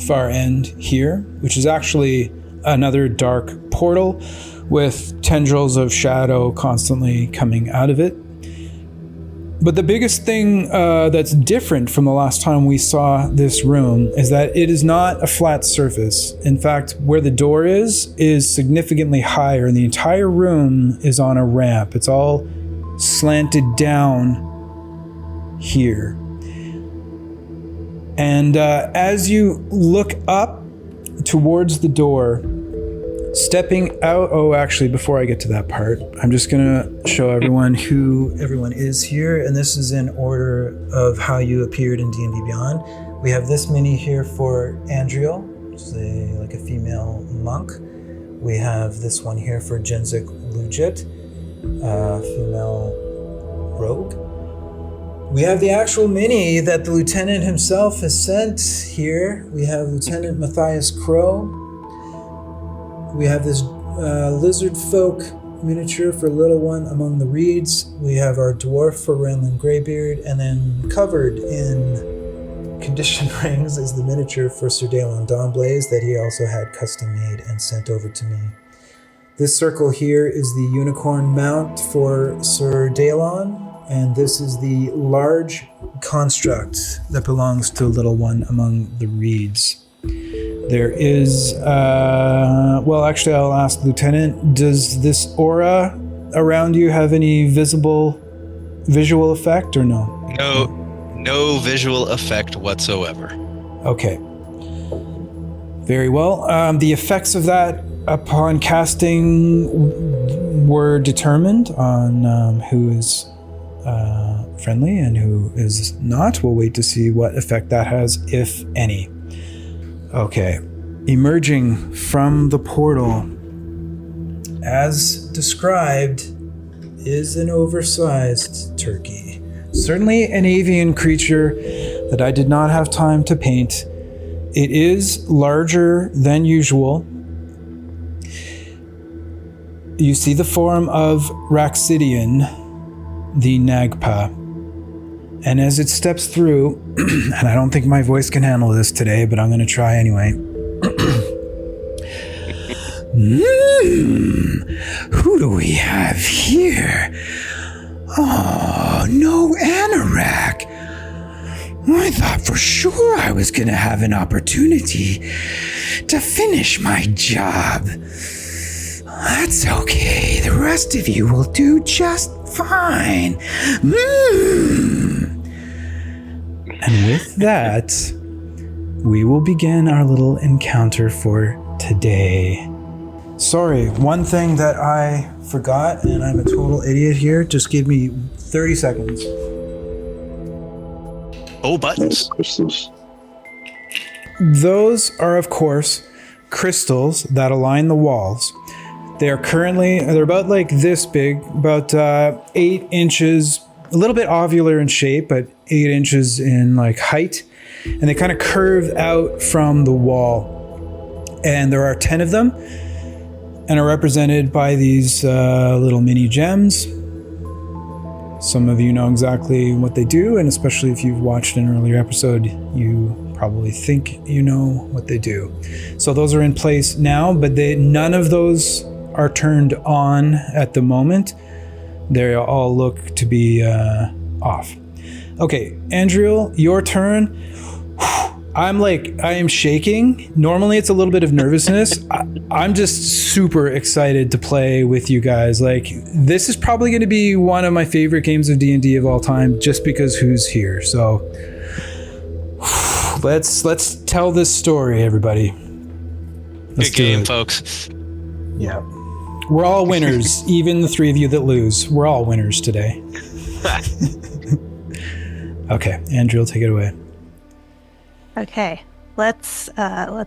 far end here, which is actually another dark portal with tendrils of shadow constantly coming out of it. But the biggest thing that's different from the last time we saw this room is that it is not a flat surface. In fact, where the door is significantly higher, and the entire room is on a ramp. It's all slanted down here. And as you look up towards the door, stepping out... Oh, actually, before I get to that part, I'm just going to show everyone who everyone is here, and this is in order of how you appeared in D&D Beyond. We have this mini here for Andriel, which is like a female monk. We have this one here for Jenzik Lujit, female rogue. We have the actual mini that the lieutenant himself has sent here. We have Lieutenant Matthias Crow. We have this lizard folk miniature for Little One Among the Reeds. We have our dwarf for Renlin Greybeard, and then covered in condition rings is the miniature for Sir Dalon Dawnblaze that he also had custom made and sent over to me. This circle here is the unicorn mount for Sir Dalon, and this is the large construct that belongs to Little One Among the Reeds. There is, well, actually, I'll ask Lieutenant, does this aura around you have any visual effect or no? No visual effect whatsoever. Okay. Very well. The effects of that upon casting were determined on who is friendly and who is not. We'll wait to see what effect that has, if any. Okay. Emerging from the portal, as described, is an oversized turkey. Certainly an avian creature that I did not have time to paint. It is larger than usual. You see the form of Raxidian, the Nagpa. And as it steps through, and I don't think my voice can handle this today, but I'm going to try anyway. Who do we have here? Oh, no Anorak. I thought for sure I was going to have an opportunity to finish my job. That's okay. The rest of you will do just fine. And with that, we will begin our little encounter for today. Sorry, one thing that I forgot, and I'm a total idiot here, just give me 30 seconds. Oh, buttons. Crystals. Those are, of course, crystals that align the walls. They're about like this big, about 8 inches, a little bit ovular in shape, but 8 inches in like height. And they kind of curve out from the wall. And there are 10 of them, and are represented by these little mini gems. Some of you know exactly what they do, and especially if you've watched an earlier episode, you probably think you know what they do. So those are in place now, but none of those are turned on at the moment. They all look to be off. Okay, Andriel, your turn. I am shaking. Normally it's a little bit of nervousness. I'm just super excited to play with you guys. Like, this is probably going to be one of my favorite games of D&D of all time, just because who's here. So let's tell this story, everybody. Good game, folks. Yeah. We're all winners, even the 3 of you that lose. We're all winners today. Okay, Andrew, take it away. Okay, let's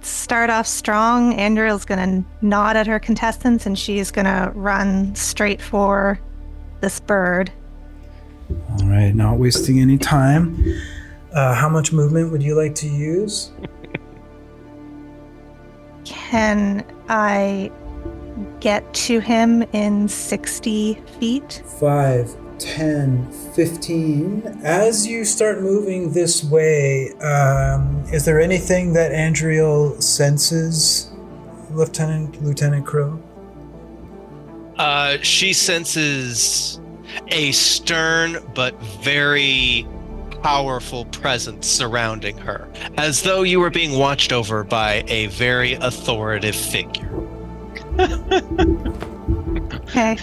start off strong. Andrea's gonna nod at her contestants, and she's gonna run straight for this bird. All right, not wasting any time. How much movement would you like to use? Can I get to him in 60 feet? 5, 10, 15. As you start moving this way, is there anything that Andriel senses Lieutenant Crow? She senses a stern but very powerful presence surrounding her, as though you were being watched over by a very authoritative figure. Okay.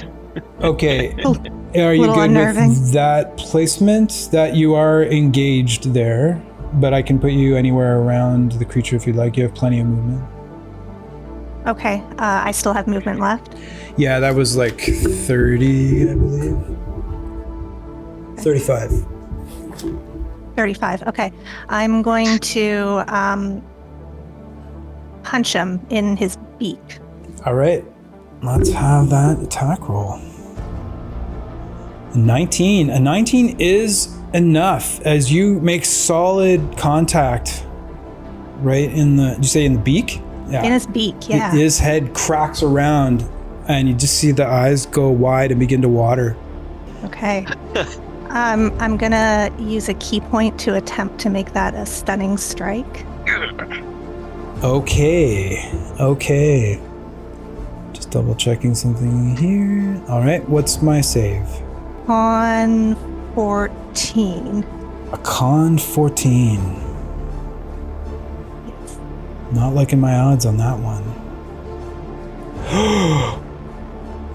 Okay. Oh, Are you little good unnerving. with that placement? That you are engaged there, but I can put you anywhere around the creature if you'd like. You have plenty of movement. Okay. I still have movement left. Yeah, that was like 30, I believe. 35. 35. Okay. I'm going to punch him in his beak. All right. Let's have that attack roll. 19. A 19 is enough as you make solid contact right in the, did you say in the beak? Yeah. In his beak, yeah. His head cracks around and you just see the eyes go wide and begin to water. Okay. I'm gonna use a key point to attempt to make that a stunning strike. Okay. Just double checking something here. All right, what's my save? On 14. A con 14. Yes. Not liking my odds on that one.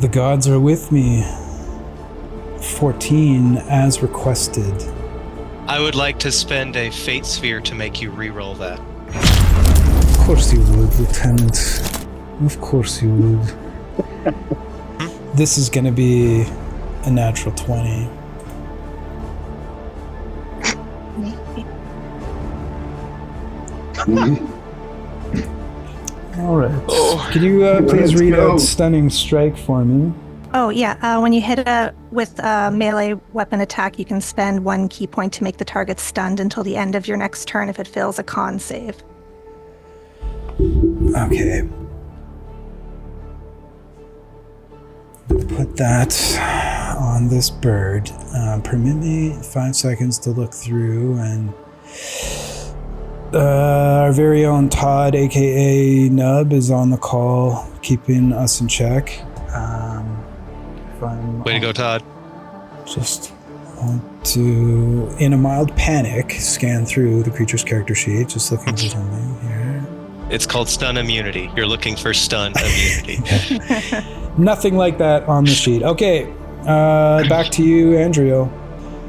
The gods are with me. 14 as requested. I would like to spend a fate sphere to make you re-roll that. Of course you would, Lieutenant. Of course you would. This is gonna be a natural 20. All right. Could you please read out Stunning Strike for me? Oh, yeah. When you hit with a melee weapon attack, you can spend 1 key point to make the target stunned until the end of your next turn if it fails a con save. Okay. Put that on this bird. Permit me 5 seconds to look through, and our very own Todd, aka Nub, is on the call, keeping us in check. Way to go, Todd. Just want to, in a mild panic, scan through the creature's character sheet, just looking for something here. It's called stun immunity. You're looking for stun immunity. Nothing like that on the sheet. Okay, back to you, Andrio.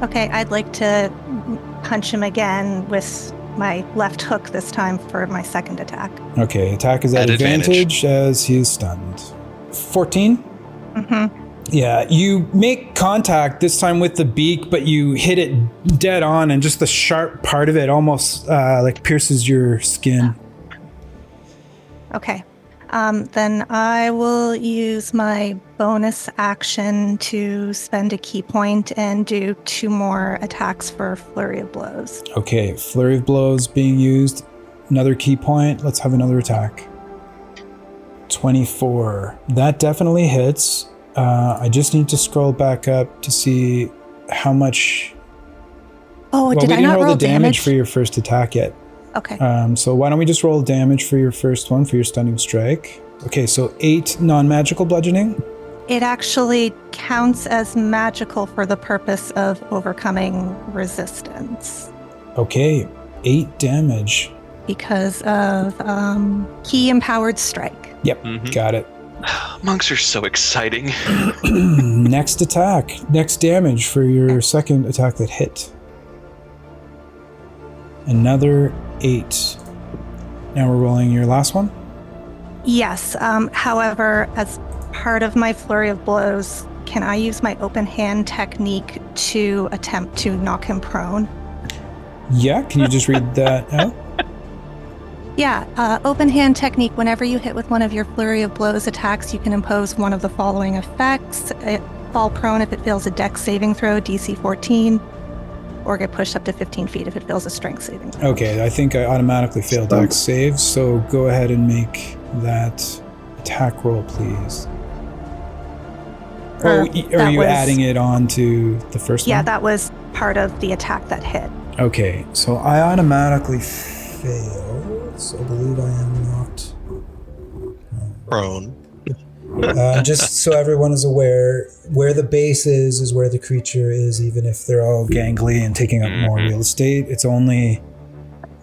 Okay, I'd like to punch him again with my left hook this time for my second attack. Okay, attack is at advantage as he is stunned. 14? Mm-hmm. Yeah, you make contact this time with the beak, but you hit it dead on, and just the sharp part of it almost like pierces your skin. Okay. Then I will use my bonus action to spend a key point and do 2 more attacks for Flurry of Blows. Okay, Flurry of Blows being used. Another key point. Let's have another attack. 24. That definitely hits. I just need to scroll back up to see how much... Oh, did I not roll we didn't roll the damage for your first attack yet. Okay. So why don't we just roll damage for your first one, for your stunning strike. Okay, so 8 non-magical bludgeoning. It actually counts as magical for the purpose of overcoming resistance. Okay, 8 damage. Because of key empowered strike. Yep, got it. Monks are so exciting. Next attack, next damage for your second attack that hit. Another 8. Now we're rolling your last one? Yes. However, as part of my Flurry of Blows, can I use my open hand technique to attempt to knock him prone? Yeah, can you just read that out? Yeah, open hand technique. Whenever you hit with one of your Flurry of Blows attacks, you can impose one of the following effects. Fall prone if it fails a dex saving throw, DC 14, or get pushed up to 15 feet if it fails a strength saving throw. Okay, I think I automatically failed dex save, so go ahead and make that attack roll, please. Are you adding it on to the first one? Yeah, that was part of the attack that hit. Okay, so I automatically fail, so I believe I am knocked. prone. Just so everyone is aware, where the base is where the creature is, even if they're all gangly and taking up more real estate. It's only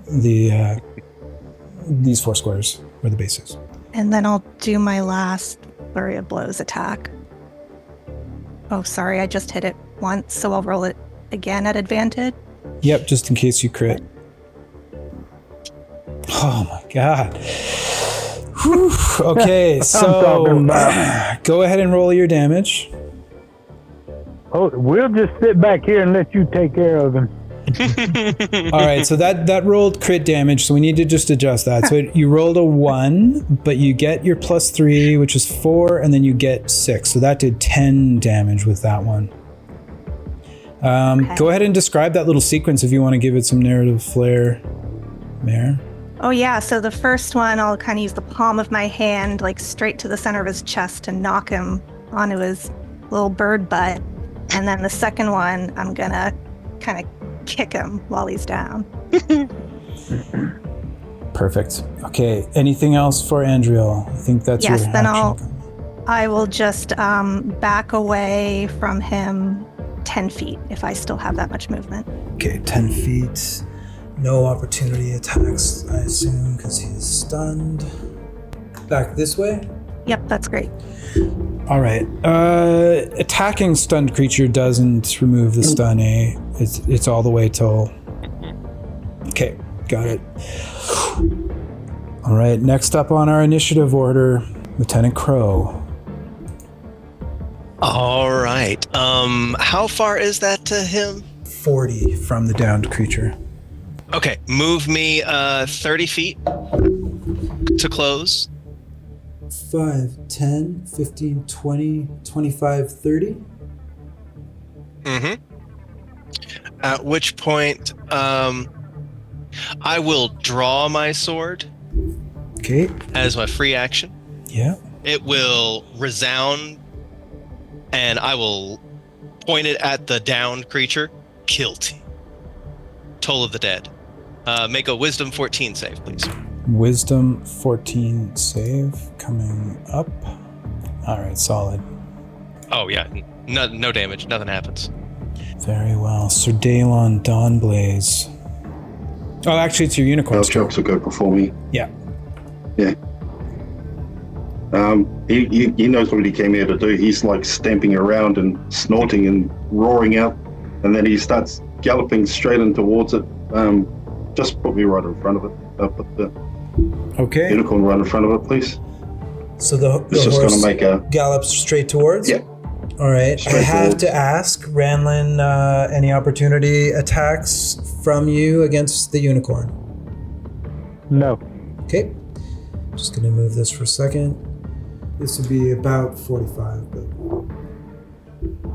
the these 4 squares where the base is. And then I'll do my last flurry of blows attack. Oh, sorry, I just hit it once, so I'll roll it again at advantage. Yep, just in case you crit. Oh my god. Whew. Okay, so go ahead and roll your damage. Oh, we'll just sit back here and let you take care of him. All right, so that rolled crit damage, so we need to just adjust that. So you rolled a 1, but you get your +3, which is 4, and then you get 6. So that did 10 damage with that one. Go ahead and describe that little sequence if you want to give it some narrative flair, Mare. Oh yeah, so the first one, I'll kind of use the palm of my hand, like straight to the center of his chest to knock him onto his little bird butt. And then the second one, I'm gonna kind of kick him while he's down. Perfect. Okay, anything else for Andriel? I think that's yes, your then action. I will just back away from him 10 feet if I still have that much movement. Okay, 10 feet. No opportunity attacks, I assume, because he's stunned. Back this way? Yep, that's great. All right. Attacking stunned creature doesn't remove the stun, eh? It's all the way till... Okay, got it. All right, next up on our initiative order, Lieutenant Crow. All right. How far is that to him? 40 from the downed creature. Okay, move me 30 feet to close. 5, 10, 15, 20, 25, 30. Mm-hmm. At which point, I will draw my sword. Okay. As my free action. Yeah. It will resound, and I will point it at the downed creature. Guilty. Toll of the dead. Make a Wisdom 14 save, please. Wisdom 14 save coming up. All right, solid. Oh yeah, no damage. Nothing happens. Very well. Sir Daelon Dawnblaze. Oh, actually, it's your unicorn's turn. Jokes will go before me. Yeah. Yeah. He knows what he came here to do. He's like stamping around and snorting and roaring out, and then he starts galloping straight in towards it. Just put me right in front of it. Put the unicorn right in front of it, please. So the it's just horse going to make a gallops straight towards? Yeah. All right. I have to ask, Ranlin, any opportunity attacks from you against the unicorn? No. Okay. Just going to move this for a second. This would be about 45. But...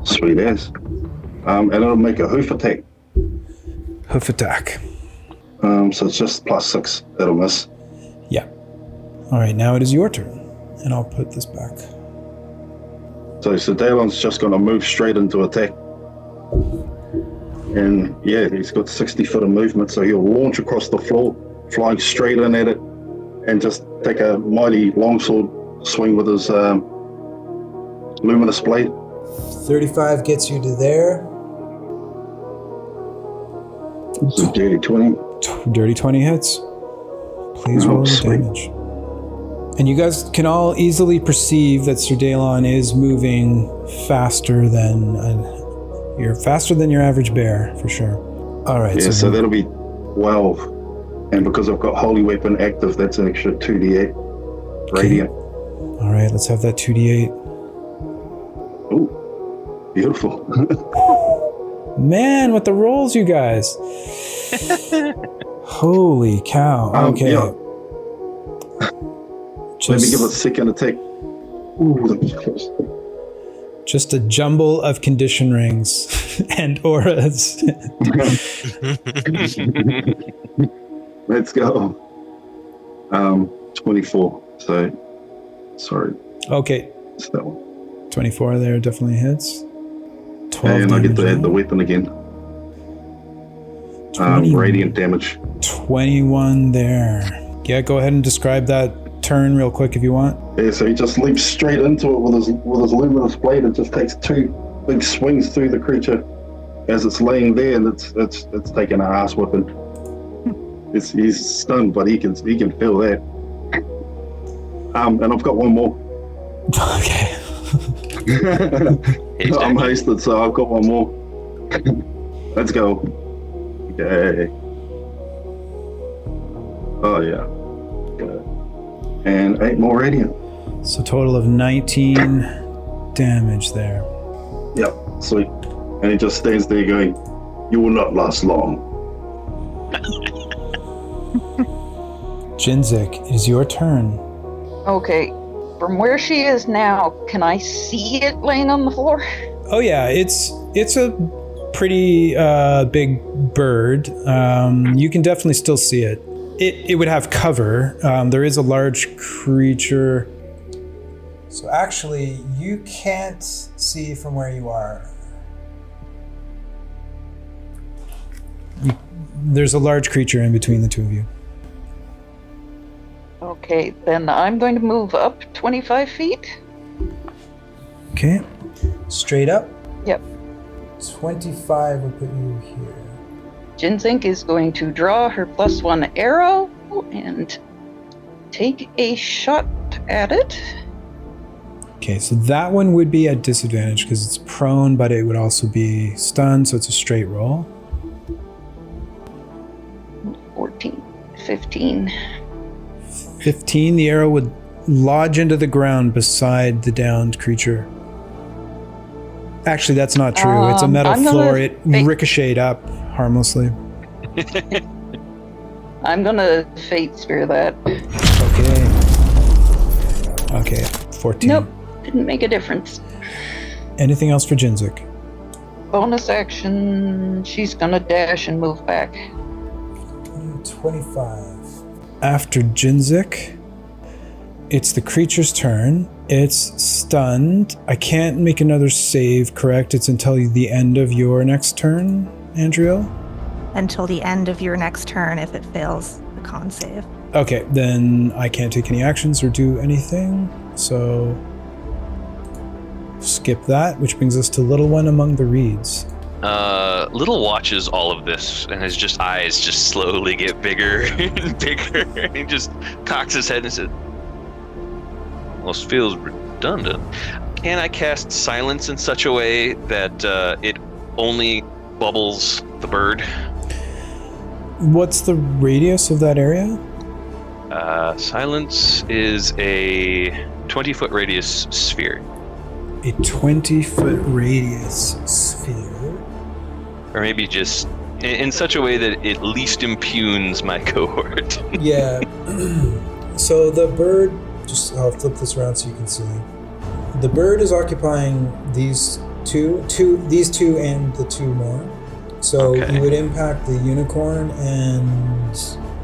Sweet as. And it'll make a hoof attack. Hoof attack. So it's just +6. That'll miss. Yeah. All right, now it is your turn. And I'll put this back. So Daelon's just going to move straight into attack. And yeah, he's got 60 foot of movement, so he'll launch across the floor, flying straight in at it, and just take a mighty longsword swing with his luminous blade. 35 gets you to there. So dirty 20. Dirty 20 hits. Please roll the damage. And you guys can all easily perceive that Sir Daelon is moving faster than you're faster than your average bear, for sure. All right. Yeah, so that'll be 12. And because I've got Holy Weapon active, that's an extra 2d8 radiant. All right, let's have that 2d8. Ooh, beautiful. Man, with the rolls, you guys. Holy cow. Okay. Yeah. Let me give it a second attack. Ooh, that was close. Just a jumble of condition rings and auras. Let's go. 24. So, sorry. Okay. It's that one. 24 there definitely hits. 12 and I get to add now. the weapon again. 20, radiant damage. 21 there. Yeah, go ahead and describe that turn real quick if you want. Yeah, so he just leaps straight into it with his luminous blade and just takes 2 big swings through the creature as it's laying there, and it's taking an ass whipping. He's stunned, but he can feel that. And I've got one more. Okay. I'm hasted, so I've got one more. Let's go. Okay. Oh yeah. Okay. And 8 more radiant. So total of 19 damage there. Yep, sweet. And he just stands there going, "You will not last long." Jinzik, it is your turn. Okay, from where she is now, can I see it laying on the floor? Oh yeah, it's a pretty big bird. You can definitely still see it. It would have cover. There is a large creature. So actually, you can't see from where you are. There's a large creature in between the two of you. Okay, then I'm going to move up 25 feet. Okay. Straight up? Yep. 25 will put you here. Jinzink is going to draw her +1 arrow and take a shot at it. Okay, so that one would be at disadvantage because it's prone, but it would also be stunned, so it's a straight roll. 14, 15. 15, the arrow would lodge into the ground beside the downed creature. Actually, that's not true. It's a metal floor. It ricocheted up harmlessly. I'm gonna fate spear that. Okay, 14. Nope, didn't make a difference. Anything else for Jinzik? Bonus action, she's gonna dash and move back. 25. After Jinzik, it's the creature's turn. It's stunned. I can't make another save, correct? It's until the end of your next turn, Andriel? Until the end of your next turn if it fails the con save. Okay, then I can't take any actions or do anything, so skip that, which brings us to Little One among the reeds. Little watches all of this, and his eyes just slowly get bigger and bigger, and he just cocks his head and says, "Almost feels redundant. Can I cast silence in such a way that it only bubbles the bird?" What's the radius of that area? Silence is a 20-foot radius sphere. A 20-foot radius sphere? Or maybe just in such a way that it at least impugns my cohort. Yeah. So the bird, I'll flip this around so you can see. The bird is occupying these two and the 2 more. So Okay. you would impact the unicorn and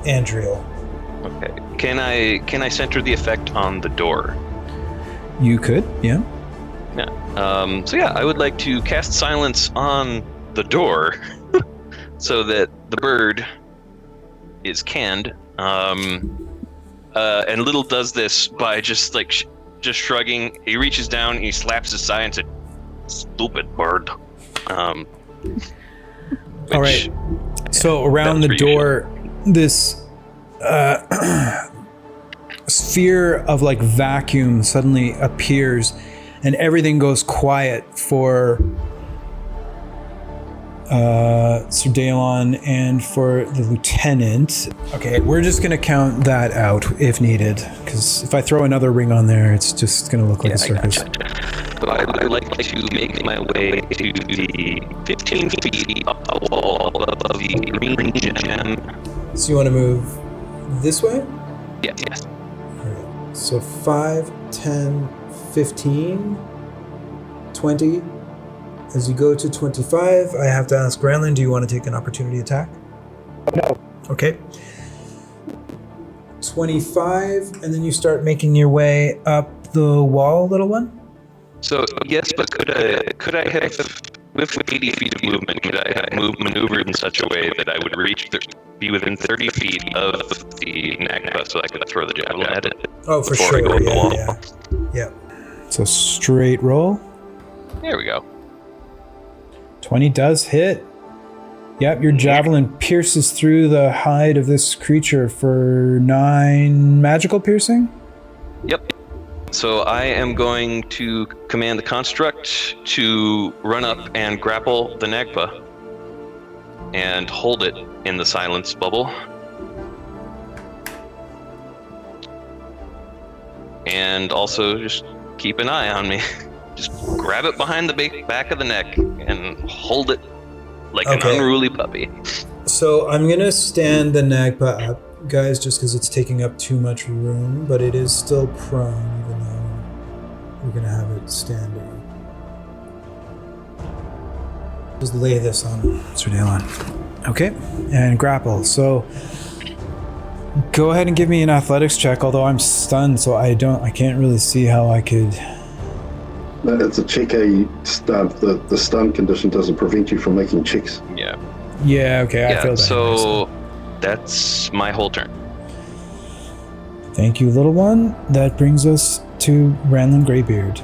Andriel. Okay. Can I center the effect on the door? You could, yeah. Yeah. So yeah, I would like to cast silence on the door so that the bird is canned. And Little does this by just just shrugging. He reaches down and he slaps his side and says, "Stupid bird." All right. So around the door, this sphere of vacuum suddenly appears, and everything goes quiet for Sir Daelon and for the lieutenant. Okay, we're just gonna count that out if needed, because if I throw another ring on there, it's just gonna look like a circus. So I would like to make my way to the 15 feet up the wall above the green gem. So you want to move this way? Yes. Alright, so 5, 10, 15, 20. As you go to 25, I have to ask Granlin, do you want to take an opportunity attack? No. Okay. 25, and then you start making your way up the wall, Little One? So yes, but could I have with 80 feet of movement, could I have maneuvered in such a way that I would be within 30 feet of the Nagpa so I could throw the javelin at it? Oh, for before I go sure. up the wall? Yeah. So straight roll. There we go. 20 does hit. Yep, your javelin pierces through the hide of this creature for 9 magical piercing. Yep. So I am going to command the construct to run up and grapple the Nagpa and hold it in the silence bubble. And also just keep an eye on me. Just grab it behind the back of the neck and hold it like an unruly puppy. So I'm going to stand the Nagpa up, guys, just because it's taking up too much room, but it is still prone, even though we're going to have it standing. Just lay this on Sir Dalen. Okay, and grapple. So go ahead and give me an athletics check, although I'm stunned, so I can't really see how I could... It's a check. The stun condition doesn't prevent you from making checks. Yeah. Yeah, okay, I feel that. So that's my whole turn. Thank you, little one. That brings us to Ranlin Greybeard.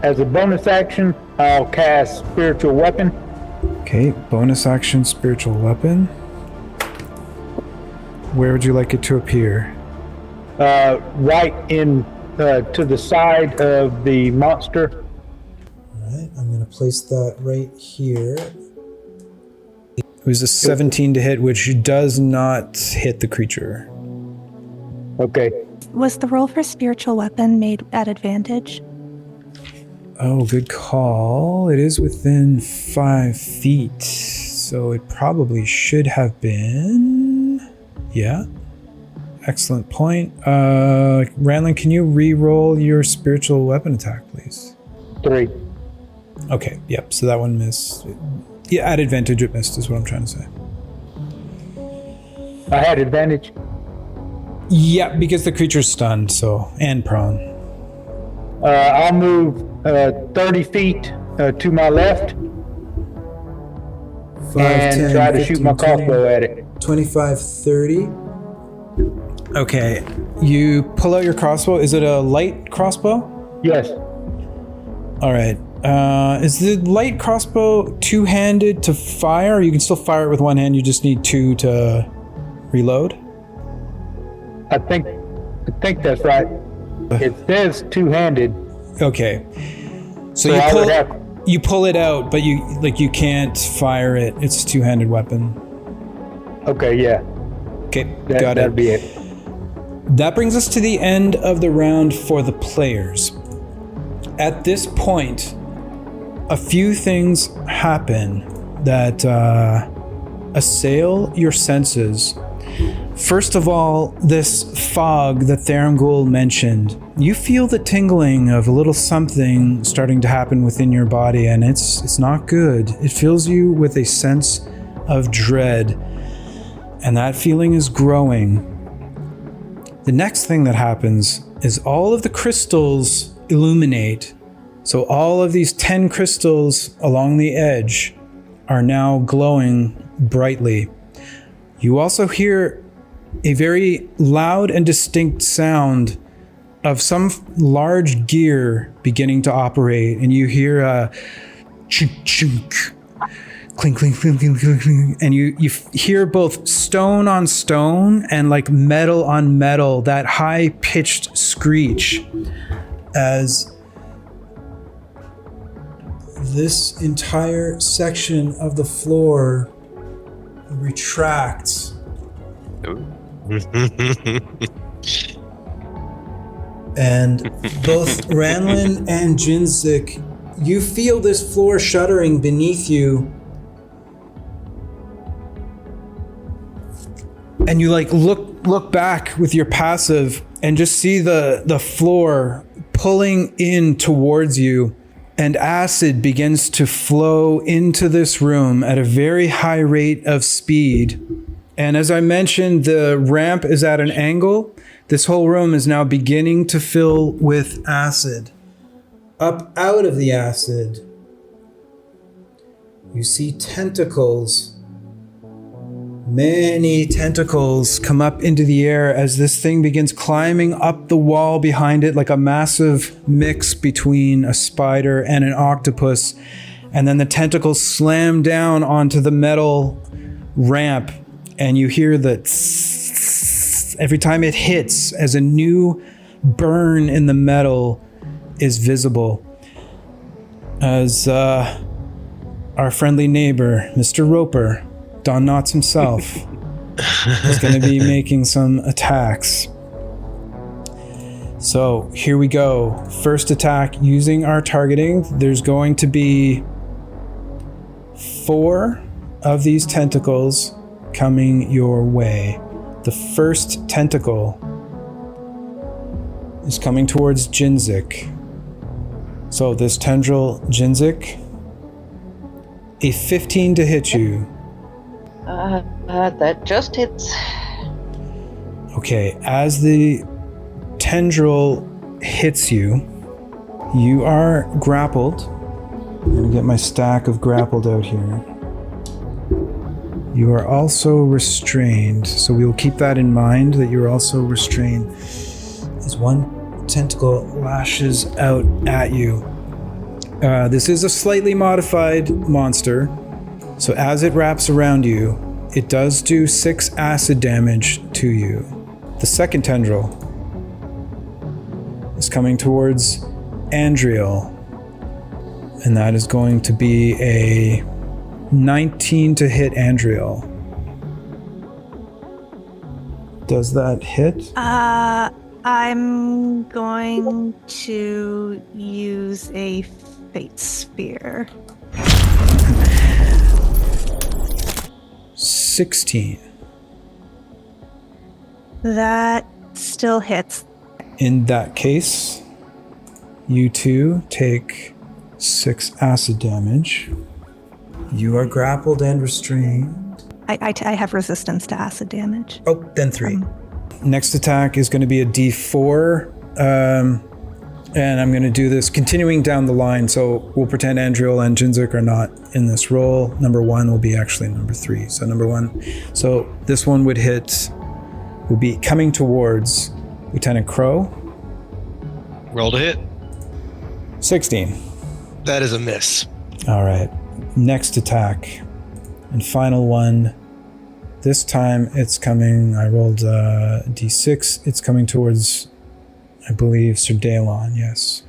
As a bonus action, I'll cast Spiritual Weapon. Okay, bonus action, Spiritual Weapon. Where would you like it to appear? Right in to the side of the monster. Alright, I'm going to place that right here. It was a 17 to hit, which does not hit the creature. Okay. Was the roll for spiritual weapon made at advantage? Oh, good call. It is within 5 feet, so it probably should have been... Yeah. Excellent point. Ranlin, can you re-roll your spiritual weapon attack, please? 3. Okay, yep, so that one missed. Yeah, at advantage it missed is what I'm trying to say. I had advantage. Yeah, because the creature's stunned, so, and prone. I'll move 30 feet to my left 5, and 10, try to 15, shoot my 20, crossbow at it. 25, 30. Okay, you pull out your crossbow. Is it a light crossbow? Yes. All right. Is the light crossbow two-handed to fire? Or you can still fire it with one hand, you just need 2 to reload? I think that's right. It says two-handed. Okay. So you pull it out, but you can't fire it. It's a two-handed weapon. Okay, yeah. Okay, got it. That'd be it. That brings us to the end of the round for the players. At this point, a few things happen that assail your senses. First of all, this fog that Therangul mentioned, you feel the tingling of a little something starting to happen within your body, and it's not good. It fills you with a sense of dread, and that feeling is growing. The next thing that happens is all of the crystals illuminate. So all of these 10 crystals along the edge are now glowing brightly. You also hear a very loud and distinct sound of some large gear beginning to operate, and you hear a chink, chink, clink, clink, clink, clink, clink, clink, and you hear both stone on stone and like metal on metal, that high-pitched screech as this entire section of the floor retracts. And both Ranlin and Jinzik, you feel this floor shuddering beneath you. And you like look back with your passive and just see the floor pulling in towards you, and acid begins to flow into this room at a very high rate of speed. And as I mentioned, the ramp is at an angle. This whole room is now beginning to fill with acid. Up out of the acid you see tentacles. Many tentacles come up into the air as this thing begins climbing up the wall behind it like a massive mix between a spider and an octopus. And then the tentacles slam down onto the metal ramp, and you hear the every time it hits as a new burn in the metal is visible. As our friendly neighbor, Mr. Roper, Don Knotts himself, is going to be making some attacks. So here we go. First attack using our targeting. There's going to be 4 of these tentacles coming your way. The first tentacle is coming towards Jinzik. So this tendril, Jinzik, a 15 to hit you. That just hits. Okay, as the tendril hits you, you are grappled. I'm gonna get my stack of grappled out here. You are also restrained, so we will keep that in mind, that you're also restrained. As one tentacle lashes out at you. This is a slightly modified monster, so as it wraps around you, it does do 6 acid damage to you. The second tendril is coming towards Andriel, and that is going to be a 19 to hit Andriel. Does that hit? I'm going to use a Fate Spear. 16. That still hits. In that case, you two take 6 acid damage. You are grappled and restrained. I have resistance to acid damage. Oh, then 3. Next attack is going to be a D4. And I'm going to do this continuing down the line. So we'll pretend Andriel and Jinzik are not in this roll. Number 1 will be actually number 3. So number 1. So this one would be coming towards Lieutenant Crow. Roll to hit. 16. That is a miss. All right. Next attack. And final one. This time it's coming, I rolled D6. It's coming towards, I believe, Sir Daelon, yes.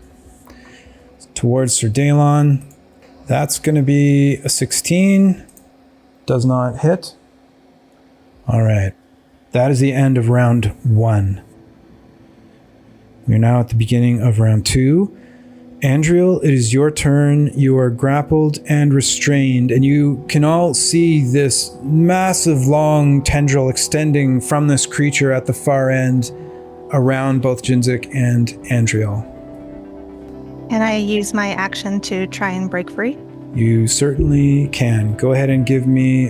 Towards Sir Daelon. That's going to be a 16. Does not hit. All right. That is the end of round 1. We're now at the beginning of round 2. Andriel, it is your turn. You are grappled and restrained, and you can all see this massive long tendril extending from this creature at the far end around both Jinzik and Andriel. Can I use my action to try and break free? You certainly can. Go ahead and give me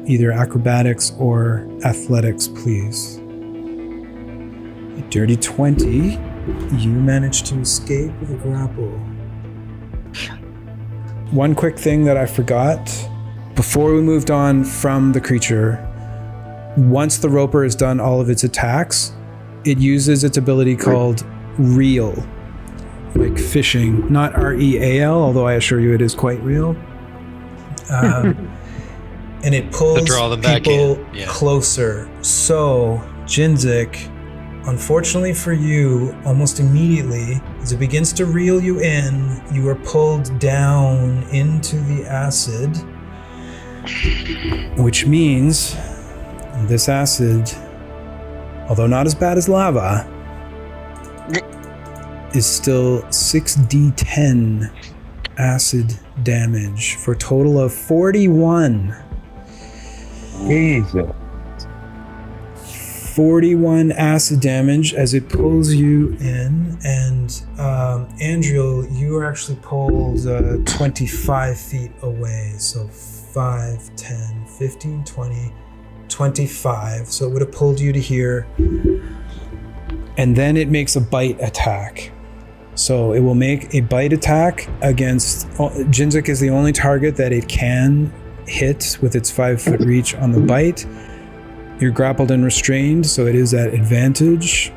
either acrobatics or athletics, please. A dirty 20. You managed to escape with a grapple. One quick thing that I forgot. Before we moved on from the creature, once the Roper has done all of its attacks, it uses its ability called Reel. Like fishing, not R-E-A-L, although I assure you it is quite real. And it pulls draw them back people in. Yeah. closer. So, Jinzik, unfortunately for you, almost immediately, as it begins to reel you in, you are pulled down into the acid, which means this acid, although not as bad as lava, is still 6d10 acid damage for a total of 41. Jesus. 41 acid damage as it pulls you in, and Andriel, you are actually pulled 25 feet away, so 5, 10, 15, 20, 25, so it would have pulled you to here, and then it makes a bite attack. So it will make a bite attack against... Jinzik is the only target that it can hit with its 5-foot reach on the bite. You're grappled and restrained, so it is at advantage.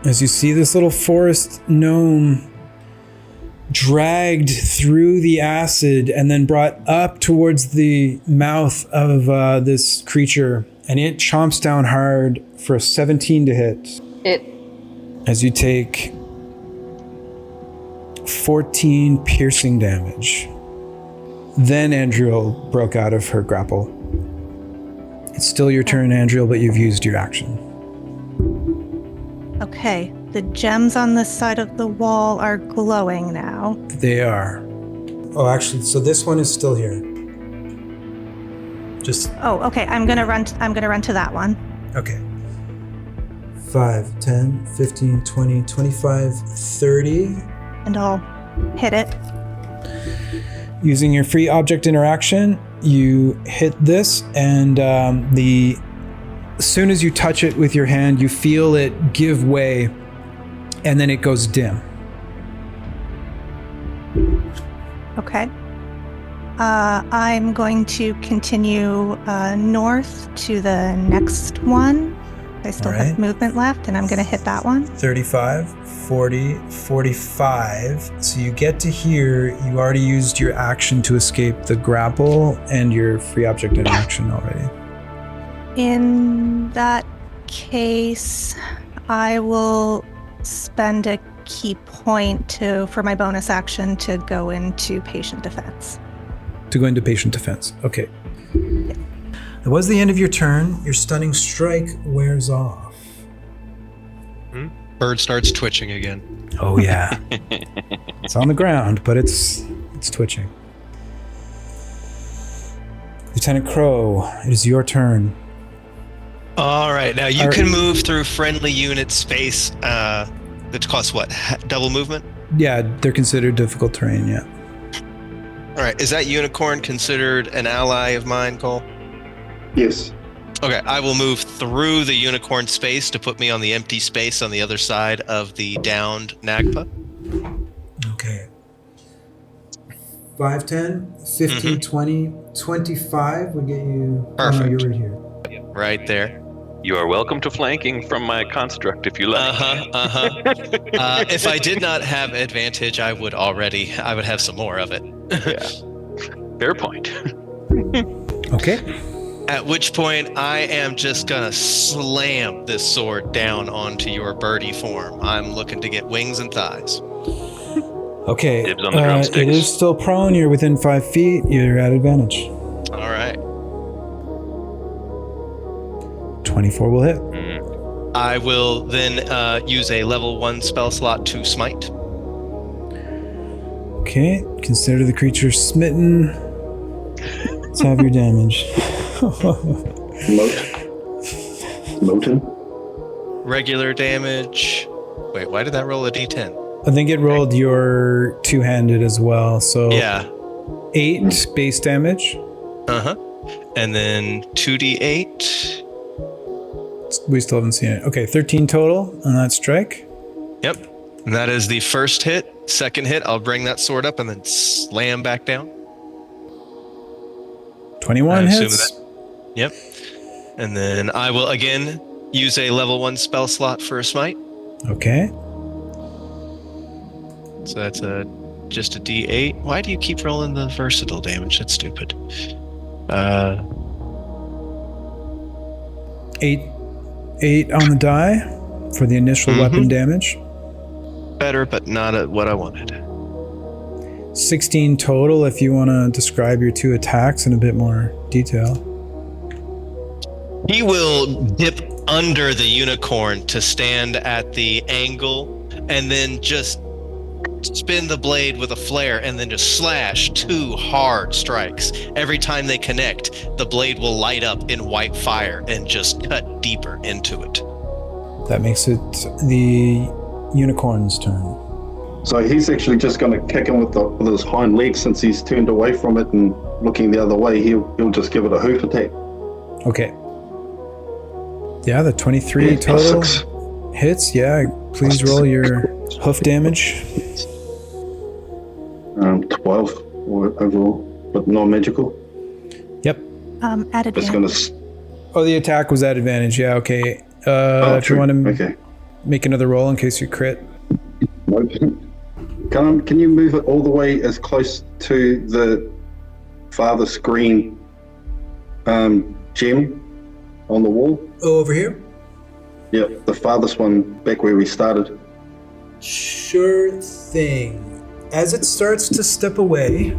As you see this little forest gnome dragged through the acid and then brought up towards the mouth of this creature, and it chomps down hard for a 17 to hit. As you take 14 piercing damage. Then Andriel broke out of her grapple. It's still your turn, Andriel, but you've used your action. Okay, the gems on this side of the wall are glowing now. They are. Oh, actually, so this one is still here. Just... Oh, okay, I'm gonna run to that one. Okay. 5, 10, 15, 20, 25, 30. And I'll hit it. Using your free object interaction, you hit this, and as soon as you touch it with your hand, you feel it give way, and then it goes dim. Okay. I'm going to continue north to the next one. I still have movement left, and I'm going to hit that one. 35, 40, 45. So you get to here. You already used your action to escape the grapple and your free object interaction already. In that case, I will spend a key point for my bonus action to go into patient defense. To go into patient defense. Okay. That was the end of your turn. Your stunning strike wears off. Bird starts twitching again. Oh yeah. It's on the ground, but it's twitching. Lieutenant Crow, it is your turn. All right, now you can move through friendly unit space. That costs what? Double movement? Yeah, they're considered difficult terrain, yeah. All right, is that unicorn considered an ally of mine, Cole? Yes. Okay, I will move through the unicorn space to put me on the empty space on the other side of the downed Nagpa. Okay. 5, 10, 15, 20, 25 would get you... Perfect. Oh, no, you're right here. Right there. You are welcome to flanking from my construct if you like. If I did not have advantage, I would have some more of it. Yeah. Fair point. Okay. At which point, I am just gonna slam this sword down onto your birdie form. I'm looking to get wings and thighs. Okay. Dibs on the drumsticks. It is still prone. You're within 5 feet. You're at advantage. All right. 24 will hit. I will then use a level 1 spell slot to smite. Okay. Consider the creature smitten. Let's have your damage. Moten. Regular damage. Wait, why did that roll a d10? I think it rolled your two-handed as well. So Yeah. 8 base damage. And then 2d8. We still haven't seen it. Okay, 13 total on that strike. Yep. And that is the first hit. Second hit, I'll bring that sword up and then slam back down. 21 hits. Yep. And then I will again use a level 1 spell slot for a smite. Okay. So that's just a d8. Why do you keep rolling the versatile damage? That's stupid. 8 on the die for the initial weapon damage. Better, but not at what I wanted. 16 total if you want to describe your 2 attacks in a bit more detail. He will dip under the unicorn to stand at the angle and then just spin the blade with a flare and then just slash 2 hard strikes. Every time they connect, the blade will light up in white fire and just cut deeper into it. That makes it the unicorn's turn. So he's actually just going to kick him with his hind leg since he's turned away from it and looking the other way. He'll just give it a hoof attack. Okay. Yeah, the 23 Yeah, total. 6. Hits, yeah. Please roll your hoof damage. 12 overall, but non-magical. Yep. At It's advantage. going to... Oh, the attack was at advantage. Yeah, okay. If you want to Okay. make another roll in case you crit. Nope. Can you move it all the way as close to the farthest green gem on the wall? Oh, over here? Yep, the farthest one back where we started. Sure thing. As it starts to step away,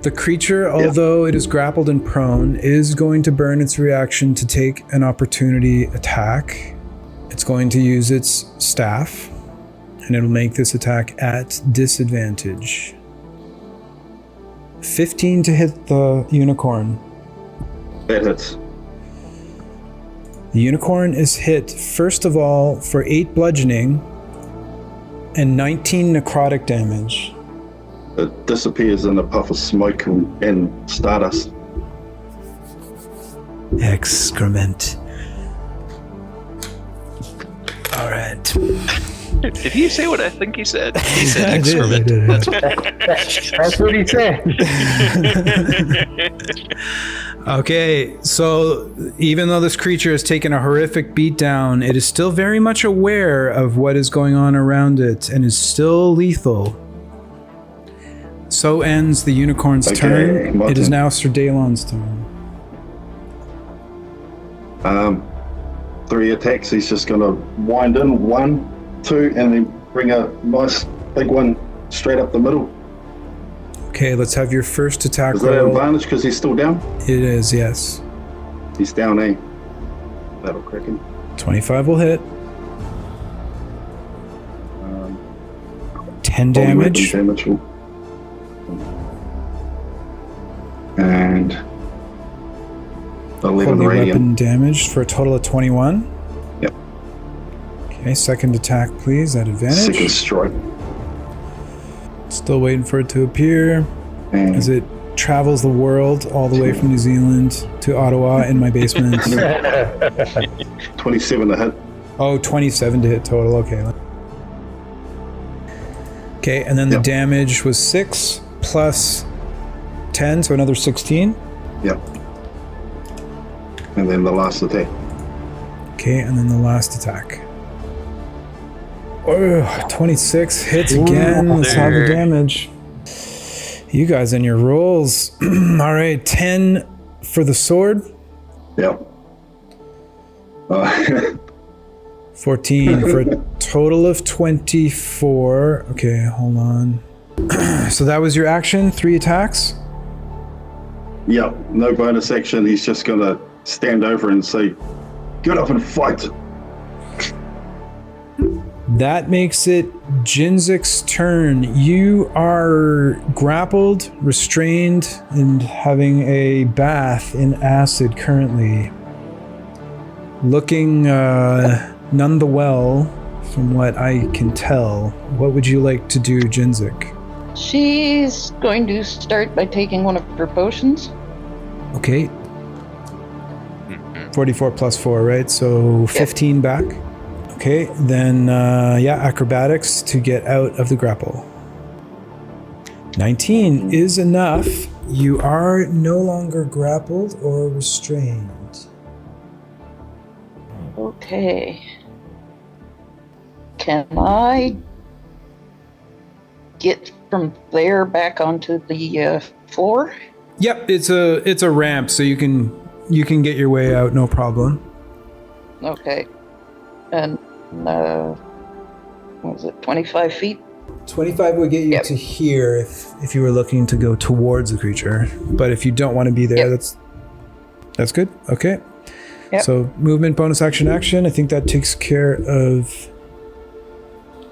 the creature, although it is grappled and prone, is going to burn its reaction to take an opportunity attack. It's going to use its staff, and it'll make this attack at disadvantage. 15 to hit the unicorn. That hits. The unicorn is hit, first of all, for 8 bludgeoning and 19 necrotic damage. It disappears in a puff of smoke and stardust. Excrement. All right. Did he say what I think he said? He said I did, excrement. I did. That's what he said. Okay, so even though this creature has taken a horrific beatdown, it is still very much aware of what is going on around it and is still lethal. So ends the unicorn's turn. my It is turn. now Sir Dalon's turn. 3 attacks. He's just going to wind in 1, 2, and then bring a nice big one straight up the middle. Okay, let's have your first attack Is that an roll. advantage because he's still down? It is, yes. He's down, eh? That'll crack him. 25 will hit. 10 Holy damage. weapon damage. And 11 Holy radiant. weapon damage for a total of 21. Yep. Okay, second attack, please, at advantage. Second strike. Still waiting for it to appear And as it travels the world all the way from New Zealand to Ottawa in my basement. 27 to hit. Oh, 27 to hit total. Okay. Okay, and then the Yep. damage was 6 plus 10, so another 16. Yep. And then the last attack. Okay, and then the last attack. Oh, 26 hits again. Let's have the damage. You guys and your rolls. All right, 10 for the sword. Yep. 14 for a total of 24. Okay, hold on. So that was your action, 3 attacks? Yep. No bonus action. He's just going to stand over and say, get up and fight. That makes it Jinzik's turn. You are grappled, restrained, and having a bath in acid currently. Looking none the well, from what I can tell. What would you like to do, Jinzik? She's going to start by taking one of her potions. Okay. 44 plus 4, right? So 15 back. Okay, then, acrobatics to get out of the grapple. 19 is enough. You are no longer grappled or restrained. Okay. Can I get from there back onto the floor? Yep, it's a ramp, so you can get your way out, no problem. Okay. And, what was it, 25 feet? 25 would get you Yep. to here if you were looking to go towards the creature. But if you don't want to be there, Yep. that's good. Okay. Yep. So movement, bonus action, action. I think that takes care of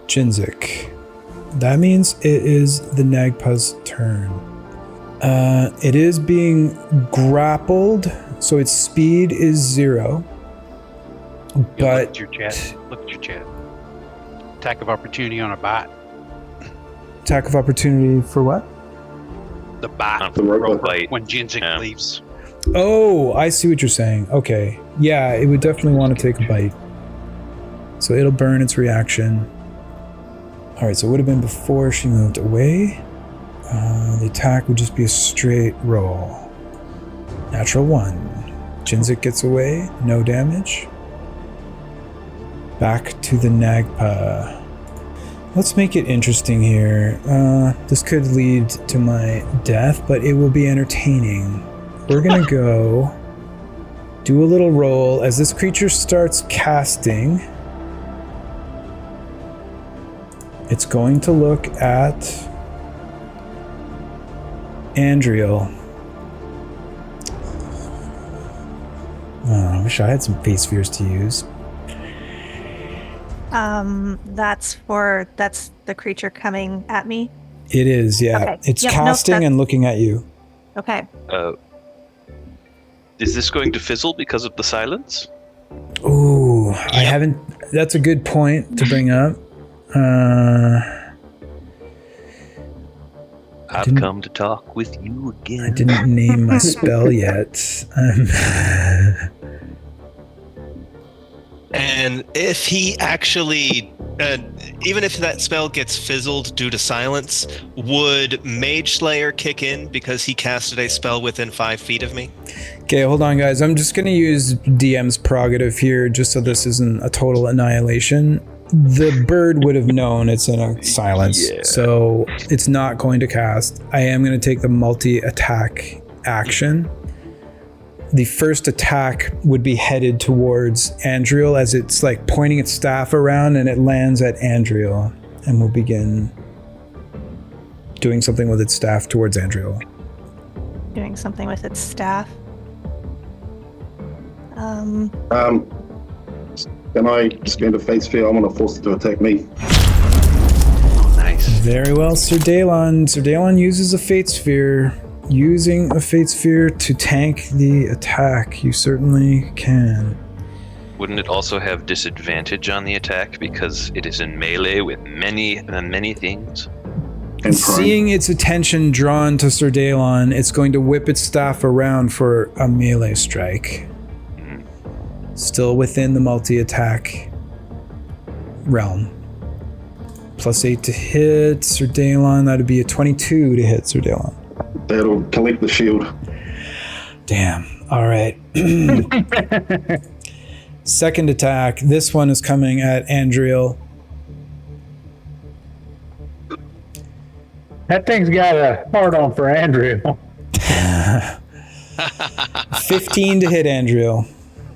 Jinzik. That means it is the Nagpa's turn. It is being grappled, so its speed is 0. Look But at your chat. Look at your chat. Attack of opportunity on a bot. attack of opportunity for what? The bot. The robot. Roleplay. When Jinzik Yeah. leaves. Oh, I see what you're saying. Okay. Yeah, it would definitely want to take a bite. So it'll burn its reaction. Alright, so it would have been before she moved away. The attack would just be a straight roll. Natural 1. Jinzik gets away, no damage. Back to the Nagpa. Let's make it interesting here. This could lead to my death, but it will be entertaining. We're gonna go do a little roll as this creature starts casting. It's going to look at Andriel. Oh, I wish I had some fate spheres to use. That's the creature coming at me. It is, yeah. Okay. It's Yep, casting and looking at you. Okay. Is this going to fizzle because of the silence? Ooh, I haven't. That's a good point to bring up. I've come to talk with you again. I didn't name my spell yet. And if he actually, even if that spell gets fizzled due to silence, would Mage Slayer kick in because he casted a spell within 5 feet of me? Okay, hold on, guys. I'm just going to use DM's prerogative here just so this isn't a total annihilation. The bird would have known it's in a silence, so it's not going to cast. I am going to take the multi-attack action. The first attack would be headed towards Andriel as it's like pointing its staff around, and it lands at Andriel, and we'll begin doing something with its staff towards Andriel. Doing something with its staff. Can I spend a fate sphere? I'm going to force it to attack me. Nice. Very well, Sir Dalon. Sir Dalon uses a fate sphere. Using a fate sphere to tank the attack, you certainly can. Wouldn't it also have disadvantage on the attack because it is in melee with many things? And Seeing its attention drawn to Sir Dalon, it's going to whip its staff around for a melee strike. Still within the multi-attack realm. +8 to hit Sir Dalon. That'd be a 22 to hit Sir Dalon. That'll collect the shield. Damn. All right. Second attack. This one is coming at Andriel. That thing's got a hard on for Andrew. 15 to hit Andriel.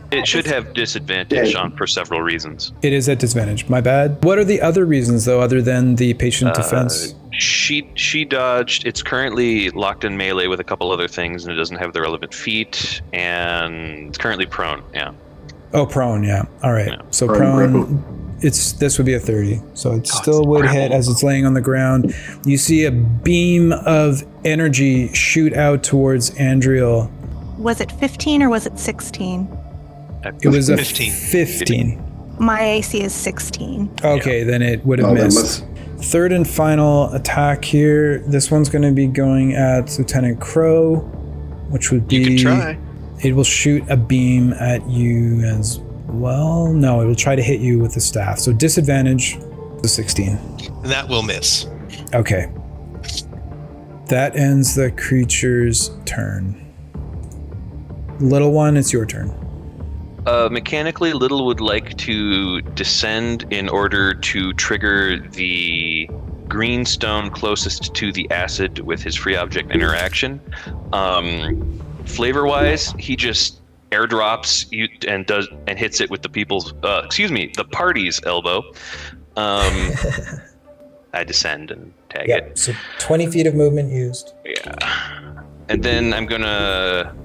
It should have disadvantage on for several reasons. It is at disadvantage. My bad. What are the other reasons, though, other than the patient defense? She dodged. It's currently locked in melee with a couple other things, and it doesn't have the relevant feat, and it's currently prone. Yeah. Oh, prone. Yeah. All right. Yeah. So Prone. this would be a 30. So it still would hit as it's laying on the ground. You see a beam of energy shoot out towards Andriel. Was it 15 or was it 16? It was a 15. 15. My AC is 16. Okay, then it would have Oh, that missed. Third and final attack here. This one's going to be going at Lieutenant Crow, which would be... You can try. It will shoot a beam at you as well. No, it will try to hit you with the staff. So disadvantage, the 16. That will miss. Okay. That ends the creature's turn. Little one, it's your turn. Mechanically, Little would like to descend in order to trigger the green stone closest to the acid with his free object interaction. Flavor-wise, he just airdrops you and hits it with the party's elbow. I descend and tag it. So 20 feet of movement used. Yeah. And then I'm gonna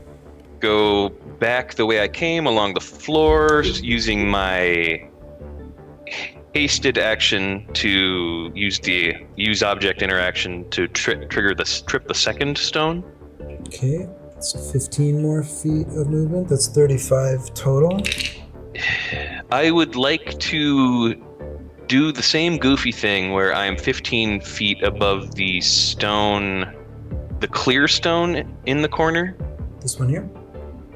go back the way I came along the floor, using my hasted action to use object interaction to trip the second stone. Okay, so 15 more feet of movement. That's 35 total. I would like to do the same goofy thing where I'm 15 feet above the stone, the clear stone in the corner. This one here?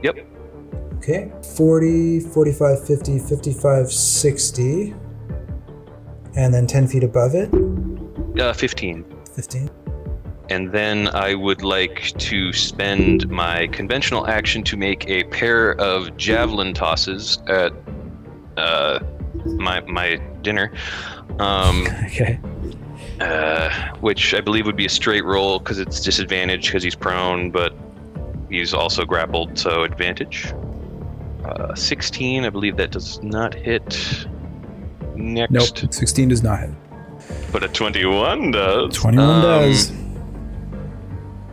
Yep. Okay. 40, 45, 50, 55, 60. And then 10 feet above it? 15. 15. And then I would like to spend my conventional action to make a pair of javelin tosses at my dinner. Okay. Which I believe would be a straight roll because it's disadvantage because he's prone, but he's also grappled, so advantage. 16, I believe that does not hit. Next. Nope, 16 does not hit. But a 21 does. 21 does.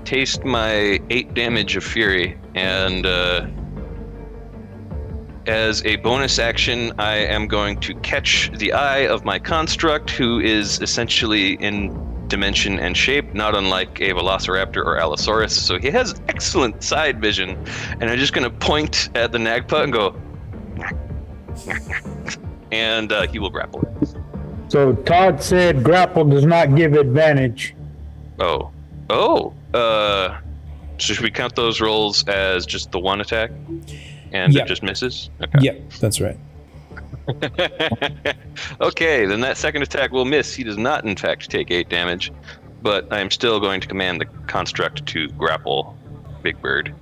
Taste my 8 damage of fury, and as a bonus action, I am going to catch the eye of my construct, who is essentially in dimension and shape, not unlike a velociraptor or allosaurus, so he has excellent side vision, and I'm just going to point at the Nagpa and go, and he will grapple it. So Todd said grapple does not give advantage. Oh. Should we count those rolls as just the one attack? And Yep. it just misses? Okay. Yep, that's right. Okay, then that second attack will miss. He does not, in fact, take 8 damage, but I am still going to command the construct to grapple Big Bird.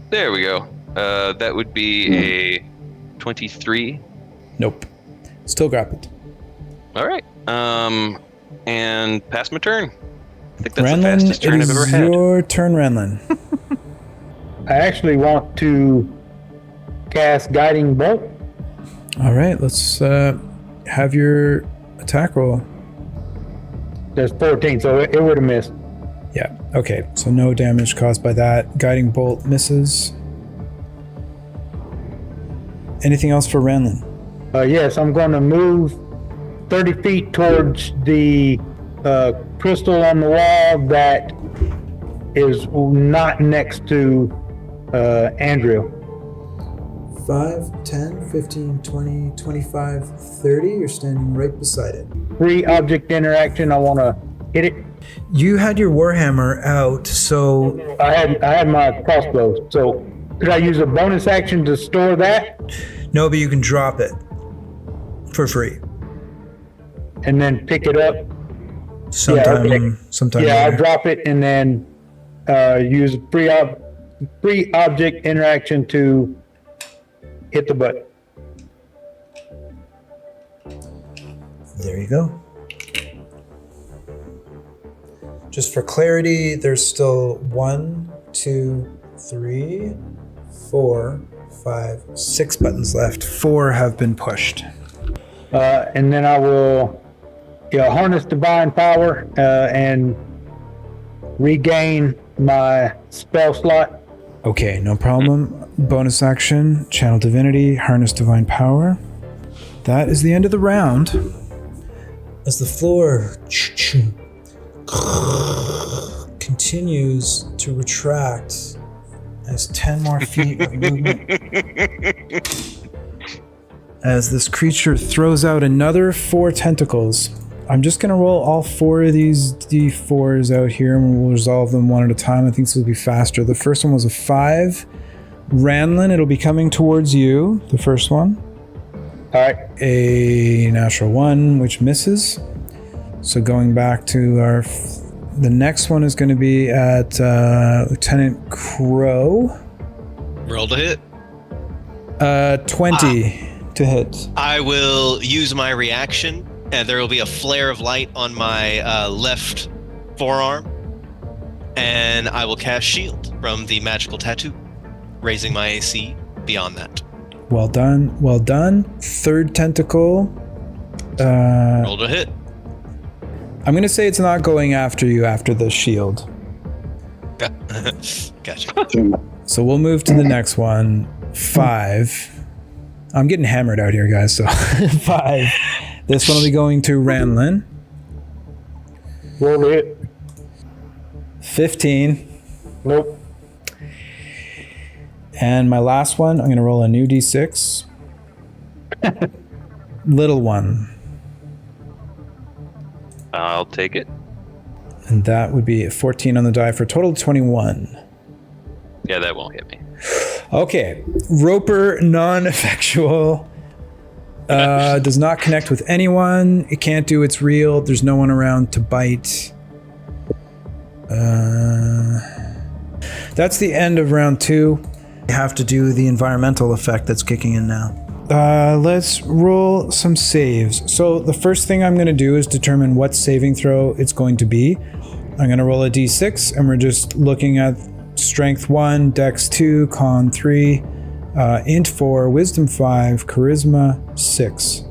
There we go. That would be a 23. Nope. Still grappled. All right. And pass my turn. I think that's the Ranlin, fastest turn I've ever it is had. your turn, Ranlin. I actually want to cast Guiding Bolt. All right, let's have your attack roll. That's 14, so it would have missed. Yeah, okay, so no damage caused by that. Guiding bolt misses. Anything else for Ranlin? Yes, I'm going to move 30 feet towards the crystal on the wall that is not next to Andrew. 5, 10, 15, 20, 25, 30. You're standing right beside it. Free object interaction. I want to hit it. You had your Warhammer out, so... I had my crossbow. So could I use a bonus action to store that? No, but you can drop it for free. And then pick it up? Sometime Yeah, later. I'll drop it and then use a free object interaction to hit the button. There you go. Just for clarity, there's still 1, 2, 3, 4, 5, 6 buttons left. 4 have been pushed. And then I will harness divine power and regain my spell slot. Okay, no problem. Bonus action, channel divinity, harness divine power. That is the end of the round. As the floor continues to retract as 10 more feet of movement. As this creature throws out another 4 tentacles. I'm just going to roll all 4 of these D4s out here and we'll resolve them one at a time. I think this will be faster. The first one was a 5. Ranlin, it'll be coming towards you, the first one. All right. A natural 1, which misses. So going back to the next one is going to be at Lieutenant Crow. Roll to hit. 20 to hit. I will use my reaction, and there will be a flare of light on my left forearm, and I will cast Shield from the magical tattoo, raising my AC beyond that. Well done. Well done. Third tentacle. Roll to hit. I'm going to say it's not going after you after the shield. Gotcha. So we'll move to the next one. 5. I'm getting hammered out here, guys. So 5. This one will be going to Ranlin. Roll to hit. 15. Nope. And my last one, I'm going to roll a new D6. Little one. I'll take it. And that would be a 14 on the die for a total of 21. Yeah, that won't hit me. Okay, Roper non-effectual. Does not connect with anyone. It can't do its real. There's no one around to bite. That's the end of round 2. You have to do the environmental effect that's kicking in now. Let's roll some saves. So the first thing I'm going to do is determine what saving throw it's going to be. I'm going to roll a d6, and we're just looking at Strength 1, Dex 2, Con 3, Int 4, Wisdom 5, Charisma 6.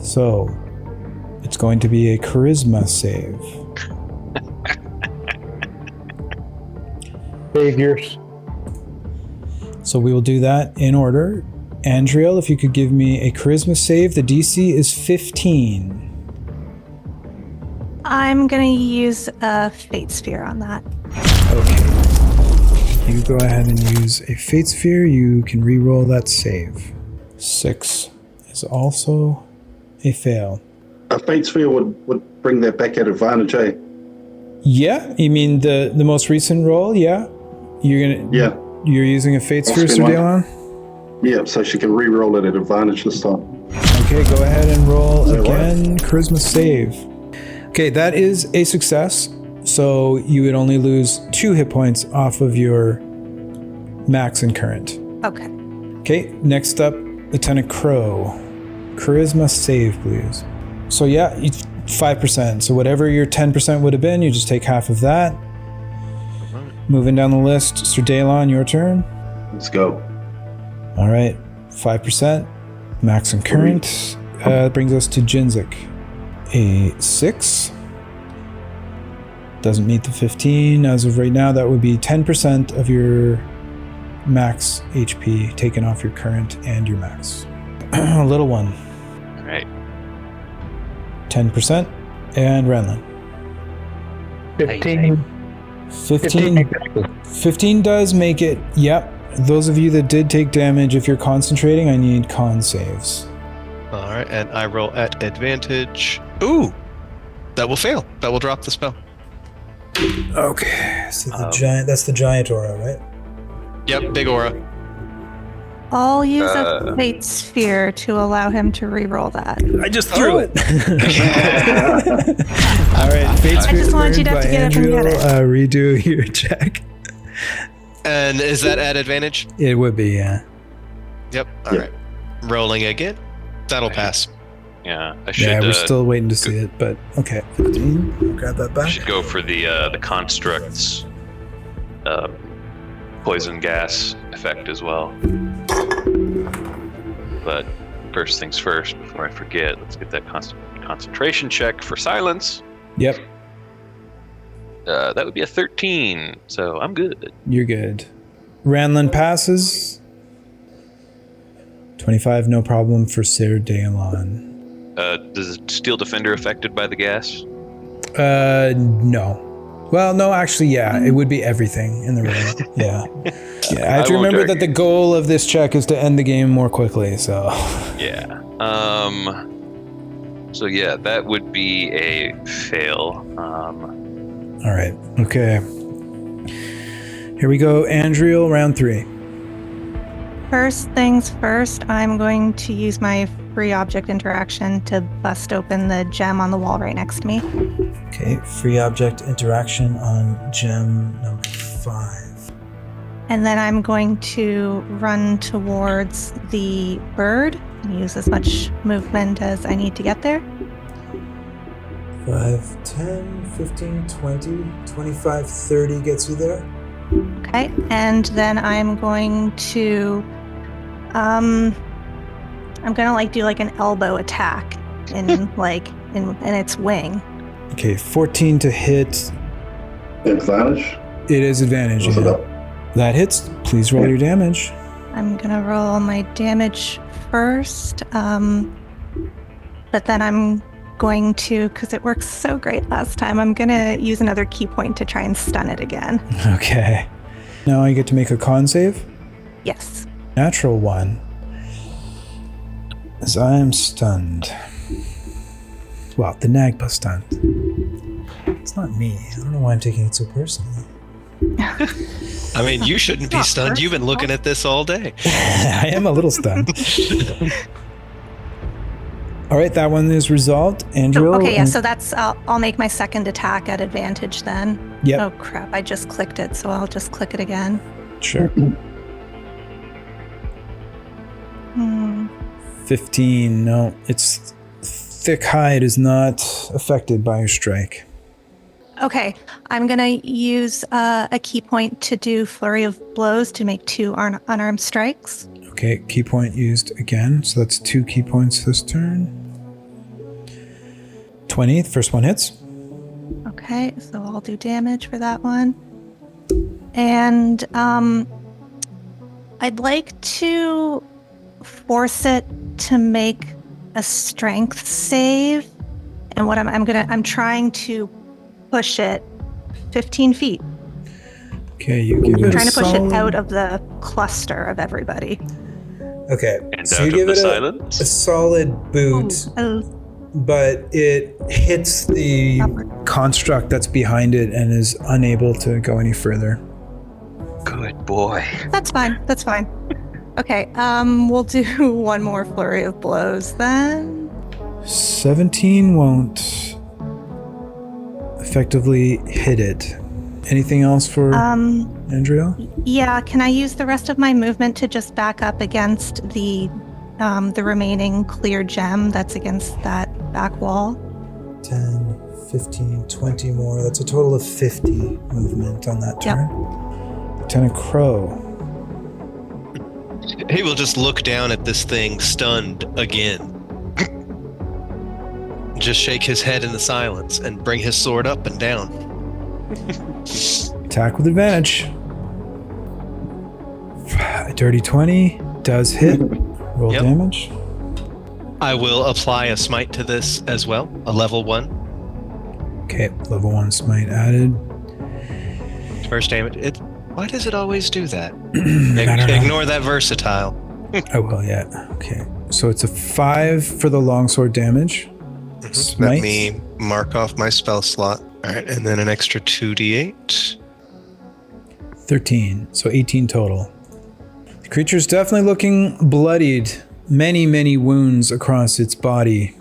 So it's going to be a Charisma save. Figures. So we will do that in order. Andriel, if you could give me a Charisma save. The DC is 15. I'm going to use a Fate Sphere on that. Okay. You go ahead and use a Fate Sphere. You can re-roll that save. 6 is also a fail. A Fate Sphere would bring that back at advantage, eh? Yeah, you mean the most recent roll? Yeah, Yeah. You're using a Fate Sphere, Sir Dalon? Yeah, so she can re-roll it at advantage this time. Okay, go ahead and roll Is that again. Charisma save. Okay, that is a success. So you would only lose 2 hit points off of your max and current. Okay. Okay, next up, Lieutenant Crow. Charisma save, please. So yeah, 5%. So whatever your 10% would have been, you just take half of that. Moving down the list, Sir Dalon, your turn. Let's go. All right, 5%. Max and current. Brings us to Jinzik. A 6. Doesn't meet the 15. As of right now, that would be 10% of your max HP taken off your current and your max. Little one. All right. 10%. And Renlin. 15. 15 does make it. Yep. Those of you that did take damage, if you're concentrating, I need con saves. All right, and I roll at advantage. Ooh, that will fail. That will drop the spell. Okay, so that's the giant aura, right? Yep, big aura. I'll use a Fate Sphere to allow him to re-roll that. I just threw it. All right, Fate Sphere. I just want you to have to get up and get it. Redo your check. And is that at advantage? It would be, yeah. Yep. All right. Rolling again. That'll pass. Yeah, I should. Yeah, we're still waiting to see it, but okay. 15. Grab that I back. should go for the construct's poison gas effect as well. But first things first, before I forget, let's get that concentration check for silence. Yep. That would be a 13, so I'm good. You're good. Ranlin passes. 25, no problem for Sir Dalon. Does Steel Defender affected by the gas? No. Well, no, actually, yeah, it would be everything in the room. Yeah. Yeah, I have to remember that the goal of this check is to end the game more quickly, so. Yeah. So yeah, that would be a fail. All right. Okay. Here we go. Andriel, round 3. First things first, I'm going to use my free object interaction to bust open the gem on the wall right next to me. Okay, free object interaction on gem number 5. And then I'm going to run towards the bird and use as much movement as I need to get there. 5, 10, 15, 20, 25, 30 gets you there. Okay, and then I'm going to do like an elbow attack in in its wing. Okay, 14 to hit. Advantage? It is advantage. What's it Yeah. up? That hits. Please roll your damage. I'm gonna roll my damage first, but then I'm going to, because it worked so great last time, I'm gonna use another key point to try and stun it again. Okay. Now I get to make a con save. Yes. Natural 1. As I am stunned. Well, the Nagpa stunned. It's not me. I don't know why I'm taking it so personally. I mean, you shouldn't be stunned. You've been looking at this all day. I am a little stunned. All right, that one is resolved. Andrew. Okay, yeah, so that's, I'll make my second attack at advantage then. Yep. Oh crap, I just clicked it, so I'll just click it again. Sure. 15, no, its thick hide is not affected by your strike. Okay, I'm going to use a key point to do Flurry of Blows to make 2 unarmed strikes. Okay, key point used again, so that's 2 key points this turn. 20, the first one hits. Okay, so I'll do damage for that one. And I'd like to force it to make a strength save. And what I'm trying to push it 15 feet. Okay, you give I'm it trying a to push solid... it out of the cluster of everybody. Okay, And so out you of give the it silence. a solid boot, but it hits the construct that's behind it and is unable to go any further. Good boy. That's fine. That's fine. Okay, we'll do one more Flurry of Blows then. 17 won't effectively hit it. Anything else for Andrea? Yeah, can I use the rest of my movement to just back up against the remaining clear gem that's against that back wall? 10, 15, 20 more. That's a total of 50 movement on that turn. Lieutenant Crow. He will just look down at this thing, stunned again. Just shake his head in the silence and bring his sword up and down. Attack with advantage. A dirty 20 does hit. Roll damage. I will apply a smite to this as well, a level 1. Okay, level 1 smite added. First damage. Why does it always do that? I don't know. Ignore that versatile. I will, yeah. Okay, so it's a 5 for the longsword damage. Smite. Let me mark off my spell slot. All right, and then an extra 2d8. 13, so 18 total. The creature's definitely looking bloodied. Many, many wounds across its body.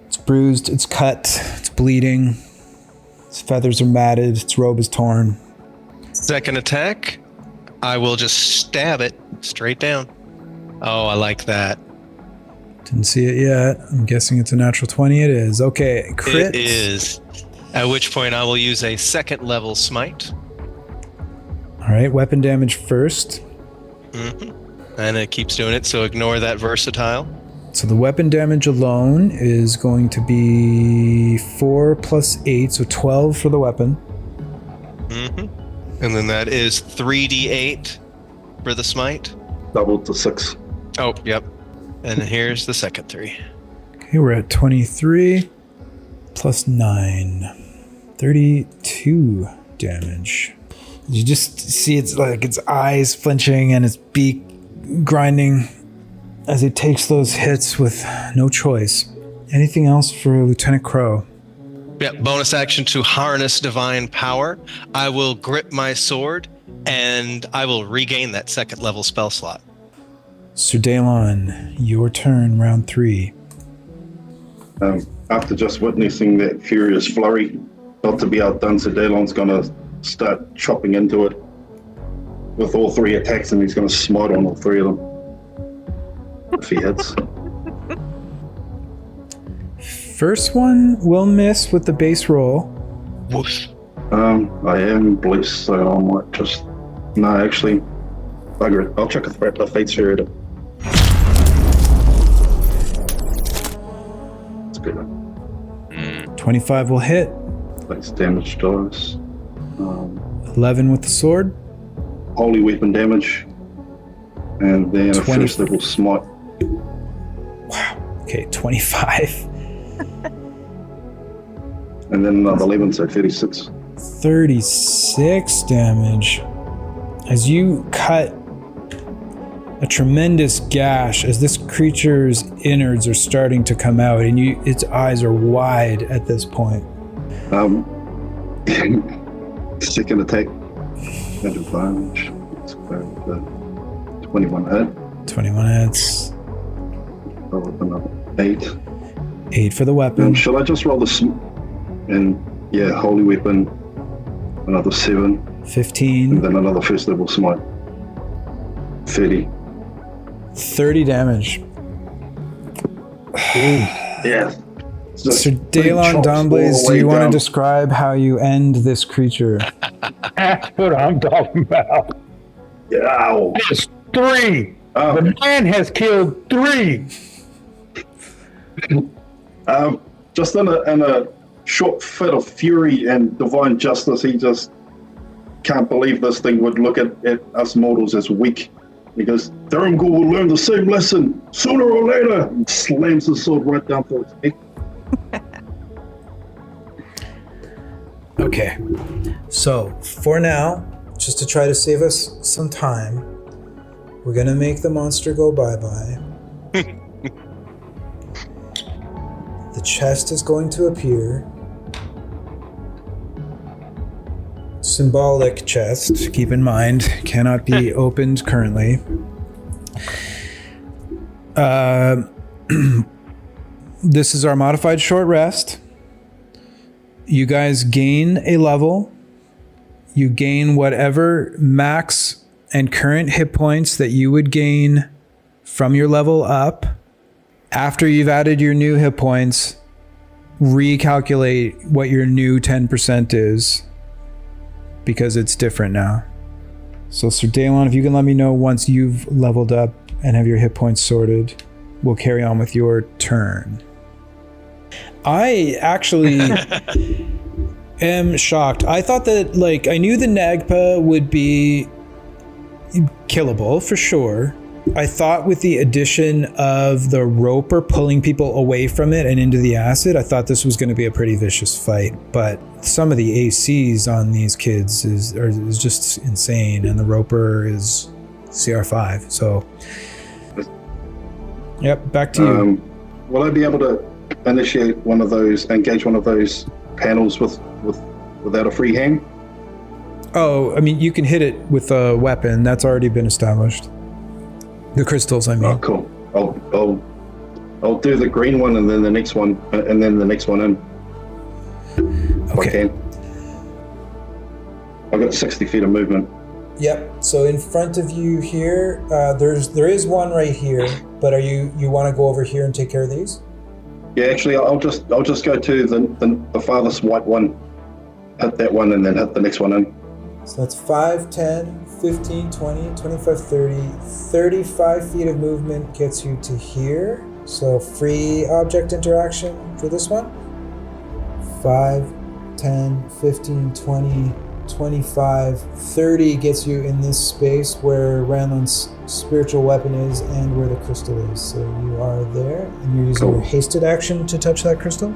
It's bruised, it's cut, it's bleeding. Its feathers are matted, its robe is torn. Second attack, I will just stab it straight down. Oh, I like that. Didn't see it yet. I'm guessing it's a natural 20. It is. Okay, crit. It is. At which point I will use a second level smite. All right, weapon damage first. And it keeps doing it, so ignore that versatile. So the weapon damage alone is going to be 4 plus 8, so 12 for the weapon. And then that is 3d8 for the smite. Doubled to 6. Oh, yep. And here's the second 3. Okay, we're at 23 plus 9. 32 damage. You just see its eyes flinching and its beak grinding as it takes those hits with no choice. Anything else for Lieutenant Crow? Yeah, bonus action to harness divine power. I will grip my sword and I will regain that second level spell slot. Sir Daylon, your turn, round 3. After just witnessing that furious flurry, not to be outdone, Sir Daylon's going to start chopping into it with all 3 attacks, and he's going to smite on all 3 of them if he hits. First one will miss with the base roll. Whoosh. I am blessed, so I might just... No, actually, bugger it. I'll chuck a fate sphere at it. That's good. 25 will hit. That's damage dice. 11 with the sword. Holy weapon damage. And then a 20. first level smite. Wow. Okay, 25. And then another 11, so 36. 36 damage. As you cut a tremendous gash, as this creature's innards are starting to come out, and its eyes are wide at this point. Second attack. At advantage. Let's go with the 21 hit. 21 hits. Roll with another 8. 8 for the weapon. And shall I just roll the and yeah, holy weapon, another 7. 15. And then another first level smite. 30. 30 damage. Yeah. Sir Dalon Dawnblaze, do you want to describe how you end this creature? That's what I'm talking about. Ow. It's 3. Oh. The man has killed 3. Just in a short fit of fury and divine justice, he just can't believe this thing would look at us mortals as weak. He goes, Durham-Ghoul will learn the same lesson sooner or later, and slams his sword right down through its neck. Okay, so for now, just to try to save us some time, we're gonna make the monster go bye-bye. The chest is going to appear. Symbolic chest, keep in mind, cannot be opened currently. This is our modified short rest. You guys gain a level. You gain whatever max and current hit points that you would gain from your level up. After you've added your new hit points, recalculate what your new 10% is, because it's different now. So Sir Dalon, if you can let me know once you've leveled up and have your hit points sorted, we'll carry on with your turn. I actually am shocked. I thought that, like, I knew the Nagpa would be killable for sure. I thought with the addition of the roper pulling people away from it and into the acid, I thought this was going to be a pretty vicious fight. But some of the ACs on these kids is just insane, and the roper is CR5. So, yep, back to you. Will I be able to engage one of those panels without a free hand? Oh, I mean, you can hit it with a weapon. That's already been established. The crystals, I mean. Oh, cool. I'll do the green one and then the next one, and then the next one in. Okay. If I can. I've got 60 feet of movement. Yep. So in front of you here, there is one right here. But you want to go over here and take care of these? Yeah, actually, I'll just go to the farthest white one, hit that one, and then hit the next one in. So that's 5, 10, 15, 20, 25, 30. 35 feet of movement gets you to here. So free object interaction for this one. 5, 10, 15, 20, 25, 30 gets you in this space where Ranlin's spiritual weapon is and where the crystal is. So you are there, and you're using your hasted action to touch that crystal?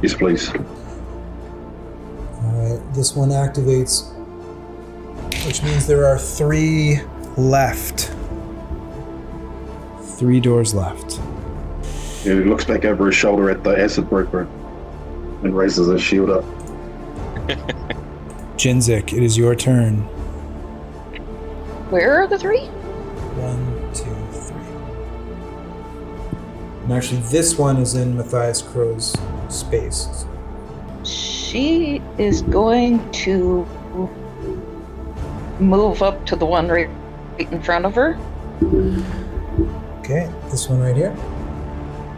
Yes, please. Alright, this one activates, which means there are 3 left. 3 doors left. Yeah, he looks back over his shoulder at the acid broker and raises his shield up. Jinzik, it is your turn. Where are the 3? 1, 2, 3. And actually, this one is in Matthias Crow's space. She is going to move up to the one right in front of her. Okay, this one right here.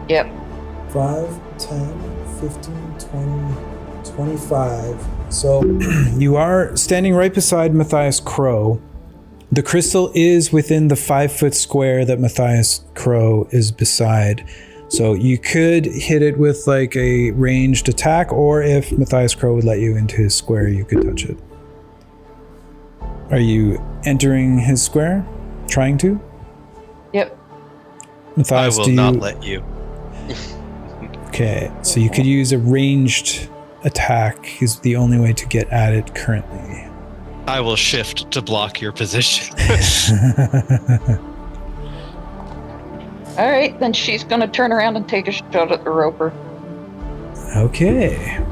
Yep. 5, 10, 15, 20, 25. So you are standing right beside Matthias Crow. The crystal is within the 5-foot square that Matthias Crow is beside. So you could hit it with like a ranged attack, or if Matthias Crow would let you into his square, you could touch it. Are you entering his square? Trying to? Yep. Matthias, I will not let you. Okay, so you could use a ranged attack is the only way to get at it currently. I will shift to block your position. All right, then she's going to turn around and take a shot at the roper. Okay.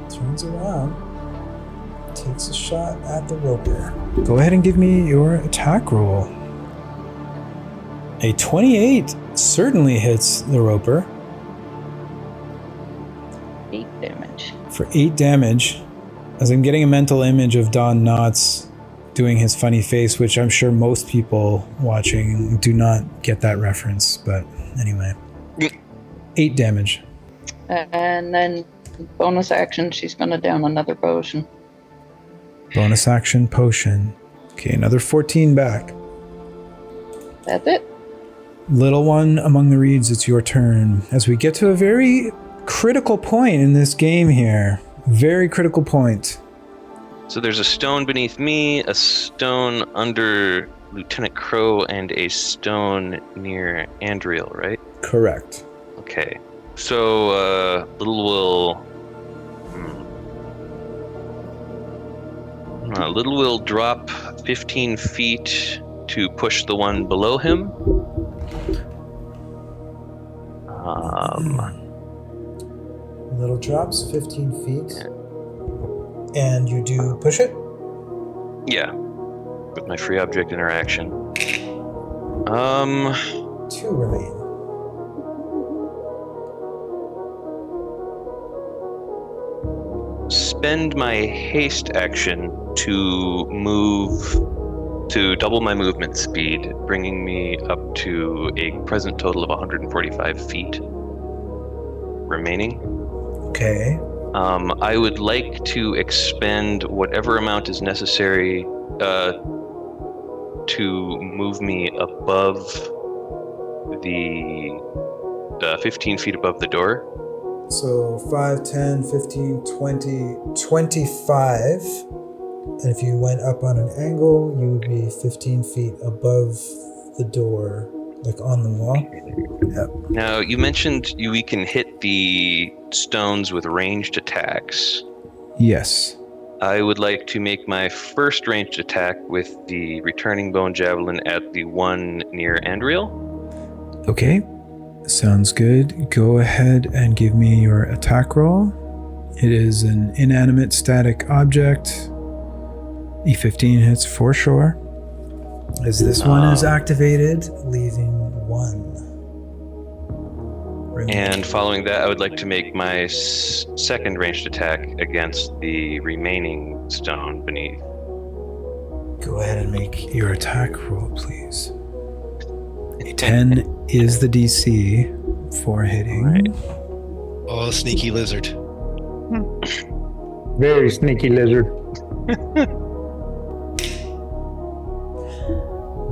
Turns around. takes a shot at the roper. Go ahead and give me your attack roll. A 28 certainly hits the roper. 8 damage. For 8 damage, as I'm getting a mental image of Don Knotts doing his funny face, which I'm sure most people watching do not get that reference, but anyway. 8 damage. And then bonus action, she's going to down another potion. Bonus action potion. Okay, another 14 back. That's it. Little one among the reeds, it's your turn. As we get to a very critical point in this game here. Very critical point. So there's a stone beneath me, a stone under Lieutenant Crow, and a stone near Andriel, right? Correct. Okay. So, Little will drop 15 feet to push the one below him. Little drops 15 feet. And you do push it? Yeah. With my free object interaction. 2 remain. Spend my haste action to double my movement speed, bringing me up to a present total of 145 feet remaining. Okay. I would like to expend whatever amount is necessary to move me above the 15 feet above the door. So 5, 10, 15, 20, 25. And if you went up on an angle, you would be 15 feet above the door, like on the wall. Yep. Now, you mentioned we can hit the stones with ranged attacks. Yes. I would like to make my first ranged attack with the returning bone javelin at the one near Andriel. Okay. Sounds good. Go ahead and give me your attack roll. It is an inanimate static object. E15 hits for sure. As this one is activated, leaving 1. And following that, I would like to make my second ranged attack against the remaining stone beneath. Go ahead and make your attack roll, please. A 10 is the DC for hitting. Right. Oh, sneaky lizard. Very sneaky lizard.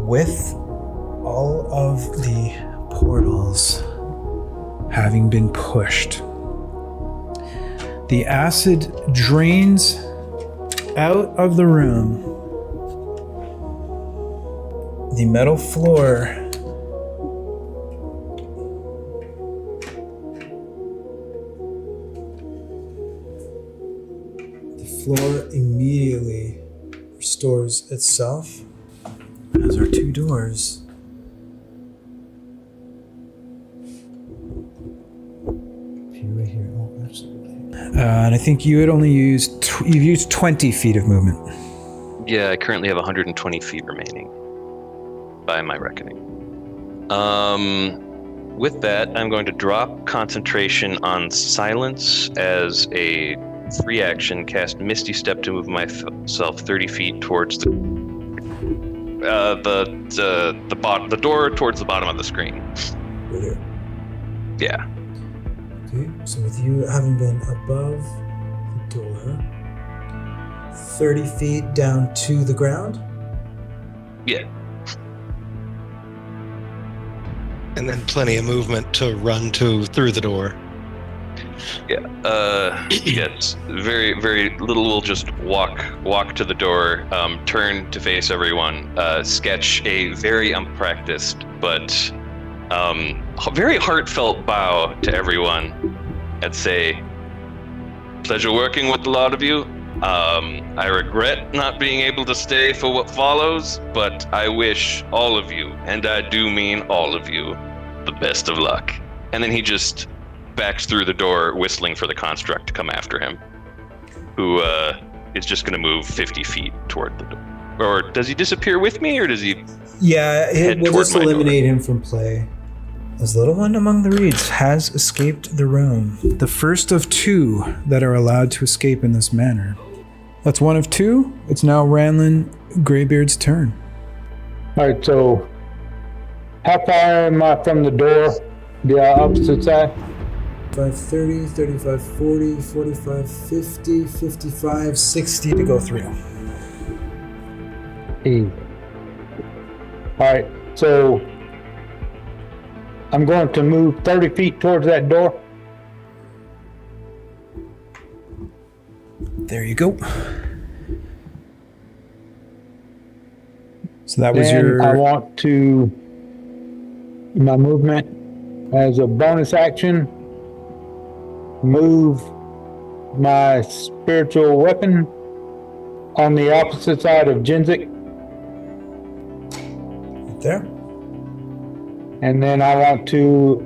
With all of the portals having been pushed, the acid drains out of the room. The metal floor immediately restores itself. As our 2 doors here. Oh, absolutely. And I think you had only used you've used 20 feet of movement. Yeah, I currently have 120 feet remaining, by my reckoning. With that, I'm going to drop concentration on silence as a free action, cast Misty Step to move myself 30 feet towards the door towards the bottom of the screen. Right here. Yeah. Okay, so with you having been above the door, 30 feet down to the ground? Yeah. And then plenty of movement to run through the door. Yeah. Yes. Very, very little will just walk to the door, turn to face everyone, sketch a very unpracticed but very heartfelt bow to everyone, and say, "Pleasure working with a lot of you. I regret not being able to stay for what follows, but I wish all of you, and I do mean all of you, the best of luck." And then he just backs through the door, whistling for the construct to come after him, who is just going to move 50 feet toward the door. Or does he disappear with me, or does he? Yeah, we'll toward just my eliminate him from play. This little one among the reeds has escaped the room. The first of 2 that are allowed to escape in this manner. That's one of 2. It's now Ranlin Greybeard's turn. All right, so how far am I from the door? The opposite side? 530, 35, 40, 45, 50, 55, 60 to go through. All right, so I'm going to move 30 feet towards that door. There you go. So that was Then I want to, my movement as a bonus action, move my spiritual weapon on the opposite side of Jinzik. There. And then I want to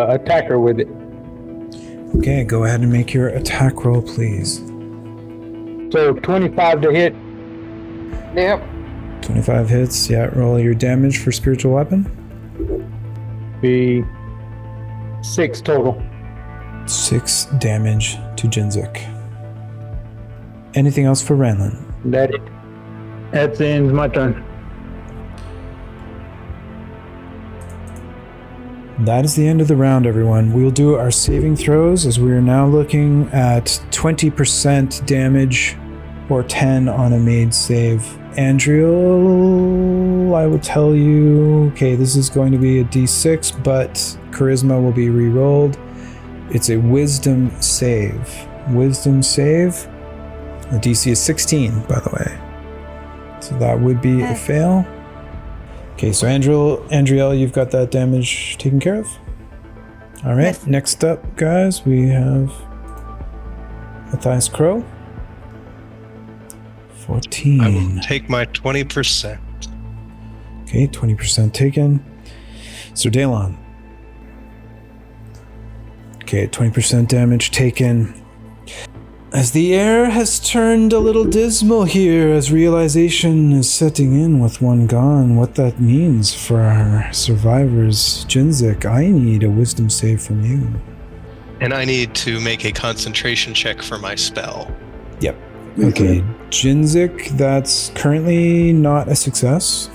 attack her with it. Okay, go ahead and make your attack roll, please. So 25 to hit. Yep. 25 hits. Yeah, roll your damage for spiritual weapon. Be 6 total. 6 damage to Jinzik. Anything else for Ranlin? That ends my turn. That is the end of the round, everyone. We'll do our saving throws as we are now looking at 20% damage or 10 on a made save. Andriel, I will tell you, okay, this is going to be a d6, but charisma will be re-rolled. It's a wisdom save. Wisdom save. The DC is 16, by the way. So that would be a fail. Okay, so Andriel, you've got that damage taken care of. All right, Yes. Next up, guys, we have Matthias Crow. 14. I will take my 20%. Okay, 20% taken. Sir Dalon. Okay, 20% damage taken. As the air has turned a little dismal here, as realization is setting in with one gone, what that means for our survivors. Jinzik, I need a wisdom save from you. And I need to make a concentration check for my spell. Yep. Okay, Jinzik, that's currently not a success.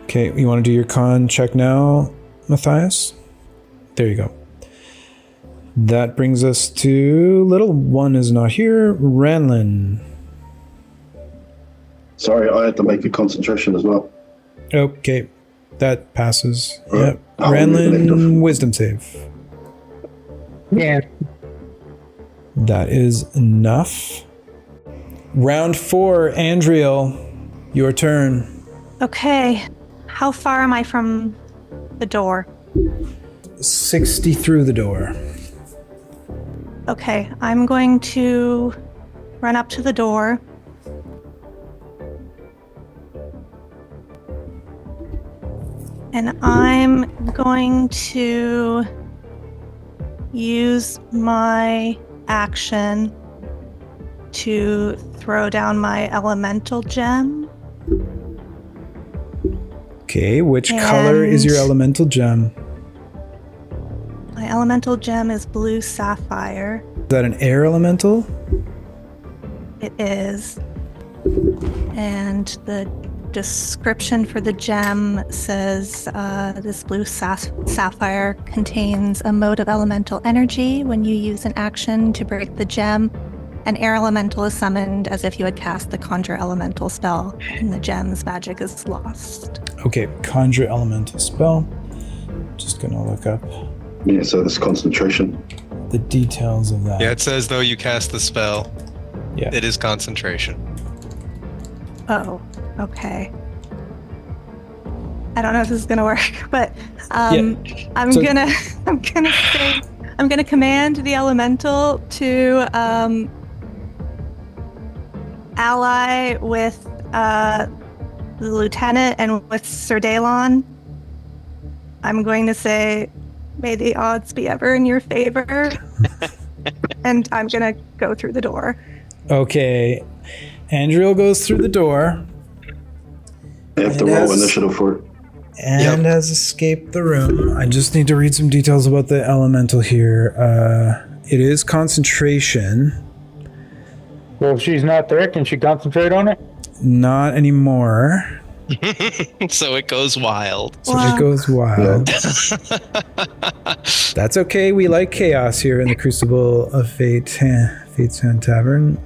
Okay, you want to do your con check now, Matthias? There you go. That brings us to little one is not here. Ranlin. Sorry, I had to make a concentration as well. Okay, that passes. Right. Yep. Oh, Ranlin, negative. wisdom save. Yeah. That is enough. Round 4, Andriel, your turn. Okay. How far am I from the door? 60 through the door. Okay, I'm going to run up to the door. And I'm going to use my action to throw down my elemental gem. Okay, which color is your And- elemental gem? My elemental gem is blue sapphire. Is that an air elemental? It is. And the description for the gem says this blue sapphire contains a mode of elemental energy. When you use an action to break the gem, an air elemental is summoned as if you had cast the conjure elemental spell, and the gem's magic is lost. Okay, conjure elemental spell. Just gonna look up Yeah, so this concentration. the details of that. Yeah, it says though you cast the spell. Yeah. It is concentration. Oh, okay. I don't know if this is gonna work, but Yeah. I'm So- gonna say I'm gonna command the elemental to ally with the lieutenant and with Sir Dalon. I'm going to say, may the odds be ever in your favor. And I'm gonna go through the door. Okay. Andriel goes through the door. I have to roll initiative for it. And has escaped the room. I just need to read some details about the elemental here. It is concentration. Well, if she's not there, can she concentrate on it? Not anymore. So it goes wild. So it goes wild. That's okay. We like chaos here in the Crucible of Fate, Fate's Hand Tavern.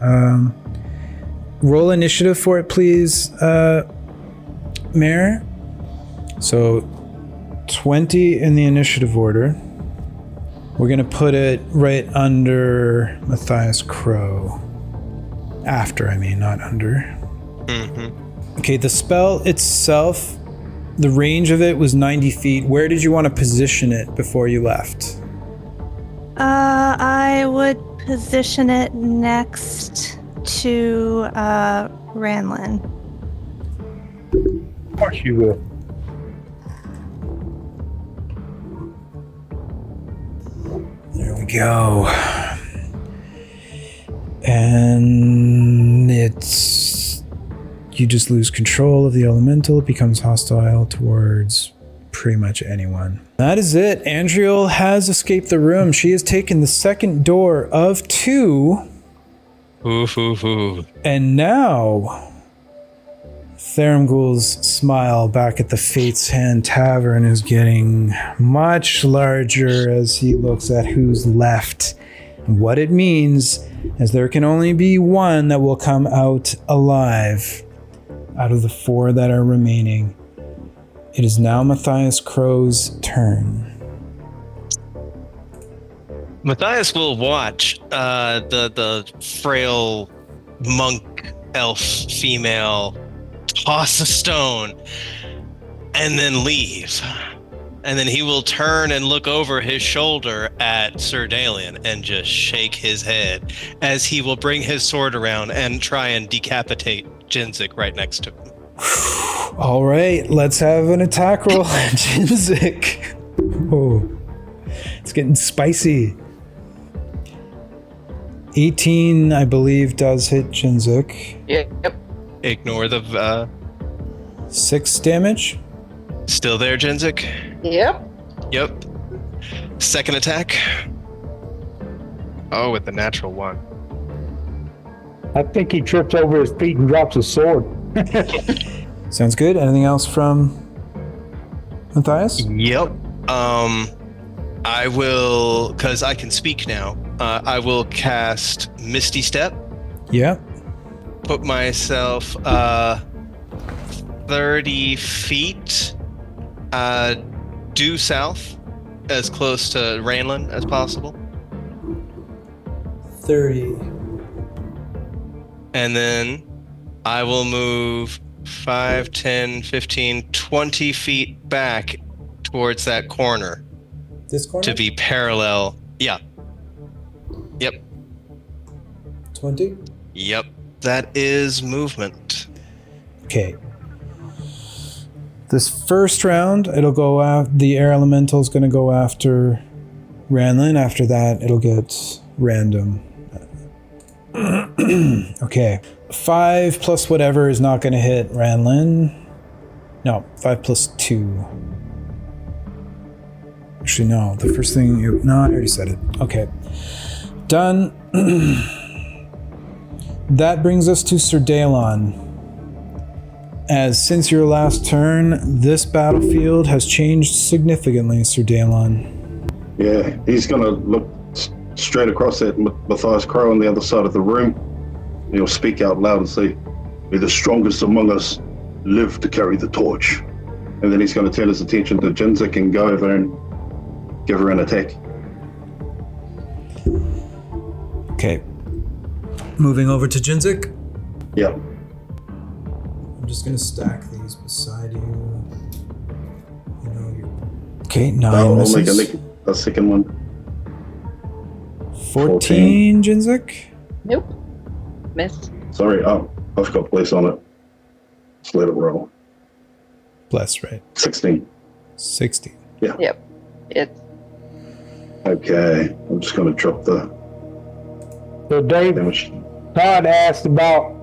Roll initiative for it, please, Mayor. So 20 in the initiative order. We're going to put it right under Matthias Crow. After, I mean, not under. Mm-hmm. Okay, the spell itself, the range of it was 90 feet. Where did you want to position it before you left? I would position it next to Ranlin. Of course you will. There we go. And it's... You just lose control of the elemental. It becomes hostile towards pretty much anyone. That is it. Andriel has escaped the room. She has taken the second door of 2. Ooh. And now... Thermgul's smile back at the Fate's Hand Tavern is getting much larger as he looks at who's left. And what it means is there can only be one that will come out alive out of the 4 that are remaining. It is now Matthias Crow's turn. Matthias will watch the frail monk elf female toss a stone and then leave. And then he will turn and look over his shoulder at Sir Dalian and just shake his head as he will bring his sword around and try and decapitate Jinzik right next to him. All right, let's have an attack roll on Jinzik. Oh, it's getting spicy. 18, I believe, does hit Jinzik. Yep. Ignore the 6 damage. Still there, Jinzik? Yep. Second attack. Oh, with the natural 1. I think he trips over his feet and drops his sword. Sounds good. Anything else from Matthias? Yep. I will, because I can speak now, I will cast Misty Step. Yeah. Put myself 30 feet due south, as close to Ranlin as possible. 30. And then I will move 5, 10, 15, 20 feet back towards that corner. This corner? To be parallel. Yeah. Yep. 20? Yep. That is movement. Okay. This first round, it'll go after the air elemental is going to go after Ranlin. After that, it'll get random. Okay. 5 plus whatever is not going to hit Ranlin. No, 5 plus 2. Actually, no. The first thing no, I already said it. Okay. Done. That brings us to Sir Dalon. As since your last turn, this battlefield has changed significantly, Sir Dalon. Yeah, he's going to look straight across at Matthias Crow on the other side of the room. He'll speak out loud and say, "May the strongest among us live to carry the torch." And then he's going to turn his attention to Jinzik and go over and give her an attack. Okay. Moving over to Jinzik. Yeah. I'm just going to stack these beside you. Okay, 9 I'll misses. make a second one. 14, Jinzik. Nope. Miss. Sorry, I've got place on it. Just let it roll. Bless, right? 16. 16. Yeah. Yep. It's Okay, I'm just going to drop the So Dave, damage. Todd asked about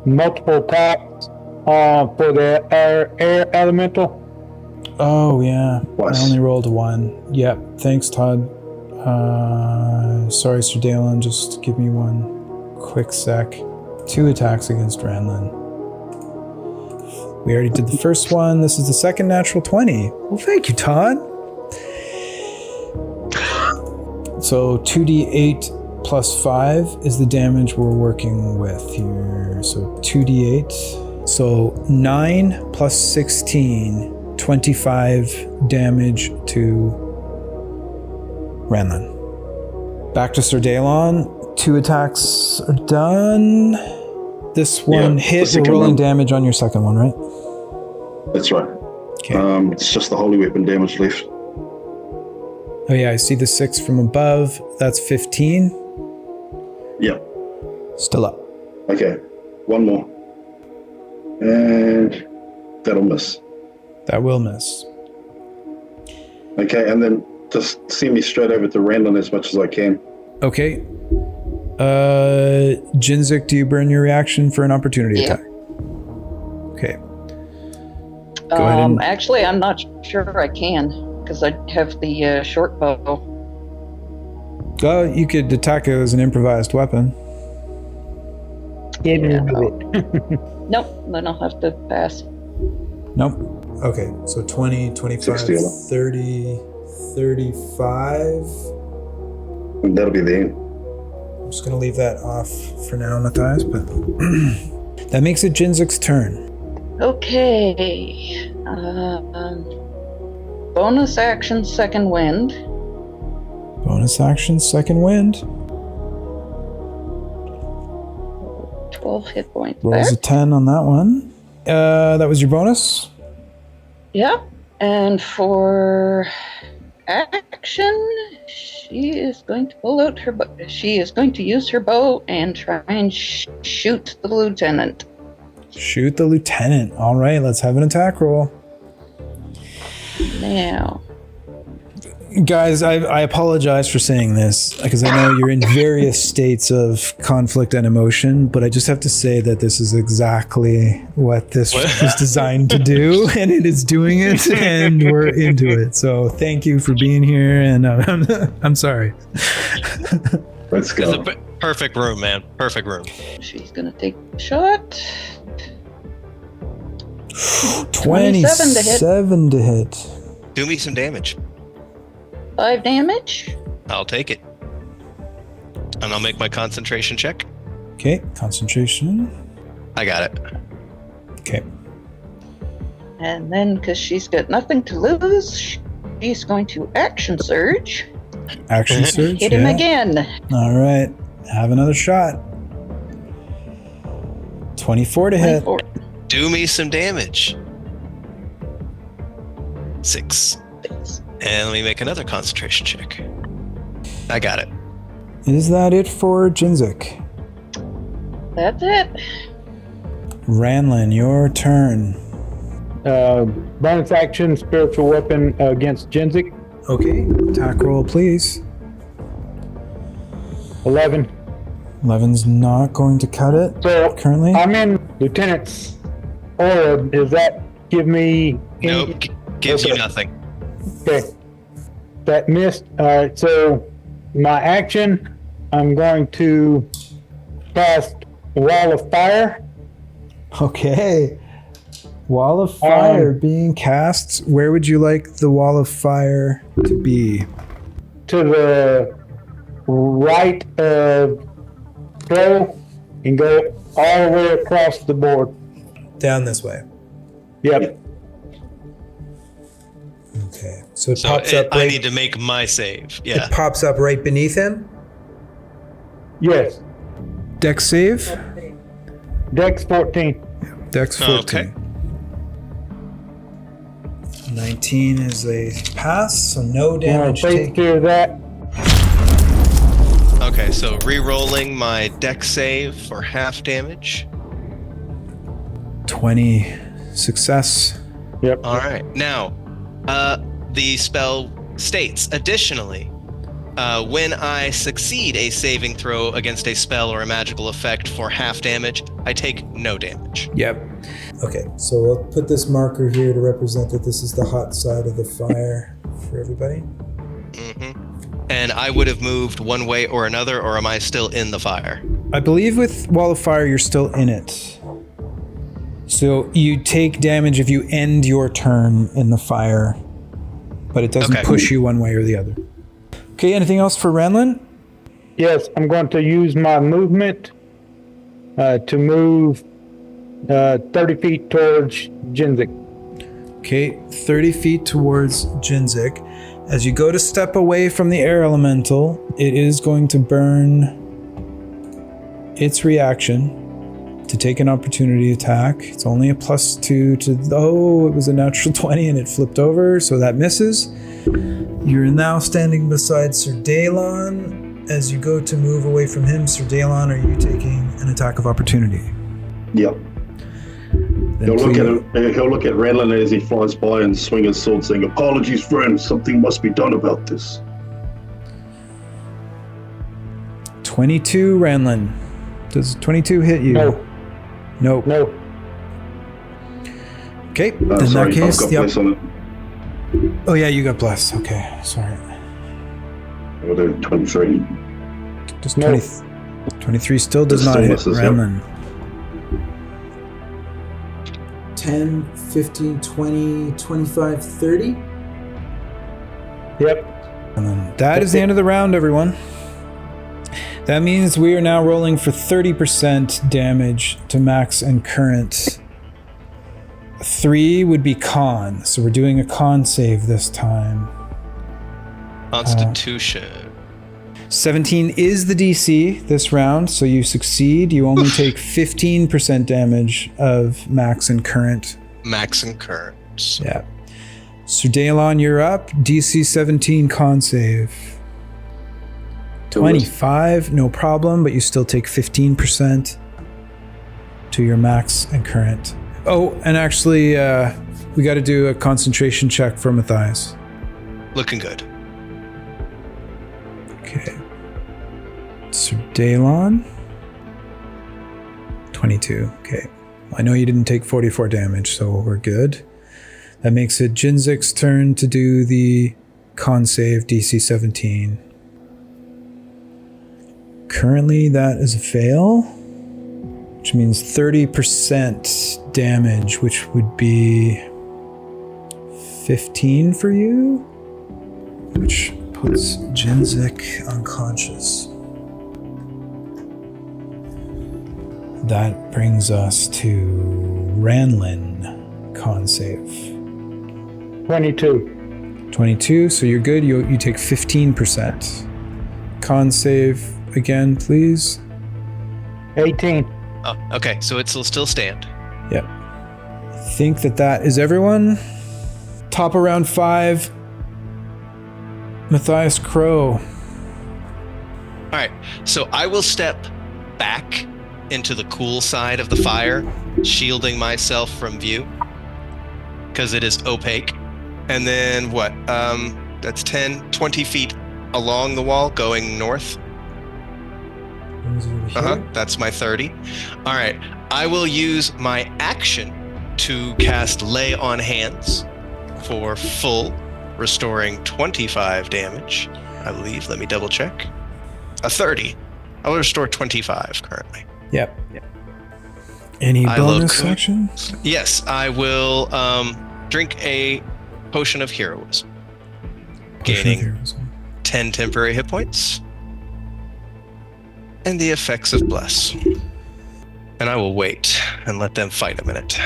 multiple attacks for the air elemental. Oh, yeah. Twice. I only rolled 1. Yep. Thanks, Todd. Sorry, Sir Dalen. Just give me one quick sec. 2 attacks against Ranlin. We already did the first one. This is the second natural 20. Well, thank you, Todd. So 2d8 plus 5 is the damage we're working with here. So 2d8. So 9 plus 16, 25 damage to Ranlin. Back to Sir Dalon. 2 attacks are done. This one hit. We're rolling damage on your second one, right? That's right. Okay. It's just the holy weapon damage left. Oh yeah, I see the 6 from above. That's 15. Yeah. Still up. Okay. One more. And that'll miss. That will miss. Okay, and then just send me straight over to Randall as much as I can. Okay. Jinzik, do you burn your reaction for an opportunity attack? Okay. Go ahead and... Actually, I'm not sure I can, because I have the short bow. You could attack it as an improvised weapon. Nope, then I'll have to pass. Nope. Okay, so 20, 25, 60. 30, 35. And that'll be the end. I'm just going to leave that off for now, Matthias, but that makes it Jinzik's turn. Okay. Bonus action, second wind. Bonus action, second wind. 12 hit points. Rolls a 10 on that one. That was your bonus? Yep. And for action, she is going to pull out her bow. She is going to use her bow and try and shoot the lieutenant. Shoot the lieutenant. All right, let's have an attack roll. Now. Guys, I apologize for saying this, because I know you're in various states of conflict and emotion, but I just have to say that this is exactly what this was designed to do, and it is doing it, and we're into it. So thank you for being here, and I'm sorry. Let's go. It's a perfect room, man. Perfect room. She's going to take a shot. 27 to hit. Do me some damage. 5 damage. I'll take it. And I'll make my concentration check. Okay, concentration. I got it. Okay. And then, because she's got nothing to lose, she's going to action surge. Action surge. Hit him again. All right. Have another shot. 24 to hit. 24. Do me some damage. 6. And let me make another concentration check. I got it. Is that it for Jinzik? That's it. Ranlin, your turn. Bonus action, spiritual weapon against Jinzik. Okay. Attack roll, please. 11. 11's not going to cut it So currently. I'm in Lieutenant's aura. Does that give me any? Nope. Gives you Okay. nothing. Okay. That missed. All right. So my action, I'm going to cast Wall of Fire. Okay. Wall of Fire being cast. Where would you like the Wall of Fire to be? To the right of Crow and go all the way across the board. Down this way. Yep. Okay. So it So pops up I right, need to make my save. Yeah. it pops up right beneath him. Yes. Dex save. Dex 14. Dex 14. Okay. 19 is a pass, so no damage Take taken. care of that. Okay, so re-rolling my dex save for half damage. 20 success. Yep. All right. Now, the spell states, additionally, When I succeed a saving throw against a spell or a magical effect for half damage, I take no damage. Yep. Okay, so I'll put this marker here to represent that this is the hot side of the fire for everybody. Mm-hmm. And I would have moved one way or another, or am I still in the fire? I believe with Wall of Fire, you're still in it. So you take damage if you end your turn in the fire, but it doesn't push you one way or the other. Okay, anything else for Ranlin? Yes, I'm going to use my movement to move 30 feet towards Jinzik. Okay, 30 feet towards Jinzik. As you go to step away from the air elemental, it is going to burn its reaction to take an opportunity attack. It's only a +2 to... Oh, it was a natural 20 and it flipped over, so that misses. You're now standing beside Sir Daylon. As you go to move away from him, Sir Daylon, are you taking an attack of opportunity? Yep. He'll look at Ranlin as he flies by and swing his sword, saying, "Apologies, friend. Something must be done about this." 22, Ranlin. Does 22 hit you? No. Nope. No. Okay, in Sorry, that case, I've got place on it. Oh yeah, you got blessed. Okay, sorry. I'll do 23. Does 23 still does not Still hit misses, yep. Ranlin. 10, 15, 20, 25, 30. Yep. And then that is the end of the round, everyone. That means we are now rolling for 30% damage to max and current. 3 would be con, so we're doing a con save this time. Constitution. 17 is the DC this round, so you succeed. You only take 15% damage of max and current. Max and current. Yeah. Sir Daylon, you're up. DC 17 con save. 25, no problem, but you still take 15% to your max and current. Oh, and actually, we got to do a concentration check for Matthias. Looking good. Okay. Sir Daylon. 22. Okay. I know you didn't take 44 damage, so we're good. That makes it Jinzik's turn to do the con save DC 17. Currently, that is a fail, which means 30% damage, which would be 15 for you, which puts Jinzik unconscious. That brings us to Ranlin con save. 22. 22, so you're good. You take 15%. Con save again, please. 18. Oh, okay, so it'll still stand. Yep. I think that is everyone. Top of round 5. Matthias Crow. All right, so I will step back into the cool side of the fire, shielding myself from view because it is opaque. And then what? That's 10, 20 feet along the wall going north. That's my 30. All right, I will use my action to cast Lay on Hands for full, restoring 25 damage, I believe. Let me double check. A 30. I will restore 25 currently. Yep. Any bonus action? Yes, I will drink a potion of heroism, gaining 10 temporary hit points and the effects of bless. And I will wait and let them fight a minute.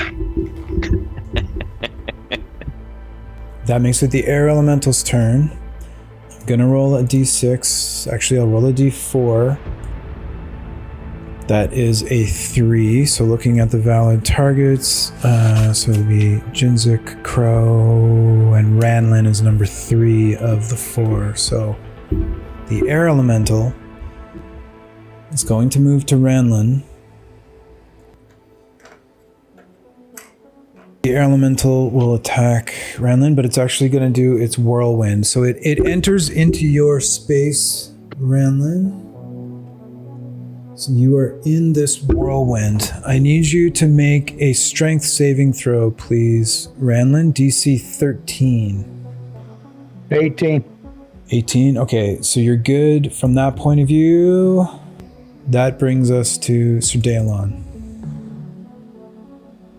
That makes it the air elemental's turn. I'm gonna roll a d6. Actually, I'll roll a d4. That is a 3. So looking at the valid targets, so it'll be Jinzik, Crow, and Ranlin is number 3 of the 4. So the air elemental is going to move to Ranlin. the air elemental will attack Ranlin, but it's actually going to do its whirlwind. So it enters into your space, Ranlin. So you are in this whirlwind. I need you to make a strength saving throw, please. Ranlin, DC 13. 18. 18. Okay, so you're good from that point of view. That brings us to Sir Daelon.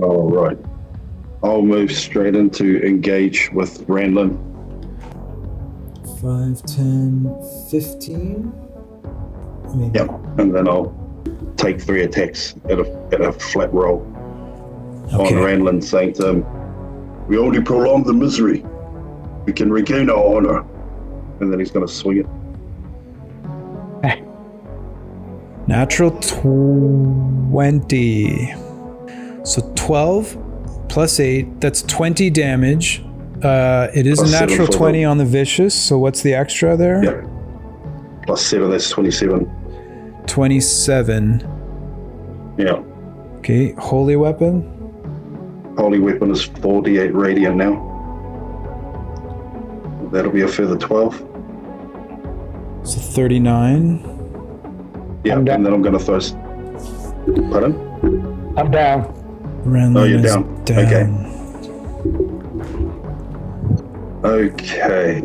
All right. I'll move straight into engage with Ranlin. 5, 10, 15. Yep, and then I'll take 3 attacks at a flat roll on Ranlin, saying to him, "We only prolong the misery. We can regain our honor." And then he's going to swing it. Natural 20. So 12 plus 8, that's 20 damage. It is Plus a natural 7 20 on the vicious, so what's the extra there? Yep. Plus 7, that's 27. 27. Yeah. Okay, holy weapon. Holy weapon is 4d8 radiant now. That'll be a further 12. So 39. Yeah, and then I'm going to throw... Pardon? I'm down. Ranlin Oh, you're is down. Okay.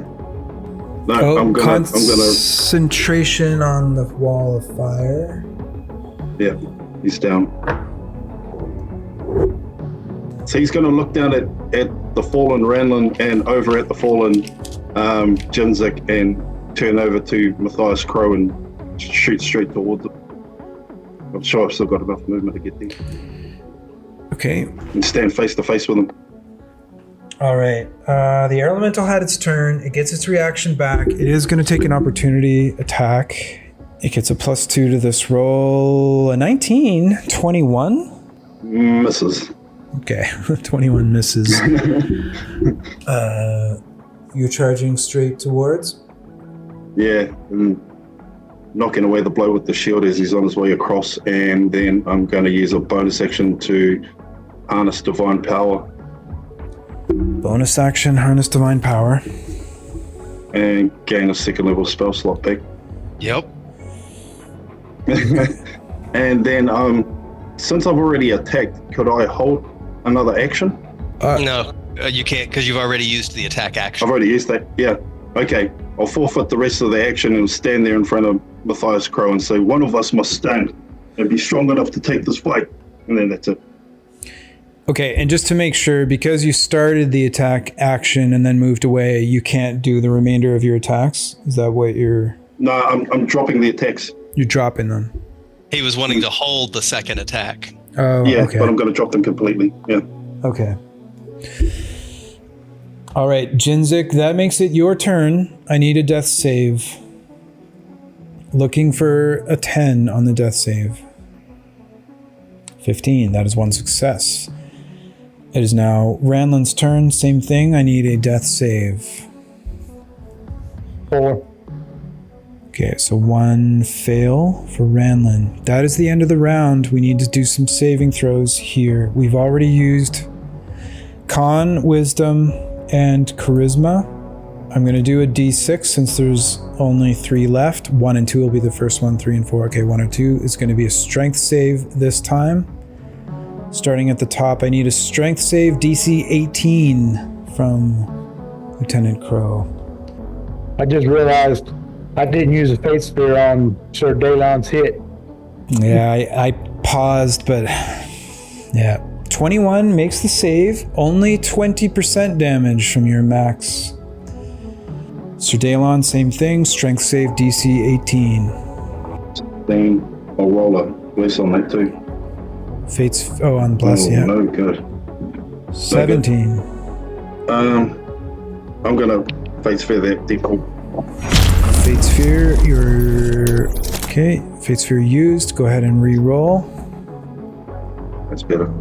No, I'm gonna concentration on the wall of fire. Yeah, he's down. So he's gonna look down at the fallen Ranlin and over at the fallen Jinzik and turn over to Matthias Crow and shoot straight towards him. I'm sure I've still got enough movement to get there. Okay. And stand face to face with him. All right. The air elemental had its turn. It gets its reaction back. It is going to take an opportunity attack. It gets a +2 to this roll. A 19. 21? Misses. Okay. 21 misses. You're charging straight towards? Yeah. And knocking away the blow with the shield as he's on his way across. And then I'm going to use a bonus action to harness divine power. Bonus action, harness divine power. And gain a 2nd level spell slot back. Yep. And then, since I've already attacked, could I hold another action? No, you can't because you've already used the attack action. I've already used that, yeah. Okay, I'll forfeit the rest of the action and stand there in front of Matthias Crow and say, one of us must stand and be strong enough to take this fight. And then that's it. Okay, and just to make sure, because you started the attack action and then moved away, you can't do the remainder of your attacks? Is that what you're... No, I'm dropping the attacks. You're dropping them. He was wanting to hold the second attack. Oh, yeah, okay. But I'm going to drop them completely, yeah. Okay. All right, Jinzik, that makes it your turn. I need a death save. Looking for a 10 on the death save. 15, that is one success. It is now Ranlin's turn. Same thing. I need a death save. 4. Okay, so 1 fail for Ranlin. That is the end of the round. We need to do some saving throws here. We've already used Con, Wisdom, and Charisma. I'm going to do a D6 since there's only 3 left. 1 and 2 will be the first one. 3 and 4. Okay, 1 or 2 is going to be a strength save this time. Starting at the top, I need a strength save, DC 18 from Lieutenant Crow. I just realized I didn't use a Fate Sphere on Sir Daelon's hit. Yeah, I paused, but yeah. 21 makes the save. Only 20% damage from your max. Sir Daelon, same thing. Strength save, DC 18. Then I'll roll a bless on that too. Fate's... Oh, on bless, yeah. No good. 17. I'm gonna Fate Sphere that default. Fate Sphere, you're... Okay, Fate Sphere used. Go ahead and re-roll. That's better.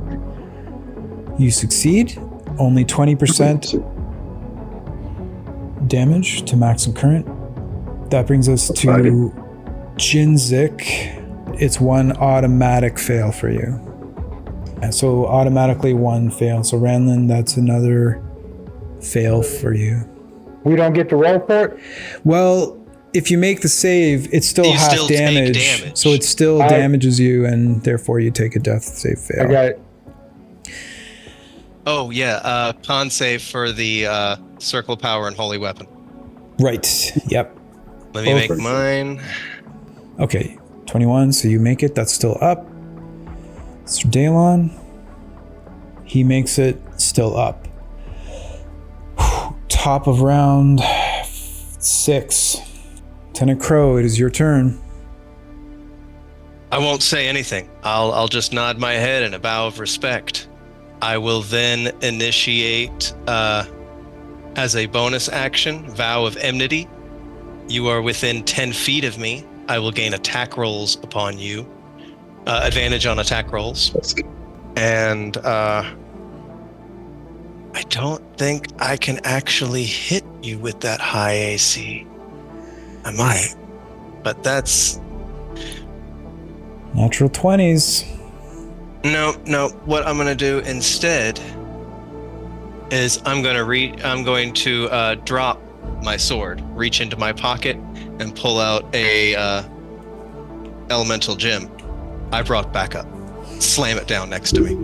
You succeed. Only 20% damage to maximum current. That brings us to Jinzik. It's 1 automatic fail for you. So automatically one fail. So Ranlin, that's another fail for you. We don't get to roll for it? Well, if you make the save, it's still You half still take damage. damage. So it still damages you, and therefore you take a death save fail. I got it. Oh, yeah. Con save for the Circle of Power and Holy Weapon. Right. Yep. Let me make mine. Okay. 21, so you make it. That's still up. Sir Dalon. He makes it still up. Top of round 6. Lieutenant Crow, it is your turn. I won't say anything. I'll just nod my head in a bow of respect. I will then initiate, as a bonus action, Vow of Enmity. You are within 10 feet of me. I will gain attack rolls upon you. Advantage on attack rolls. And I don't think I can actually hit you with that high AC. I might, but that's... Natural 20s. No. What I'm going to do instead is I'm going to drop my sword, reach into my pocket, and pull out a elemental gem I brought back up. Slam it down next to me.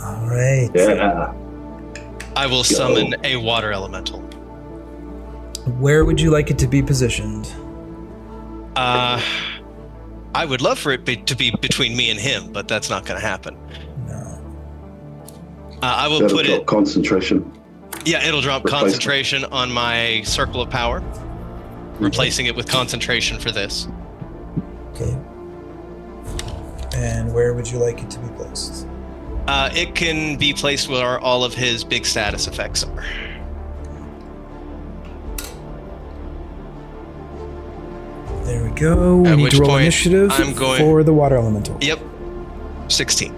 All right. Yeah. I will summon a water elemental. Where would you like it to be positioned? I would love for it to be between me and him, but that's not going to happen. No. I will That'll put drop it... concentration. Yeah, it'll drop Replacement. concentration on my Circle of Power, replacing it with concentration for this. Okay. And where would you like it to be placed? It can be placed where all of his big status effects are. There we go. We At need which to roll point, initiative I'm going- for the water elemental. Yep. 16.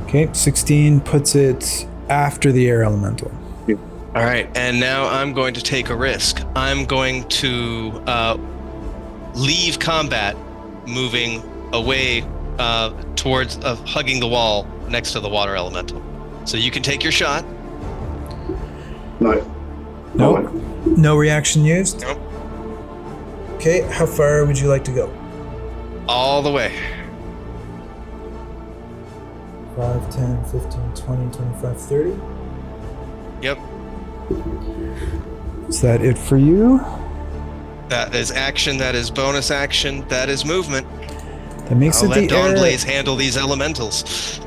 Okay, 16 puts it after the air elemental. All right, and now I'm going to take a risk. I'm going to leave combat, moving away towards hugging the wall next to the water elemental. So you can take your shot. No. Nope. No reaction used? Nope. Okay, how far would you like to go? All the way. 5, 10, 15, 20, 25, 30. Yep. Is that it for you? That is action. That is bonus action. That is movement. That makes I'll it let the air. Dawnblaze handle these elementals.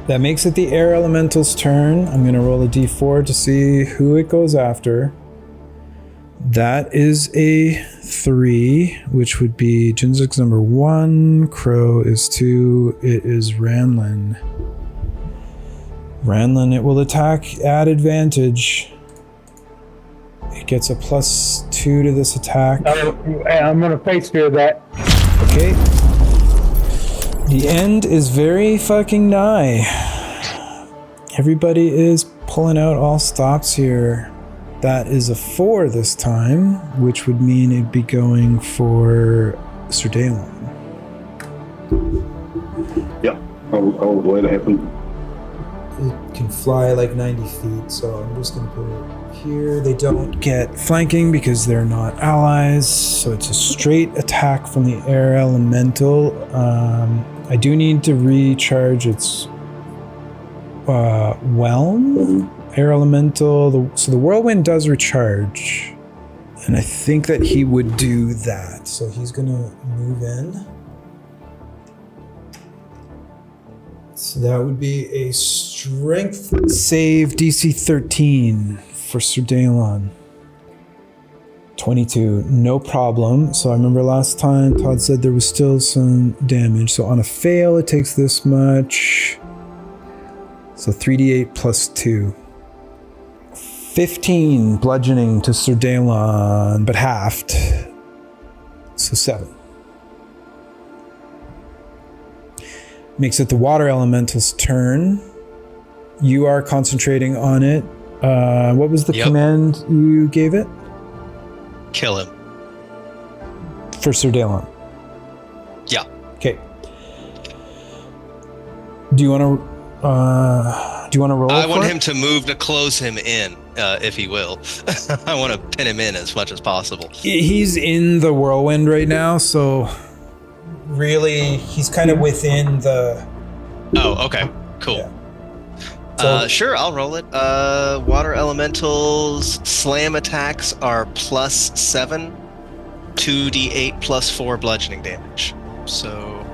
That makes it the air elemental's turn. I'm gonna roll a d4 to see who it goes after. That is a 3, which would be Jinzik's number 1. Crow is 2. It is Ranlin. Ranlin, it will attack at advantage. It gets a +2 to this attack. I'm going to face fear that. Okay. The end is very fucking nigh. Everybody is pulling out all stops here. That is a 4 this time, which would mean it'd be going for Sir Dalon. Yeah, I'll let it happen. It can fly like 90 feet, so I'm just going to put it here. They don't get flanking because they're not allies, so it's a straight attack from the air elemental. I do need to recharge its whelm. Air elemental, so the whirlwind does recharge, and I think that he would do that. So he's gonna move in. So that would be a strength save DC 13 for Sir Dalon. 22, no problem. So I remember last time Todd said there was still some damage. So on a fail, it takes this much. So 3d8 plus 2. 15 bludgeoning to Sir Dalon, but halved. So 7. Makes it the water elemental's turn. You are concentrating on it. What was the command you gave it? Kill him. For Sir Dalon. Yeah. Okay. Do you want to roll? I want for him to move to close him in, if he will. I want to pin him in as much as possible. He's in the whirlwind right now, so really, he's kind of within the... Oh, okay. Cool. Yeah. So, Sure, I'll roll it. Water elementals slam attacks are +7, 2d8 +4 bludgeoning damage. So,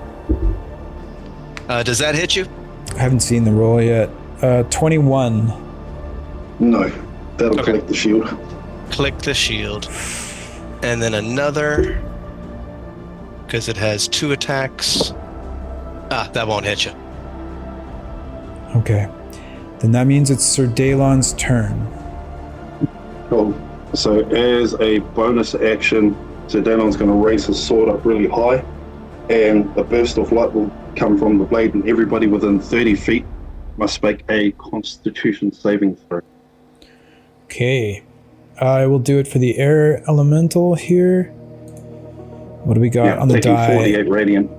does that hit you? I haven't seen the roll yet. 21. No, that'll Okay. collect the shield. Click the shield. And then another, because it has 2 attacks. That won't hit you. Okay. Then that means it's Sir Dalon's turn. Cool. So as a bonus action, Sir Danon's going to raise his sword up really high, and a burst of light will come from the blade, and everybody within 30 feet must make a Constitution saving throw. Okay. I will do it for the air elemental here. What do we got on the taking die? 48 radiant.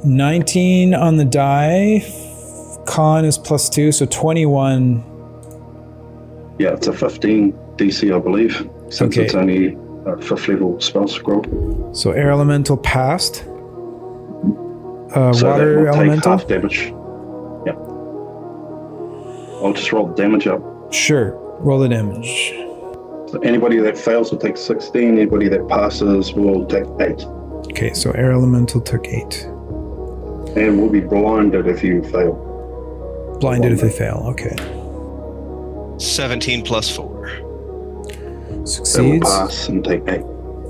19 on the die. Con is +2, so 21. Yeah, it's a 15 DC, I believe, since Okay. it's only a 5th level spell scroll. So air elemental passed. So that Water will take elemental? half damage. Yeah. I'll just roll the damage up. Sure. Roll the damage. So anybody that fails will take 16. Anybody that passes will take 8. Okay, so air elemental took 8. And will be blinded if you fail. Blinded if they fail. Okay. 17 +4. They will Succeeds. pass and take 8.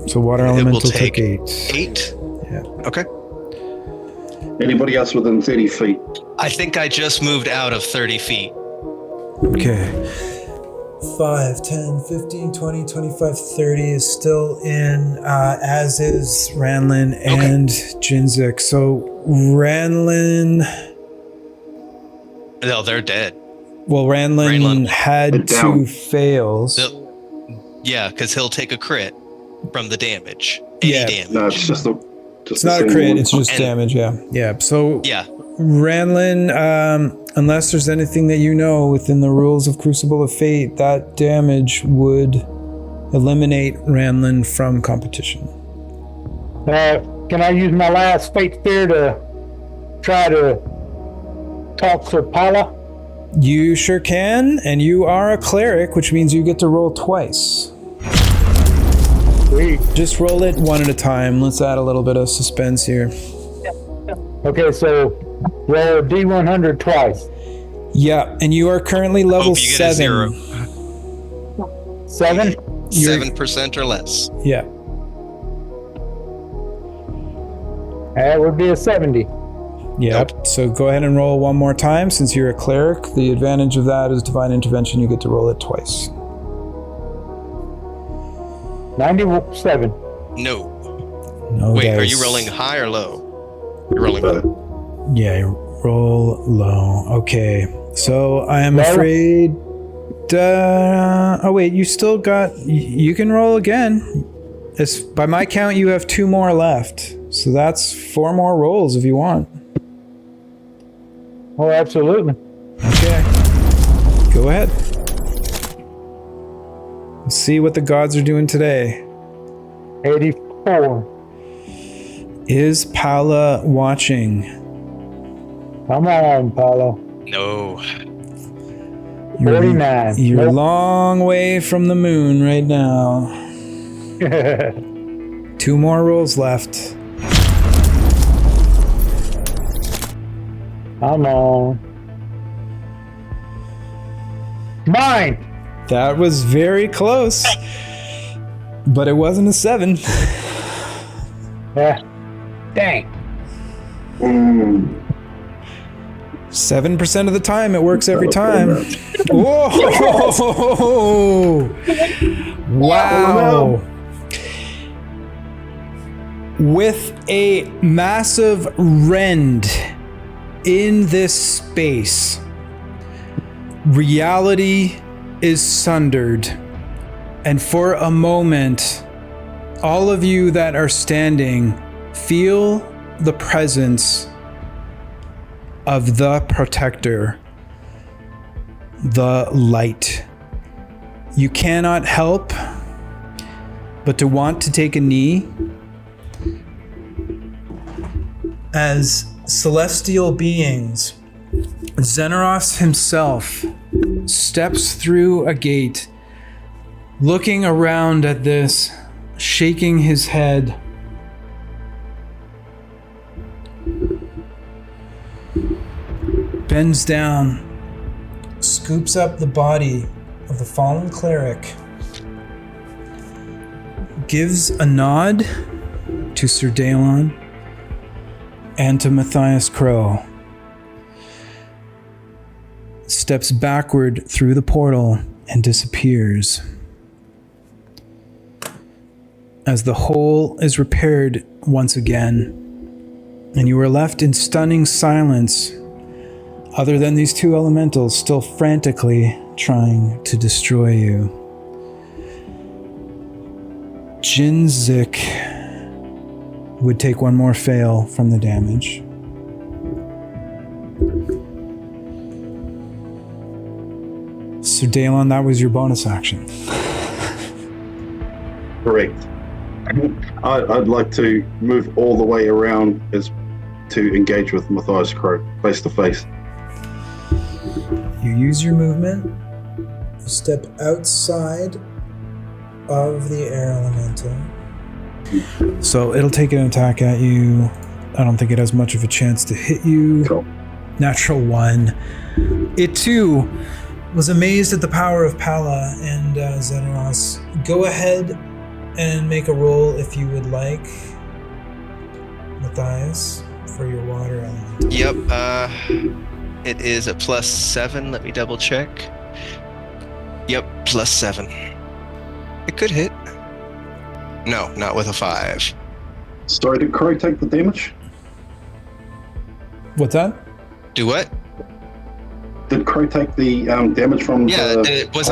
So water It will elemental take took 8. 8? Yeah. Okay. Anybody else within 30 feet? I think I just moved out of 30 feet. Okay. 5, 10, 15, 20, 25, 30 is still in, as is Ranlin and Jinzik. So Ranlin... No, they're dead. Well, Ranlin had down. 2 fails. Yeah, because he'll take a crit from the damage. Yeah. Any damage. No, it's just the. It's not a crit, it's just And- damage, yeah. Yeah, so Yeah. Ranlin, unless there's anything that you know within the rules of Crucible of Fate, that damage would eliminate Ranlin from competition. Can I use my last fate sphere to try to talk Sir Paula? You sure can, and you are a cleric, which means you get to roll twice. Sweet. Just roll it one at a time. Let's add a little bit of suspense here. Okay, so roll D100 twice. Yeah, and you are currently level Hope you get a 7. 7? You're- 7% or less. Yeah. That would be a 70. Yep. So go ahead and roll one more time. Since you're a cleric, the advantage of that is divine intervention. You get to roll it twice. 97. No. No Wait, are dice. you rolling high or low? You're rolling low. Yeah, you roll low. Okay. So I am Low? afraid. Oh wait, you still got. You can roll again. It's, by my count, you have 2 more left. So that's 4 more rolls if you want. Oh, absolutely. Okay. Go ahead. Let's see what the gods are doing today. 84. Is Paula watching? Come on, Paolo. No. 49. You're a Nope. long way from the moon right now. 2 more rolls left. Come on. 9. That was very close. But it wasn't a 7. Yeah. Dang. 7% of the time, it works every time. Whoa! Wow! With a massive rend in this space, reality is sundered. And for a moment, all of you that are standing feel the presence of the protector, the light. You cannot help but to want to take a knee as celestial beings. Xenos himself steps through a gate, looking around at this, shaking his head. Bends down, scoops up the body of the fallen cleric, gives a nod to Sir Daelon and to Matthias Crow, steps backward through the portal and disappears. As the hole is repaired once again, and you are left in stunning silence, other than these two elementals still frantically trying to destroy you. Jinzik would take one more fail from the damage. Sir Daelon, that was your bonus action. Correct. I'd like to move all the way around as to engage with Matthias Crow face to face. You use your movement, you step outside of the air elemental. So it'll take an attack at you. I don't think it has much of a chance to hit you. Cool. Natural 1. It too was amazed at the power of Pala and Xenos. Go ahead and make a roll if you would like, Matthias, for your water element. Yep. It is a +7. Let me double check. Yep, +7. It could hit. No, not with a 5. Sorry, did Crow take the damage? What's that? Do what? Did Crow take the damage from the... Was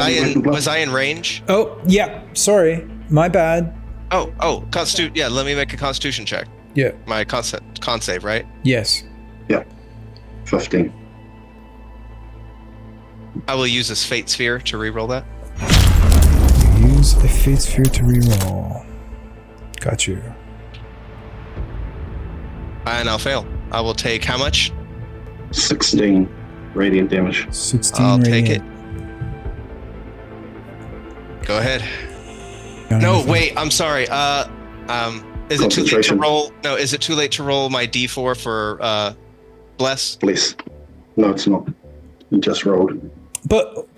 I in range? Oh, yeah. Sorry. My bad. Oh, Constitution. Yeah, let me make a Constitution check. Yeah. My con save, right? Yes. Yeah. 15. I will use this Fate Sphere to reroll that. Use a Fate Sphere to reroll. Got you. And I'll fail. I will take how much? 16 radiant damage. 16 I'll radiant. take it. Go ahead. No, wait, I'm sorry. Is it too late to roll? No, is it too late to roll my D4 for Bless? Bless. No, it's not. You just rolled. But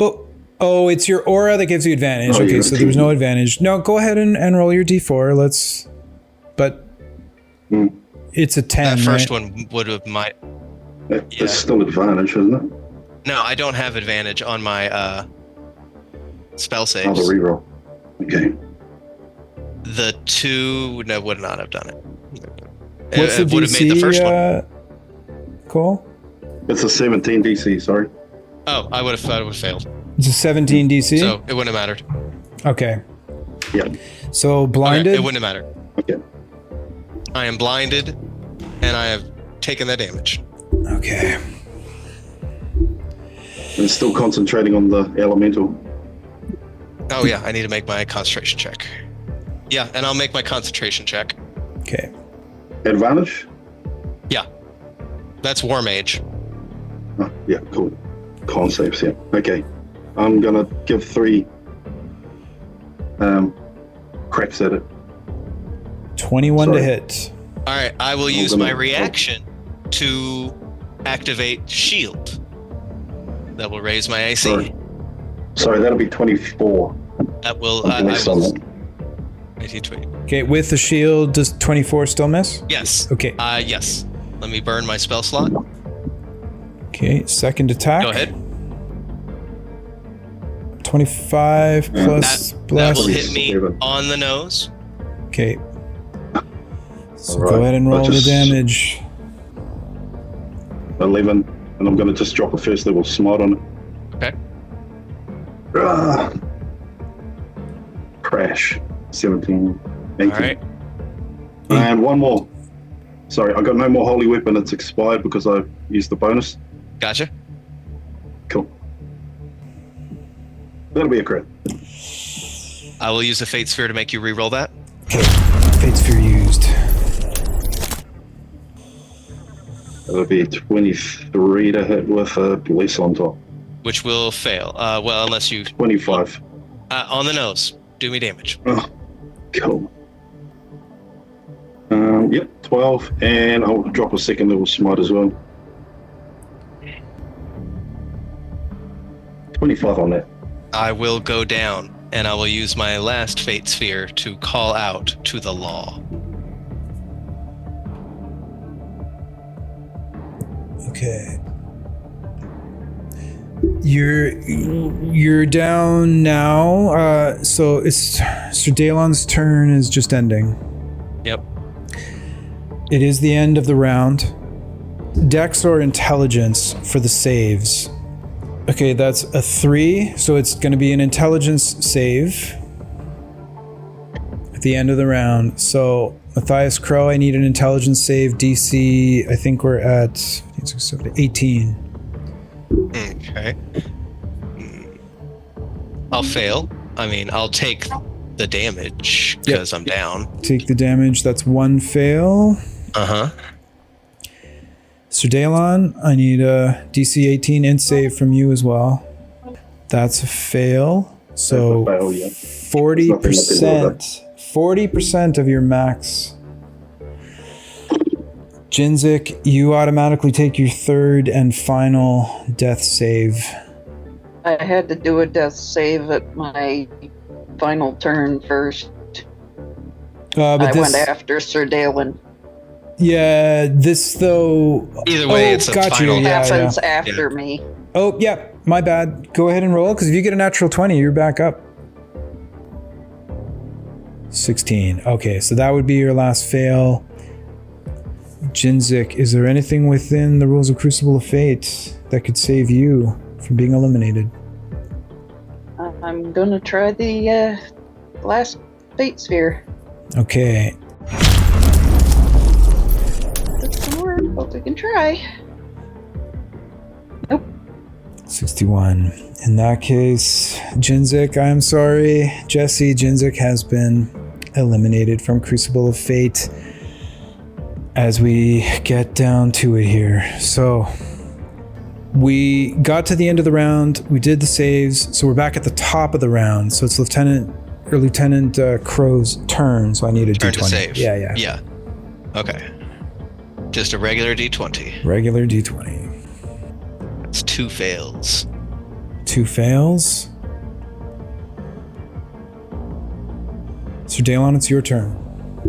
oh, it's your aura that gives you advantage. Oh, okay, so there's no advantage. No, go ahead and roll your D4. It's a 10. That first right? one would have might. There's still advantage, isn't it? No, I don't have advantage on my spell Oh, saves. the reroll. Okay. The 2 would not have done it. What's the it would have made the DC, first one. Cole? It's a 17 DC, sorry. Oh, I would have thought it would have failed. It's a 17 DC? So it wouldn't have mattered. Okay. Yeah. So blinded? Okay, it wouldn't have mattered. Okay. I am blinded, and I have taken that damage. Okay. And still concentrating on the elemental. Oh yeah, I need to make my concentration check. Yeah, and I'll make my concentration check. Okay. Advantage? Yeah. That's War Mage. Oh, yeah, cool. Con saves, yeah. Okay. I'm gonna give 3 cracks at it. 21 Sorry. to hit. All right, I will use my reaction to activate Shield. That will raise my AC. Sorry, that'll be 24. That will. Okay, next on that. 1920. Okay, with the shield, does 24 still miss? Yes. Okay. Yes. Let me burn my spell slot. Okay, second attack. Go ahead. 25 plus That bless. will hit me on the nose. Okay. So All go right, ahead and roll I'll the just- damage. 11, and I'm gonna just drop a first level smite on it. Okay. Crash. 17, 18. All right. And one more. Sorry, I got no more holy weapon. It's expired because I used the bonus. Gotcha. Cool. That'll be a crit. I will use the Fate Sphere to make you re-roll that. Okay, Fate Sphere used. That'll be 23 to hit with a police on top. Which will fail. Well, unless you... 25. On the nose. Do me damage. Oh, cool. Yep, 12, and I'll drop a second level smite as well. 25 on that. I will go down, and I will use my last Fate Sphere to call out to the law. Okay. You're down now. So it's Sir Dalon's turn is just ending. Yep. It is the end of the round. Dex or intelligence for the saves. Okay, that's a 3, so it's going to be an intelligence save at the end of the round. So Matthias Crow, I need an intelligence save. DC, I think we're at 18. Okay. I'll fail. I mean, I'll take the damage because I'm down. Take the damage. That's 1 fail. Uh-huh. Sir Dalon, I need a DC 18 int save from you as well. That's a fail. So That's a fail, yeah. 40% of your max. Jinzik, you automatically take your 3rd and final death save. I had to do a death save at my final turn first. I went after Sir Dalen. Yeah, this though... Either way, it's a final. Happens after me. Oh, yeah, my bad. Go ahead and roll, because if you get a natural 20, you're back up. 16. Okay, so that would be your last fail. Jinzik, is there anything within the rules of Crucible of Fate that could save you from being eliminated? I'm gonna try the last Fate Sphere. Okay. That's the word, but we can try. Nope. 61. In that case, Jinzik, I'm sorry. Jesse, Jinzik has been eliminated from Crucible of Fate as we get down to it here. So we got to the end of the round. We did the saves. So we're back at the top of the round. So it's Lieutenant Crow's turn. So I need a turn D20. to save. Yeah. Okay. Just a regular D20. Regular D20. It's 2 fails. 2 fails. Sir Dalon, it's your turn.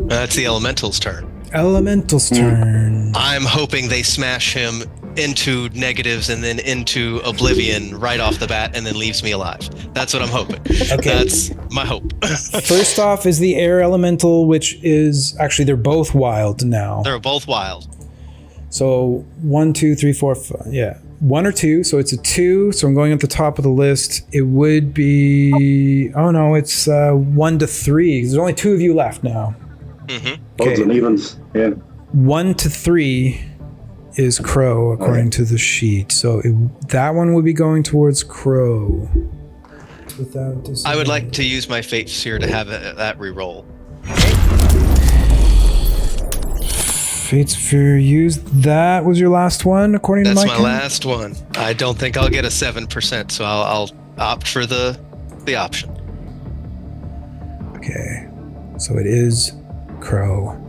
That's the Elemental's turn. Elemental's turn. I'm hoping they smash him into negatives and then into oblivion right off the bat and then leaves me alive. That's what I'm hoping. Okay. That's my hope. First off is the air elemental, which is actually they're both wild now. They're both wild. So 1, 2, 3, 4, 5. Yeah. 1 or 2. So it's a 2. So I'm going at the top of the list. It would be, oh no, it's 1 to 3. There's only 2 of you left now. Mm-hmm. Odds and evens, yeah. 1 to 3 is Crow, according to the sheet. So that one would be going towards Crow. I would like to use my Fate Sphere to have that reroll. Fate Sphere used. That was your last one, according to That's my my last one. I don't think I'll get a 7%, so I'll opt for the option. Okay. So it is Crow.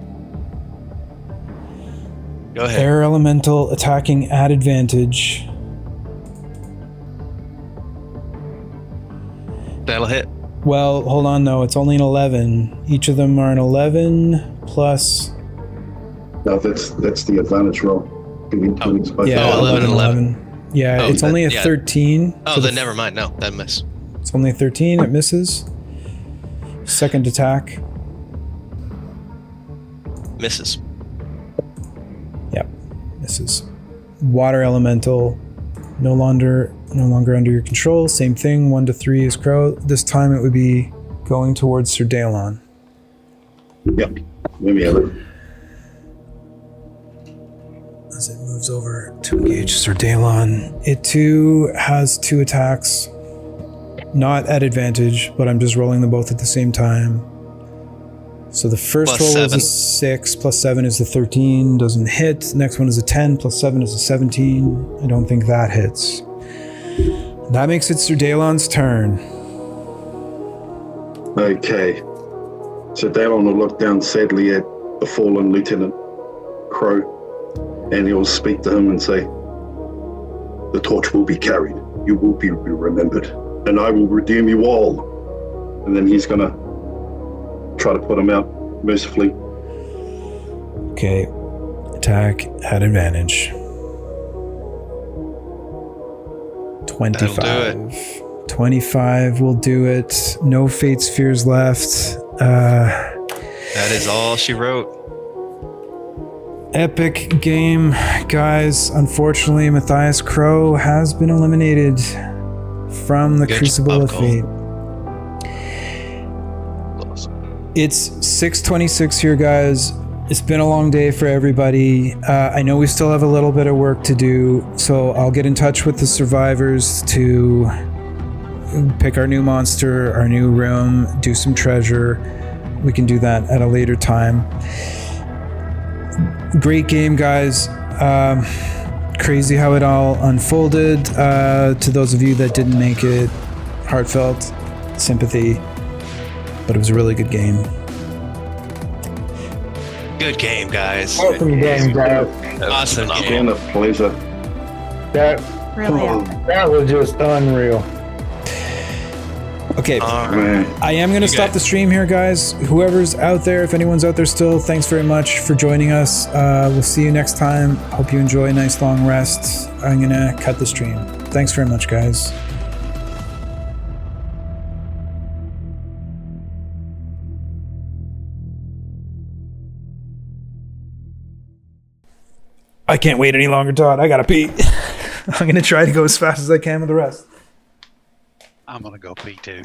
Go ahead. Air elemental attacking at advantage. That'll hit. Well, hold on though. It's only an 11. Each of them are an 11 plus. No, that's the advantage roll. Yeah, 11 and 11. Yeah, it's only a 13. Oh, then never mind. No, that miss. It's only a 13. It misses. Second attack. Misses. Yep, misses. Water elemental, no longer under your control. Same thing. 1 to 3 is Crow. This time it would be going towards Sir Dalon. Yep. Maybe have it. moves over to engage Sir Dalon. It too has 2 attacks. Not at advantage, but I'm just rolling them both at the same time. So the first Plus roll is 7. a 6, plus 7 is the 13, doesn't hit. Next one is a 10, plus 7 is a 17. I don't think that hits. That makes it Sir Dalon's turn. Okay. So Dalon will look down sadly at the fallen Lieutenant Crow, and he will speak to him and say, "The torch will be carried. You will be remembered, and I will redeem you all." And then he's gonna try to put him out mercifully. Okay. Attack at advantage. 25. That'll do 25 will do it. No fate spheres left. That is all she wrote. Epic game, guys. Unfortunately, Matthias Crow has been eliminated from the Good Crucible job, of Cole. Fate. It's 6:26 here, guys. It's been a long day for everybody. I know we still have a little bit of work to do, so I'll get in touch with the survivors to pick our new monster, our new room, do some treasure. We can do that at a later time. Great game, guys. Crazy how it all unfolded. To those of you that didn't make it, heartfelt sympathy, but it was a really good game. Good game, guys. Awesome game, guys. Awesome It's game. been a pleasure. That Really Oh, epic. that was just unreal. Okay. All right. man. I am going to stop the stream here, guys. Whoever's out there, if anyone's out there still, thanks very much for joining us. We'll see you next time. Hope you enjoy a nice long rest. I'm going to cut the stream. Thanks very much, guys. I can't wait any longer, Todd. I got to pee. I'm going to try to go as fast as I can with the rest. I'm gonna go pee too.